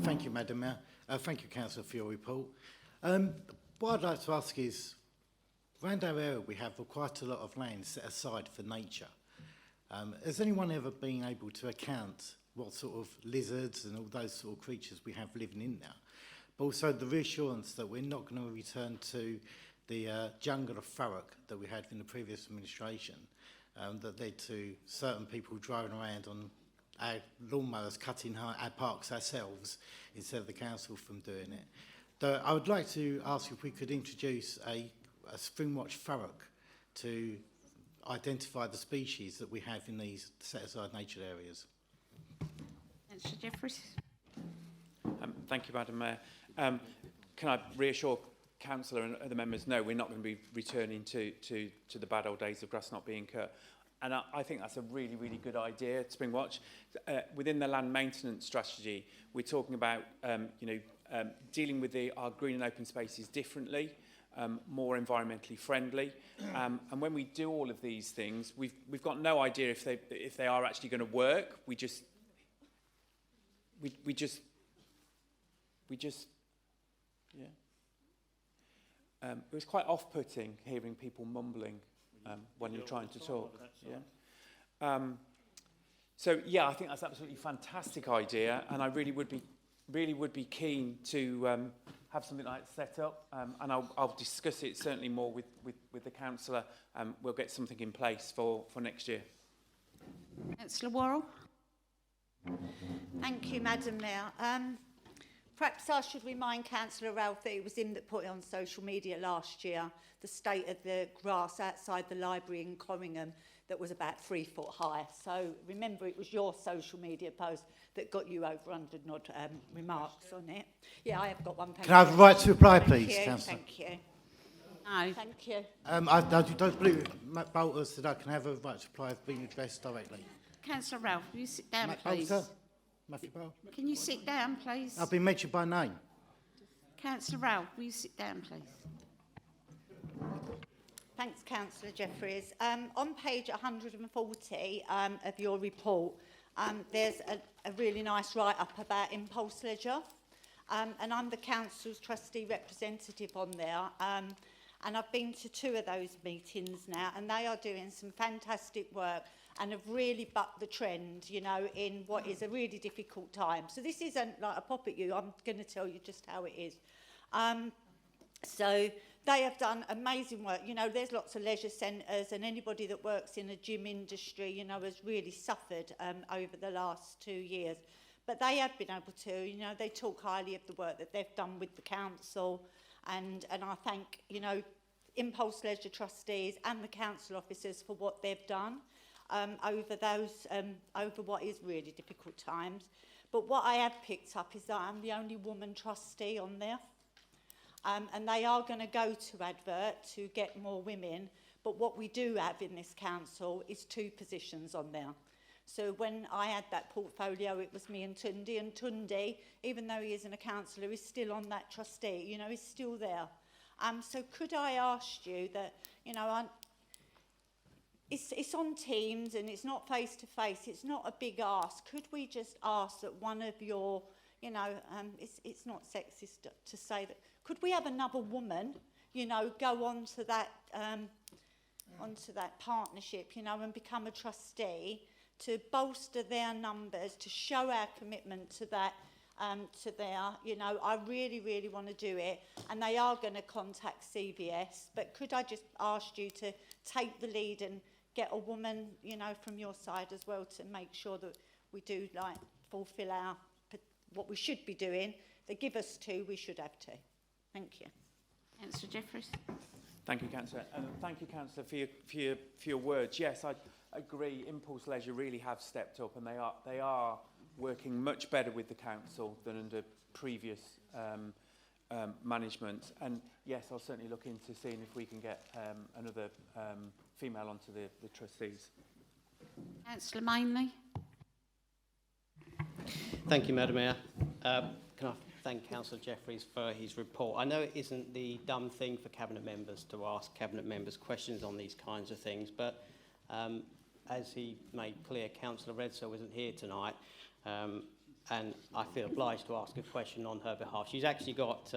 Thank you, Madam Mayor. Thank you, Councillor, for your report. What I'd like to ask is, around our area we have quite a lot of land set aside for nature. Has anyone ever been able to account what sort of lizards and all those sort of creatures we have living in there? But also the reassurance that we're not going to return to the jungle of Thurrock that we had in the previous administration, that led to certain people driving around on our lawnmowers cutting our parks ourselves instead of the council from doing it. So I would like to ask if we could introduce a Spring Watch Thurrock to identify the species that we have in these set-aside nature areas. Councillor Jefferies. Thank you, Madam Mayor. Can I reassure Councillor and other members, no, we're not going to be returning to the bad old days of grass not being cut. And I think that's a really, really good idea, Spring Watch. Within the land maintenance strategy, we're talking about dealing with our green and open spaces differently, more environmentally friendly. And when we do all of these things, we've got no idea if they are actually going to work. We just yeah. It was quite off-putting hearing people mumbling when you're trying to talk. Yeah. So yeah, I think that's absolutely fantastic idea, and I really would be keen to have something like that set up, and I'll discuss it certainly more with the councillor. We'll get something in place for next year. Councillor Worrell. Thank you, Madam Mayor. Perhaps I should remind Councillor Ralph that it was him that put it on social media last year, the state of the grass outside the library in Corringham that was about 3 foot high. So remember, it was your social media post that got you over 100 and odd remarks on it. Yeah, I have got one. Can I have the right to reply, please, Councillor? Thank you. No. Thank you. I don't believe Matt Bolter said I can have a right to reply if being addressed directly. Councillor Ralph, will you sit down, Matt please? Bolter? Matthew Bowell? Can you sit down, please? I've been mentioned by name. Councillor Ralph, will you sit down, please? Thanks, Councillor Jefferies. On page 140 of your report, there's a really nice write-up about impulse leisure. And I'm the council's trustee representative on there. And I've been to 2 of those meetings now, and they are doing some fantastic work and have really bucked the trend, you know, in what is a really difficult time. So this isn't like a pop at you. I'm going to tell you just how it is. So they have done amazing work. You know, there's lots of leisure centres, and anybody that works in a gym industry, you know, has really suffered over the last 2 years. But they have been able to, you know, they talk highly of the work that they've done with the council. And I thank, you know, Impulse Leisure trustees and the council officers for what they've done over what is really difficult times. But what I have picked up is that I'm the only woman trustee on there. And they are going to go to advert to get more women. But what we do have in this council is 2 positions on there. So when I had that portfolio, it was me and Tunde, even though he isn't a councillor, is still on that trustee, you know, he's still there. So could I ask you that, you know, it's on Teams and it's not face-to-face, it's not a big ask. Could we just ask that one of your, you know, it's not sexist to say that, could we have another woman, you know, go onto that partnership, you know, and become a trustee, to bolster their numbers, to show our commitment to that, to their, you know, I really, really want to do it. And they are going to contact CBS. But could I just ask you to take the lead and get a woman, you know, from your side as well, to make sure that we do, like, fulfil what we should be doing. They give us 2, we should have 2. Thank you. Councillor Jefferies. Thank you, Councillor. And thank you, Councillor, for your words. Yes, I agree. Impulse Leisure really have stepped up, and they are working much better with the council than under previous management. And yes, I'll certainly look into seeing if we can get another female onto the trustees. Councillor Mainley. Thank you, Madam Mayor. Can I thank Councillor Jefferies for his report? I know it isn't the dumb thing for Cabinet members to ask Cabinet members questions on these kinds of things, but as he made clear, Councillor Redsill isn't here tonight, and I feel obliged to ask a question on her behalf. She's actually got,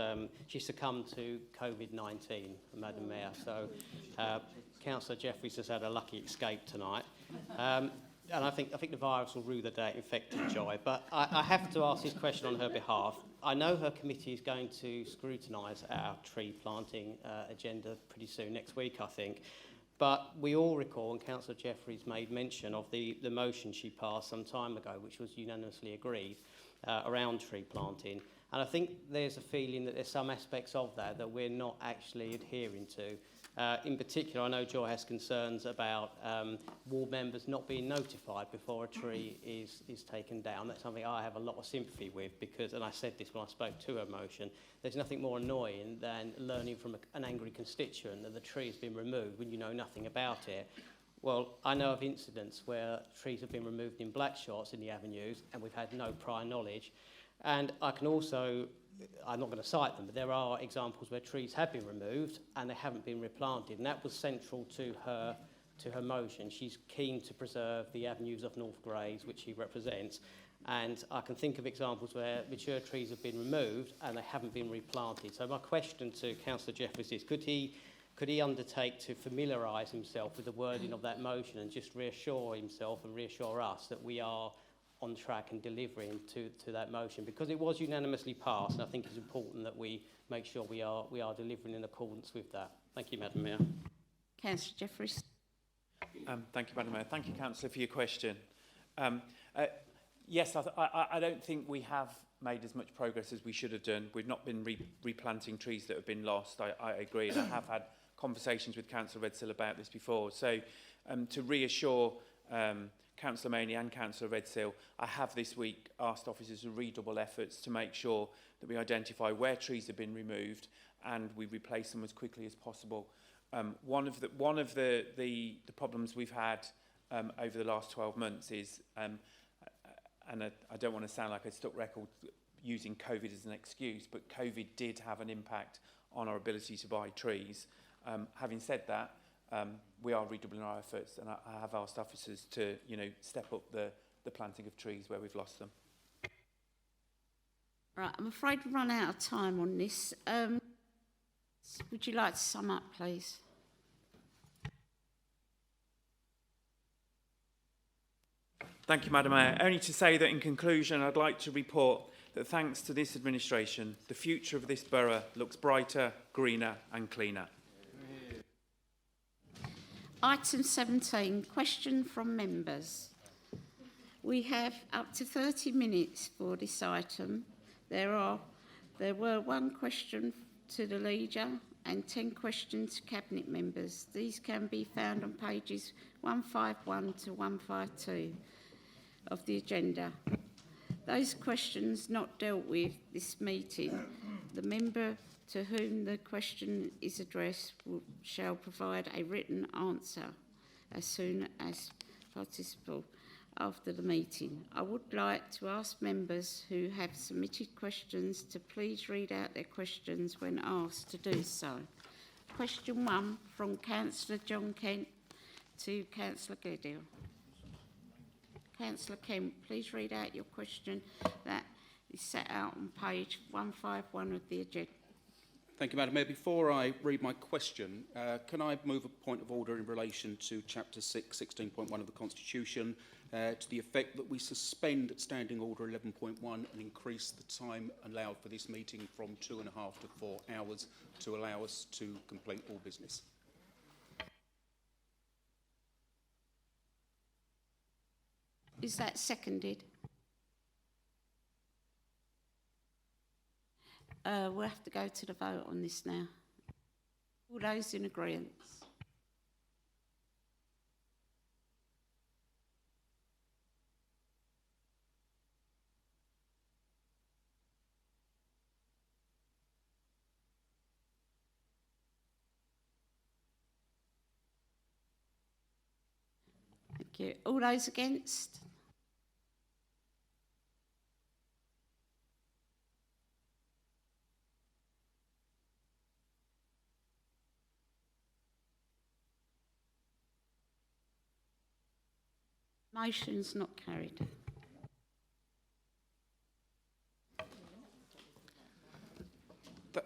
she succumbed to COVID-19, Madam Mayor, so Councillor Jefferies has had a lucky escape tonight. And I think the virus will rue the day it infected Joy. But I have to ask this question on her behalf. I know her committee is going to scrutinise our tree planting agenda pretty soon, next week, I think. But we all recall, and Councillor Jefferies made mention of the motion she passed some time ago, which was unanimously agreed, around tree planting. And I think there's a feeling that there's some aspects of that that we're not actually adhering to. In particular, I know Joy has concerns about ward members not being notified before a tree is taken down. That's something I have a lot of sympathy with because, and I said this when I spoke to her motion, there's nothing more annoying than learning from an angry constituent that the tree has been removed when you know nothing about it. Well, I know of incidents where trees have been removed in black shots in the avenues and we've had no prior knowledge. And I can also, I'm not going to cite them, but there are examples where trees have been removed and they haven't been replanted, and that was central to her motion. She's keen to preserve the avenues of North Grays, which she represents, and I can think of examples where mature trees have been removed and they haven't been replanted. So my question to Councillor Jefferies is, could he undertake to familiarise himself with the wording of that motion and just reassure himself and reassure us that we are on track and delivering to that motion, because it was unanimously passed, and I think it's important that we make sure we are delivering in accordance with that. Thank you, Madam Mayor. Councillor Jefferies. Thank you, Madam Mayor. Thank you, Councillor, for your question. Yes, I don't think we have made as much progress as we should have done. We've not been replanting trees that have been lost. I agree, and I have had conversations with Councillor Redsill about this before. So to reassure Councillor Maney and Councillor Redsill, I have this week asked officers to redouble efforts to make sure that we identify where trees have been removed and we replace them as quickly as possible. One of the problems we've had over the last 12 months is, and I don't want to sound like a stuck record using COVID as an excuse, but COVID did have an impact on our ability to buy trees. Having said that, we are redoubling our efforts, and I have asked officers to, step up the planting of trees where we've lost them. Right, I'm afraid we've run out of time on this. Would you like to sum up, please? Thank you, Madam Mayor. Only to say that in conclusion, I'd like to report that thanks to this administration, the future of this borough looks brighter, greener and cleaner. Item 17, question from members. We have up to 30 minutes for this item. There were 1 question to the leader and 10 questions to cabinet members. These can be found on pages 151 to 152 of the agenda. Those questions not dealt with this meeting, the member to whom the question is addressed shall provide a written answer as soon as possible after the meeting. I would like to ask members who have submitted questions to please read out their questions when asked to do so. Question 1 from Councillor John Kent to Councillor Gledhill. Councillor Kent, please read out your question that is set out on page 151 of the agenda. Thank you, Madam Mayor. Before I read my question, can I move a point of order in relation to Chapter 6, 16.1 of the Constitution, to the effect that we suspend Standing Order 11.1 and increase the time allowed for this meeting from 2.5 to 4 hours to allow us to complete all business? Is that seconded? We'll have to go to the vote on this now. All those in agreement? Thank you. All those against? Motion's not carried.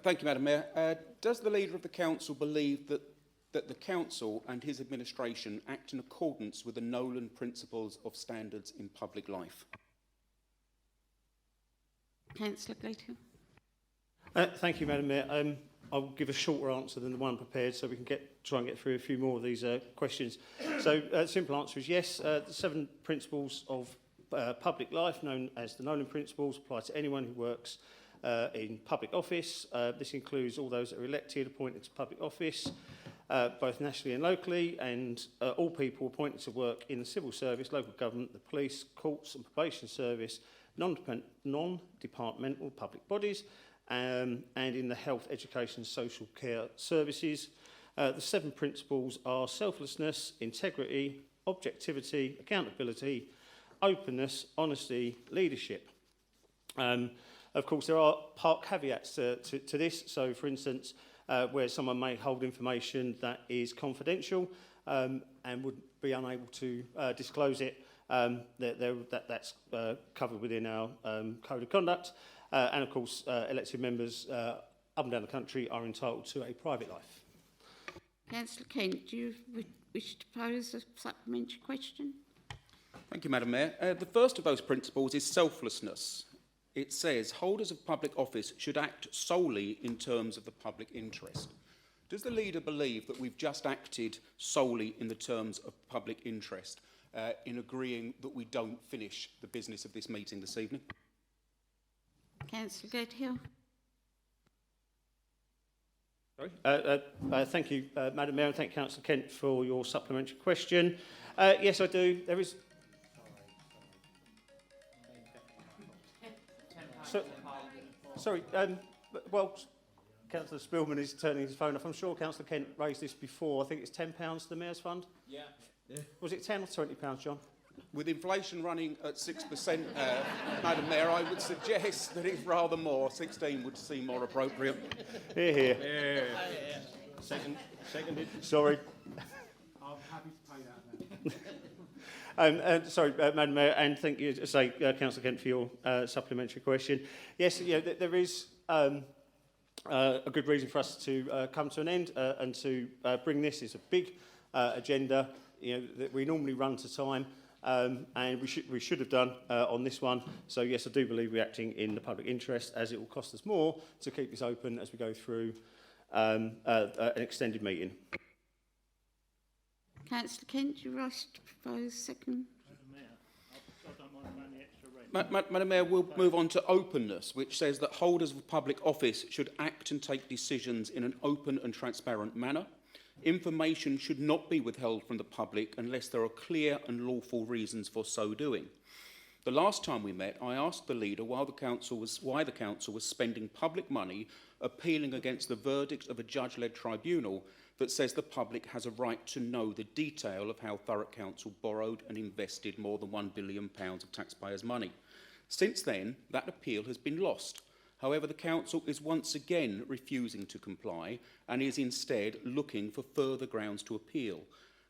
Thank you, Madam Mayor. Does the Leader of the Council believe that the Council and his administration act in accordance with the Nolan Principles of Standards in Public Life? Councillor Gatehill. Thank you, Madam Mayor. I'll give a shorter answer than the one prepared so we can try and get through a few more of these questions. So the simple answer is yes. The 7 principles of public life, known as the Nolan Principles, apply to anyone who works in public office. This includes all those that are elected, appointed to public office, both nationally and locally, and all people appointed to work in the civil service, local government, the police, courts and probation service, non-departmental public bodies, and in the health, education, social care services. The 7 principles are selflessness, integrity, objectivity, accountability, openness, honesty, leadership. Of course, there are part caveats to this. So, for instance, where someone may hold information that is confidential and would be unable to disclose it, that's covered within our Code of Conduct. And, of course, elected members up and down the country are entitled to a private life. Councillor Kent, do you wish to pose a supplementary question? Thank you, Madam Mayor. The first of those principles is selflessness. It says holders of public office should act solely in terms of the public interest. Does the Leader believe that we've just acted solely in the terms of public interest in agreeing that we don't finish the business of this meeting this evening? Councillor Gatehill. Sorry. Thank you, Madam Mayor, and thank Councillor Kent for your supplementary question. Yes, I do. There is... Sorry, well, Councillor Spillman is turning his phone off. I'm sure Councillor Kent raised this before. I think it's £10 to the Mayor's Fund? Yeah. Was it £10 or £20, John? With inflation running at 6%, Madam Mayor, I would suggest that it's rather more. 16 would seem more appropriate. Hear, hear. Yeah. Seconded. Sorry. I'm happy to pay that now. Sorry, Madam Mayor, and thank you, Councillor Kent, for your supplementary question. Yes, there is a good reason for us to come to an end and to bring this. It's a big agenda, that we normally run to time, and we should have done on this one. So yes, I do believe we're acting in the public interest, as it will cost us more to keep this open as we go through an extended meeting. Councillor Kent, do you wish to propose second? Madam Mayor, we'll move on to openness, which says that holders of public office should act and take decisions in an open and transparent manner. Information should not be withheld from the public unless there are clear and lawful reasons for so doing. The last time we met, I asked the Leader why the Council was spending public money appealing against the verdict of a judge-led tribunal that says the public has a right to know the detail of how Thurrock Council borrowed and invested more than £1 billion of taxpayers' money. Since then, that appeal has been lost. However, the Council is once again refusing to comply and is instead looking for further grounds to appeal.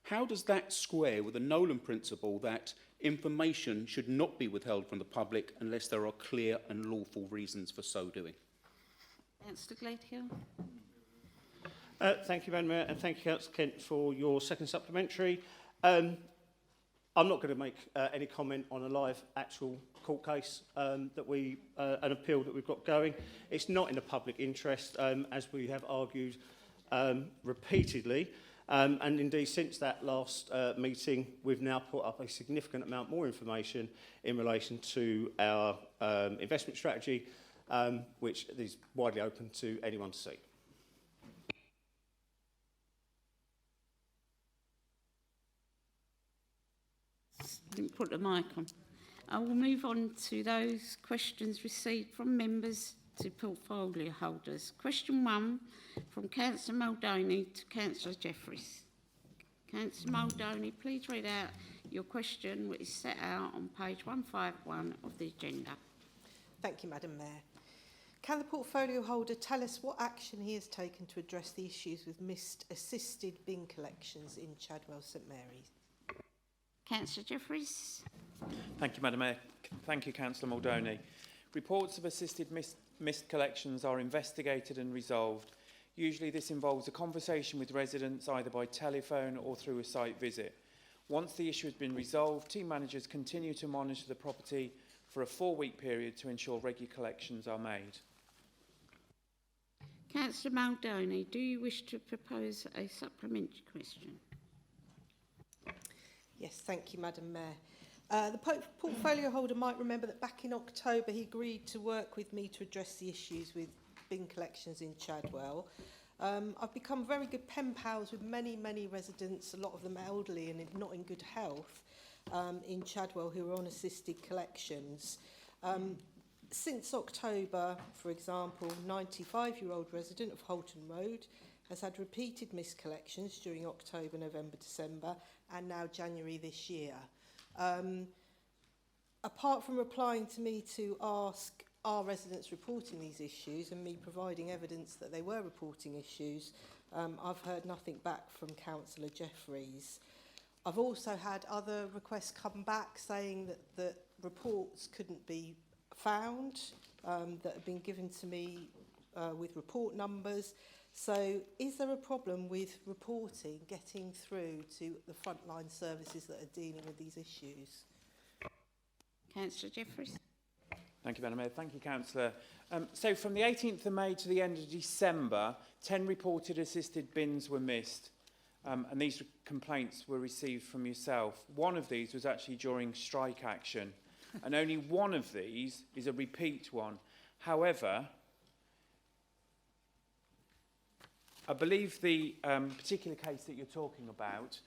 How does that square with the Nolan principle that information should not be withheld from the public unless there are clear and lawful reasons for so doing? Councillor Gatehill. Thank you, Madam Mayor, and thank you, Councillor Kent, for your second supplementary. I'm not going to make any comment on a live actual court case an appeal that we've got going. It's not in the public interest, as we have argued repeatedly. And indeed, since that last meeting, we've now put up a significant amount more information in relation to our investment strategy, which is widely open to anyone to see. Didn't put the mic on. I will move on to those questions received from members to portfolio holders. Question 1 from Councillor Muldowney to Councillor Jefferies. Councillor Muldowney, please read out your question, which is set out on page 151 of the agenda. Thank you, Madam Mayor. Can the portfolio holder tell us what action he has taken to address the issues with missed assisted bin collections in Chadwell St Mary's? Councillor Jefferies. Thank you, Madam Mayor. Thank you, Councillor Muldowney. Reports of assisted missed collections are investigated and resolved. Usually this involves a conversation with residents either by telephone or through a site visit. Once the issue has been resolved, team managers continue to monitor the property for a 4-week period to ensure regular collections are made. Councillor Muldowney, do you wish to propose a supplementary question? Yes, thank you, Madam Mayor. The portfolio holder might remember that back in October he agreed to work with me to address the issues with bin collections in Chadwell. I've become very good pen pals with many residents, a lot of them elderly and not in good health, in Chadwell who are on assisted collections. Since October, for example, 95-year-old resident of Holton Road has had repeated missed collections during October, November, December and now January this year. Apart from replying to me to ask are residents reporting these issues and me providing evidence that they were reporting issues, I've heard nothing back from Councillor Jefferies. I've also had other requests come back saying that reports couldn't be found, that have been given to me with report numbers. So is there a problem with reporting getting through to the frontline services that are dealing with these issues? Councillor Jefferies. Thank you, Madam Mayor. Thank you, Councillor. So from the 18th of May to the end of December, 10 reported assisted bins were missed. And these complaints were received from yourself. One of these was actually during strike action. And only one of these is a repeat one. However, I believe the particular case that you're talking about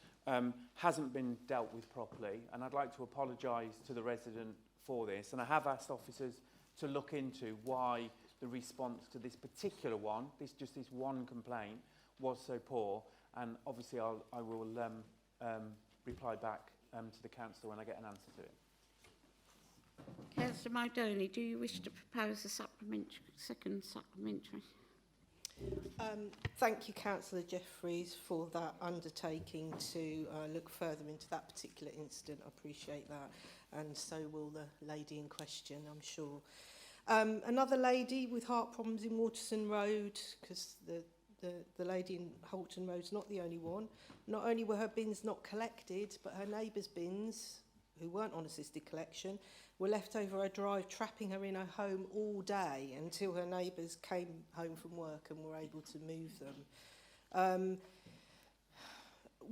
hasn't been dealt with properly. And I'd like to apologise to the resident for this, and I have asked officers to look into why the response to this particular one, just this one complaint, was so poor, and obviously I will reply back to the council when I get an answer to it. Councillor Muldowney, do you wish to propose a second supplementary? Thank you, Councillor Jefferies, for that undertaking to look further into that particular incident. I appreciate that, and so will the lady in question, I'm sure. Another lady with heart problems in Waterson Road, because the lady in Holton Road is not the only one. Not only were her bins not collected, but her neighbours' bins, who weren't on assisted collection, were left over her drive, trapping her in her home all day until her neighbours came home from work and were able to move them.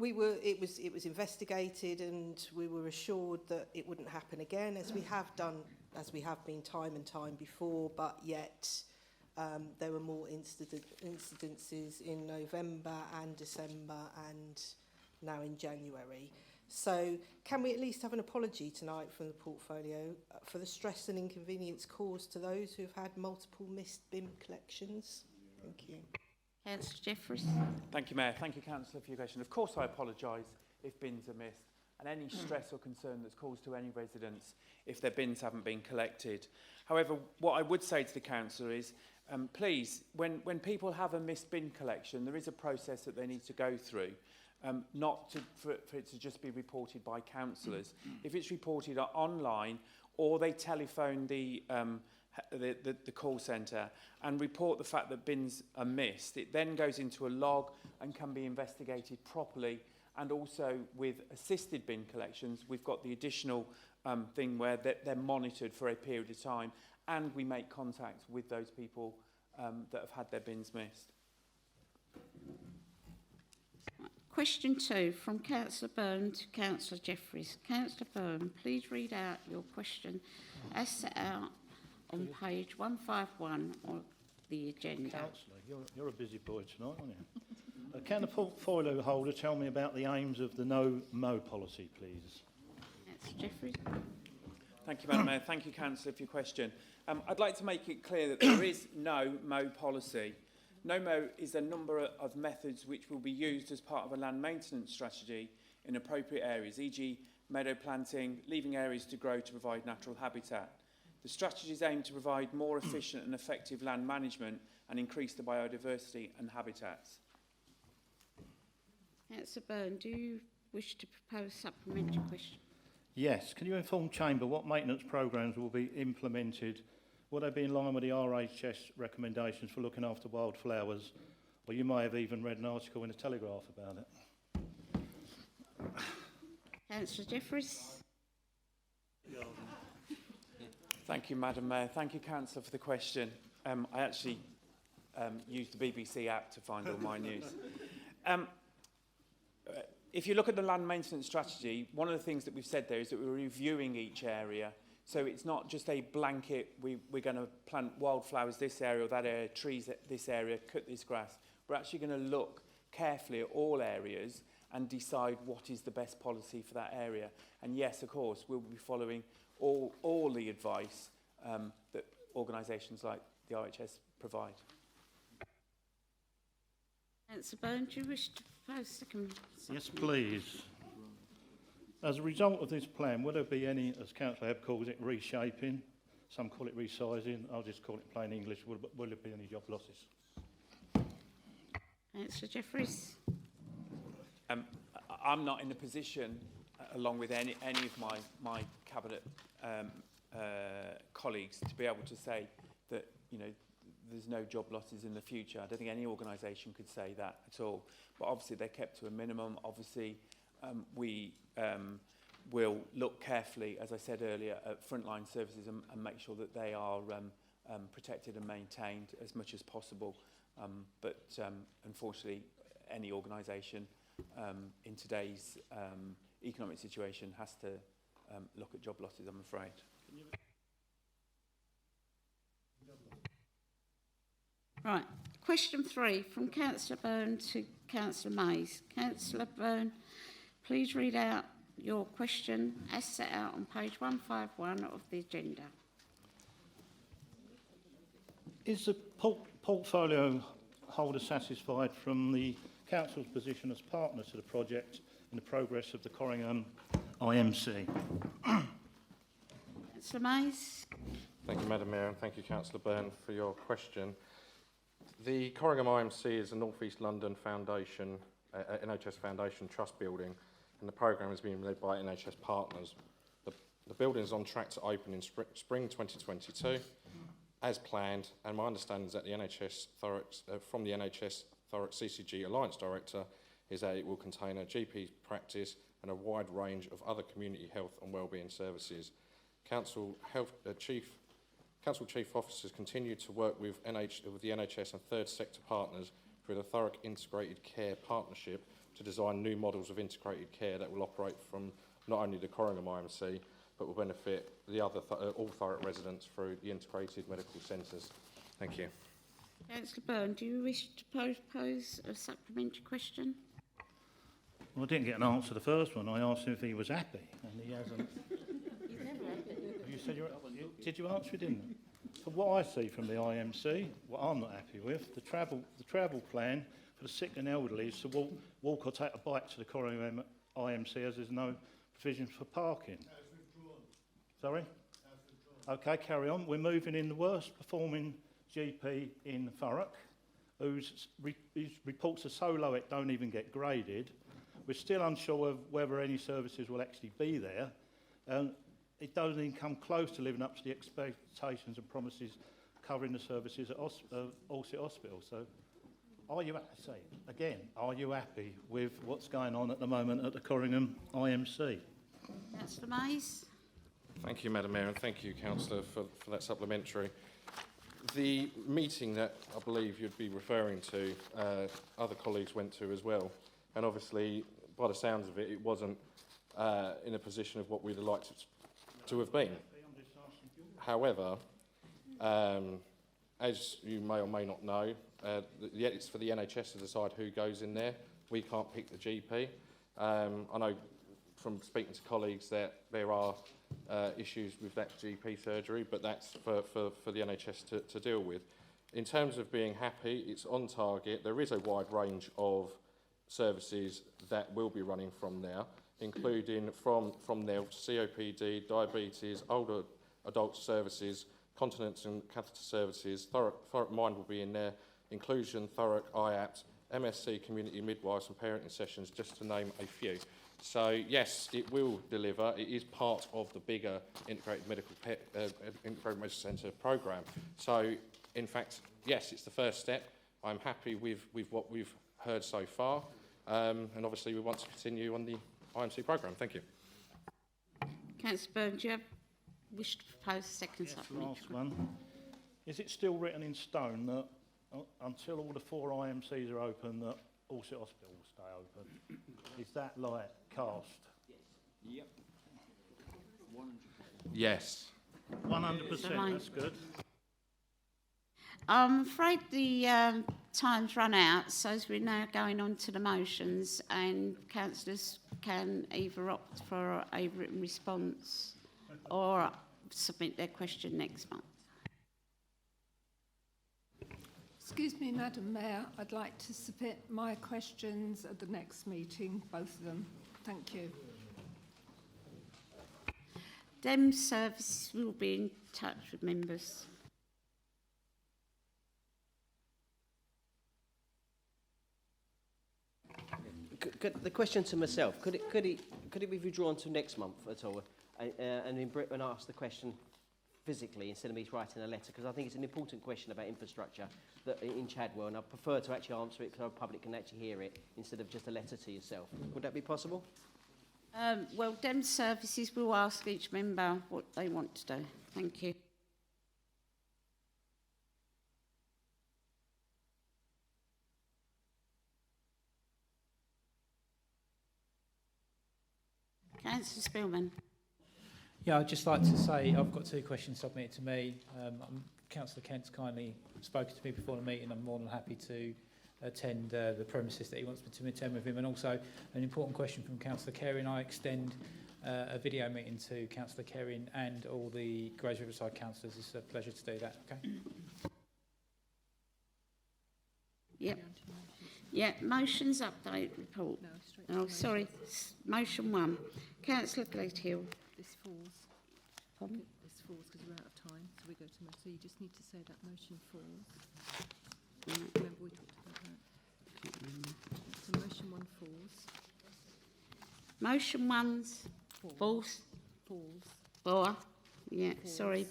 It was investigated, and we were assured that it wouldn't happen again, as we have been time and time before. But yet there were more incidences in November and December, and now in January. So can we at least have an apology tonight from the portfolio for the stress and inconvenience caused to those who have had multiple missed bin collections? Thank you. Councillor Jefferies. Thank you, Mayor. Thank you, Councillor, for your question. Of course, I apologise if bins are missed, and any stress or concern that's caused to any residents if their bins haven't been collected. However, what I would say to the Councillor is, please, when people have a missed bin collection, there is a process that they need to go through. For it to just be reported by councillors. If it's reported online, or they telephone the call centre and report the fact that bins are missed, it then goes into a log and can be investigated properly. And also with assisted bin collections, we've got the additional thing where they're monitored for a period of time, and we make contact with those people that have had their bins missed. Question 2 from Councillor Byrne to Councillor Jefferies. Councillor Byrne, please read out your question as set out on page 151 of the agenda. Councillor, you're a busy boy tonight, aren't you? Can the portfolio holder tell me about the aims of the no-mow policy, please? Councillor Jefferies. Thank you, Madam Mayor. Thank you, Councillor, for your question. I'd like to make it clear that there is no mow policy. NOMO is a number of methods which will be used as part of a land maintenance strategy in appropriate areas, e.g. meadow planting, leaving areas to grow to provide natural habitat. The strategies aim to provide more efficient and effective land management and increase the biodiversity and habitats. Councillor Byrne, do you wish to propose a supplementary question? Yes. Can you inform Chamber what maintenance programmes will be implemented? Will they be in line with the RHS recommendations for looking after wildflowers? Or you may have even read an article in the Telegraph about it. Councillor Jefferies. Thank you, Madam Mayor. Thank you, Councillor, for the question. I actually used the BBC app to find all my news. If you look at the land maintenance strategy, one of the things that we've said there is that we're reviewing each area. So it's not just a blanket, we're going to plant wildflowers this area or that area, trees at this area, cut this grass. We're actually going to look carefully at all areas and decide what is the best policy for that area. And yes, of course, we'll be following all the advice that organisations like the RHS provide. Councillor Byrne, do you wish to propose second? Yes, please. As a result of this plan, will there be any, as Councillor Hebb calls it, reshaping? Some call it resizing. I'll just call it plain English. Will there be any job losses? Councillor Jefferies. I'm not in a position, along with any of my cabinet colleagues, to be able to say that, you know, there's no job losses in the future. I don't think any organisation could say that at all. But obviously they're kept to a minimum. Obviously we will look carefully, as I said earlier, at frontline services and make sure that they are protected and maintained as much as possible. But unfortunately, any organisation in today's economic situation has to look at job losses, I'm afraid. Right. Question 3 from Councillor Byrne to Councillor Mays. Councillor Byrne, please read out your question as set out on page 151 of the agenda. Is the portfolio holder satisfied from the Council's position as partner to the project in the progress of the Corringham IMC? Councillor Mays. Thank you, Madam Mayor, and thank you, Councillor Byrne, for your question. The Corringham IMC is a North East London Foundation, NHS Foundation Trust building, and the programme is being led by NHS partners. The building is on track to open in spring 2022, as planned, and my understanding is that the NHS from the NHS Thurrock CCG Alliance Director is that it will contain a GP practice and a wide range of other community health and wellbeing services. Council Chief Officers continue to work with the NHS and third sector partners through the Thurrock Integrated Care Partnership to design new models of integrated care that will operate from not only the Corringham IMC, but will benefit the other all Thurrock residents through the integrated medical centres. Thank you. Councillor Byrne, do you wish to pose a supplementary question? Well, I didn't get an answer to the first one. I asked him if he was happy, and he hasn't. He's never happy. You said did you answer it, didn't you? For what I see from the IMC, what I'm not happy with, the travel plan for the sick and elderly is to walk or take a bike to the Corringham IMC as there's no provision for parking. Sorry? Okay, carry on. We're moving in the worst performing GP in Thurrock, whose reports are so low it don't even get graded. We're still unsure of whether any services will actually be there. It doesn't even come close to living up to the expectations and promises covering the services at Alsett Hospital. So are you happy with what's going on at the moment at the Corringham IMC? Councillor Mays. Thank you, Madam Mayor, and thank you, Councillor, for that supplementary. The meeting that I believe you'd be referring to, other colleagues went to as well, and obviously, by the sounds of it, it wasn't in a position of what we'd have liked to have been. However, as you may or may not know, it's for the NHS to decide who goes in there. We can't pick the GP. I know from speaking to colleagues that there are issues with that GP surgery, but that's for the NHS to deal with. In terms of being happy, it's on target. There is a wide range of services that will be running from now, including from their COPD, diabetes, older adult services, continence and catheter services. Thurrock Mind will be in there, inclusion, Thurrock, IAPT, MSc, community midwives and parenting sessions, just to name a few. So yes, it will deliver. It is part of the bigger integrated medical centre programme. So in fact, yes, it's the first step. I'm happy with what we've heard so far, and obviously we want to continue on the IMC programme. Thank you. Councillor Byrne, do you wish to propose a second supplementary? Last one. Is it still written in stone that until all the 4 IMCs are open, that Allsett Hospital will stay open? Is that like cast? Yep. 100%. Yes. 100%, that's good. I'm afraid the time's run out, so as we're now going on to the motions, and councillors can either opt for a written response or submit their question next month. Excuse me, Madam Mayor, I'd like to submit my questions at the next meeting, both of them. Thank you. Dem services will be in touch with members. The question to myself, could it be withdrawn to next month at all, and ask the question physically instead of me writing a letter, because I think it's an important question about infrastructure that in Chadwell, and I prefer to actually answer it because the public can actually hear it instead of just a letter to yourself. Would that be possible? Well, Dem services will ask each member what they want to do. Thank you. Councillor Spillman. Yeah, I'd just like to say I've got 2 questions submitted to me. Councillor Kent's kindly spoken to me before the meeting. I'm more than happy to attend the premises that he wants me to attend with him. And also an important question from Councillor Kerrin. I extend a video meeting to Councillor Kerrin and all the Grays Riverside councillors. It's a pleasure to do that. Okay. Yep. Yeah, motions update report. Oh, sorry. Motion 1. Councillor Gleadhill. This falls. Pardon? This falls because we're out of time, so we go to motion. So you just need to say that motion falls. Right. Remember we talked about that. So motion 1 falls. Motion 1's false. Falls. 4. Yeah, Falls. sorry.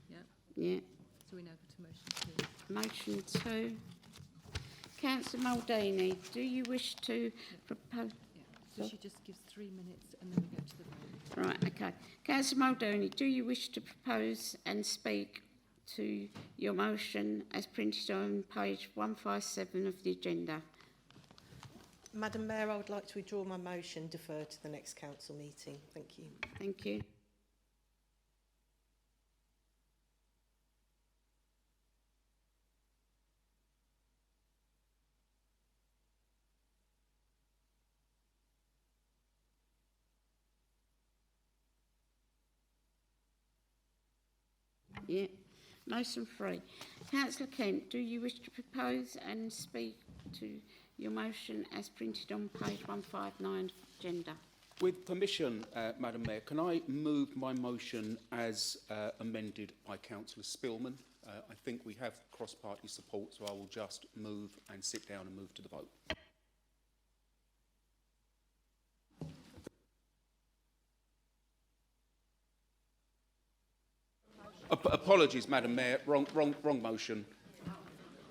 Yeah. Yeah. So we now go to motion 2. Motion 2. Councillor Maldini, do you wish to propose? Yeah. So she just gives 3 minutes and then we go to the vote. Right, okay. Councillor Maldini, do you wish to propose and speak to your motion as printed on page 157 of the agenda? Madam Mayor, I would like to withdraw my motion, defer to the next council meeting. Thank you. Thank you. Yeah, motion 3. Councillor Kent, do you wish to propose and speak to your motion as printed on page 159 of the agenda? With permission, Madam Mayor, can I move my motion as amended by Councillor Spillman? I think we have cross-party support, so I will just move and sit down and move to the vote. Apologies, Madam Mayor, wrong motion.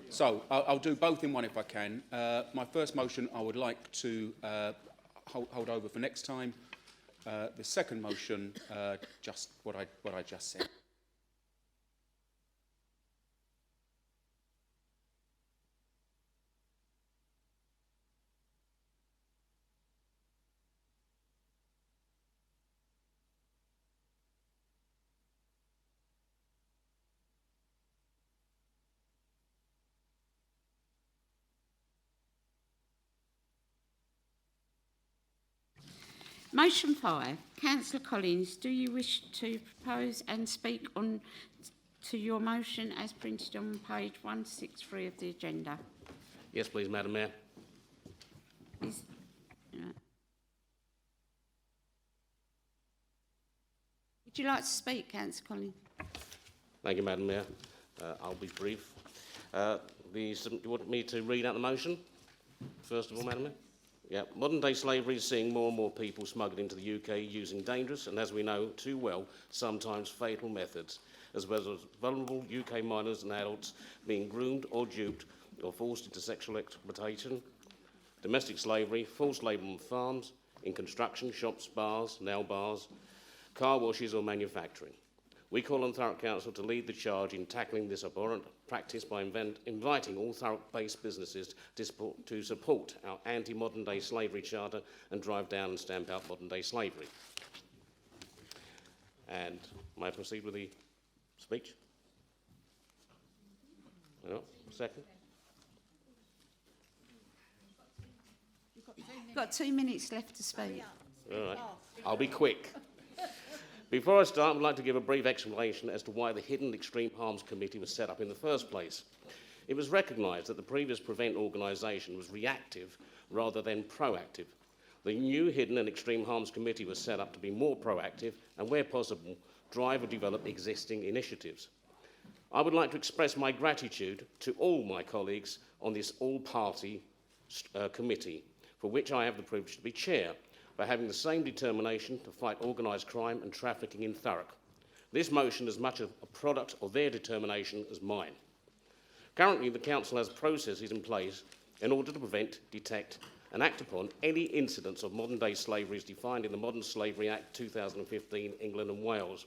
So I'll do both in one if I can. My first motion I would like to hold over for next time. The second motion, just what I just said. Motion 5. Councillor Collins, do you wish to propose and speak on to your motion as printed on page 163 of the agenda? Yes, please, Madam Mayor. Is, would you like to speak, Councillor Collins? Thank you, Madam Mayor. I'll be brief. Do you want me to read out the motion, first of all, Madam Mayor? Yeah. Modern-day slavery is seeing more and more people smuggled into the UK using dangerous and, as we know too well, sometimes fatal methods, as well as vulnerable UK minors and adults being groomed or duped or forced into sexual exploitation, domestic slavery, forced labour on farms, in construction, shops, bars, nail bars, car washes or manufacturing. We call on Thurrock Council to lead the charge in tackling this abhorrent practice by inviting all Thurrock-based businesses to support our anti-modern-day slavery charter and drive down and stamp out modern-day slavery. And may I proceed with the speech? No, second. You've got 2 minutes left to speak. All right, I'll be quick. Before I start, I'd like to give a brief explanation as to why the Hidden Extreme Harms Committee was set up in the first place. It was recognised that the previous Prevent organisation was reactive rather than proactive. The new Hidden and Extreme Harms Committee was set up to be more proactive and, where possible, drive or develop existing initiatives. I would like to express my gratitude to all my colleagues on this all-party committee, for which I have the privilege to be chair, for having the same determination to fight organised crime and trafficking in Thurrock. This motion is much of a product of their determination as mine. Currently, the Council has processes in place in order to prevent, detect and act upon any incidents of modern-day slavery as defined in the Modern Slavery Act 2015, England and Wales.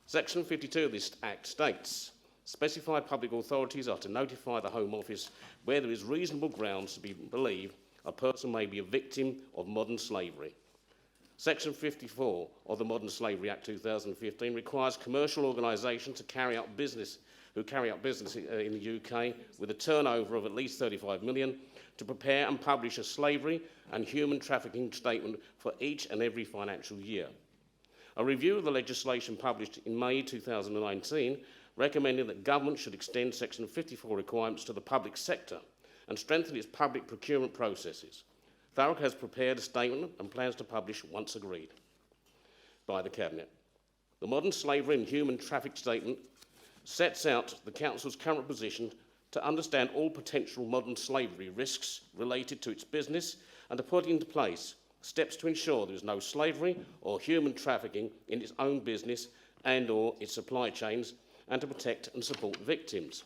Section 52 of this Act states, specified public authorities are to notify the Home Office where there is reasonable grounds to believe a person may be a victim of modern slavery. Section 54 of the Modern Slavery Act 2015 requires commercial organisations who carry out business in the UK with a turnover of at least 35 million to prepare and publish a slavery and human trafficking statement for each and every financial year. A review of the legislation published in May 2019 recommended that government should extend Section 54 requirements to the public sector and strengthen its public procurement processes. Thurrock has prepared a statement and plans to publish once agreed by the Cabinet. The Modern Slavery and Human Traffic Statement sets out the Council's current position to understand all potential modern slavery risks related to its business and to put into place steps to ensure there is no slavery or human trafficking in its own business and or its supply chains, and to protect and support victims.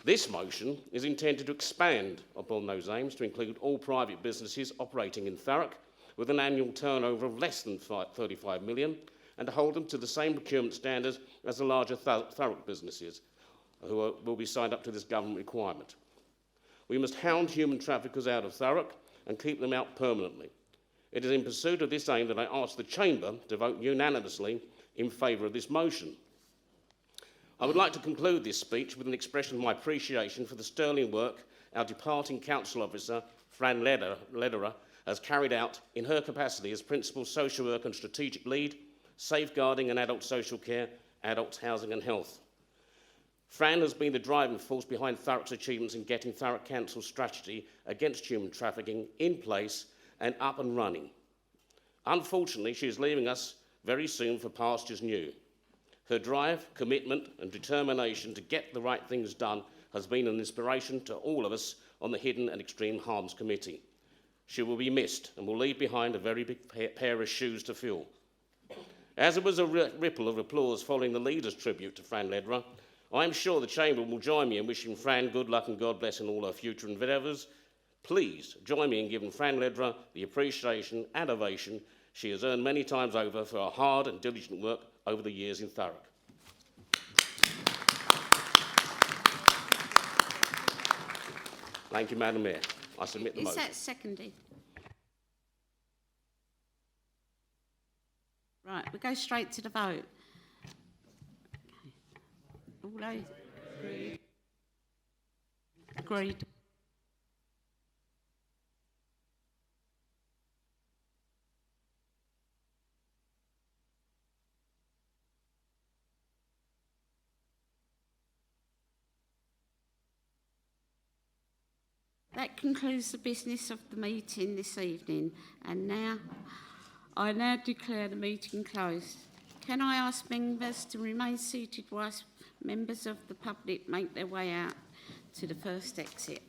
This motion is intended to expand upon those aims to include all private businesses operating in Thurrock with an annual turnover of less than 35 million and to hold them to the same procurement standards as the larger Thurrock businesses who will be signed up to this government requirement. We must hound human traffickers out of Thurrock and keep them out permanently. It is in pursuit of this aim that I ask the Chamber to vote unanimously in favour of this motion. I would like to conclude this speech with an expression of my appreciation for the sterling work our departing Council Officer, Fran Lederer, has carried out in her capacity as Principal Social Worker and Strategic Lead, Safeguarding and Adult Social Care, Adult Housing and Health. Fran has been the driving force behind Thurrock's achievements in getting Thurrock Council's strategy against human trafficking in place and up and running. Unfortunately, she is leaving us very soon for pastures new. Her drive, commitment and determination to get the right things done has been an inspiration to all of us on the Hidden and Extreme Harms Committee. She will be missed and will leave behind a very big pair of shoes to fill. As there was a ripple of applause following the leader's tribute to Fran Lederer, I am sure the Chamber will join me in wishing Fran good luck and God bless in all her future endeavours. Please join me in giving Fran Lederer the appreciation and ovation she has earned many times over for her hard and diligent work over the years in Thurrock. Thank you, Madam Mayor. I submit the motion. Is that seconded? Right, we go straight to the vote. All those agreed? Agreed. That concludes the business of the meeting this evening, and I now declare the meeting closed. Can I ask members to remain seated whilst members of the public make their way out to the first exit?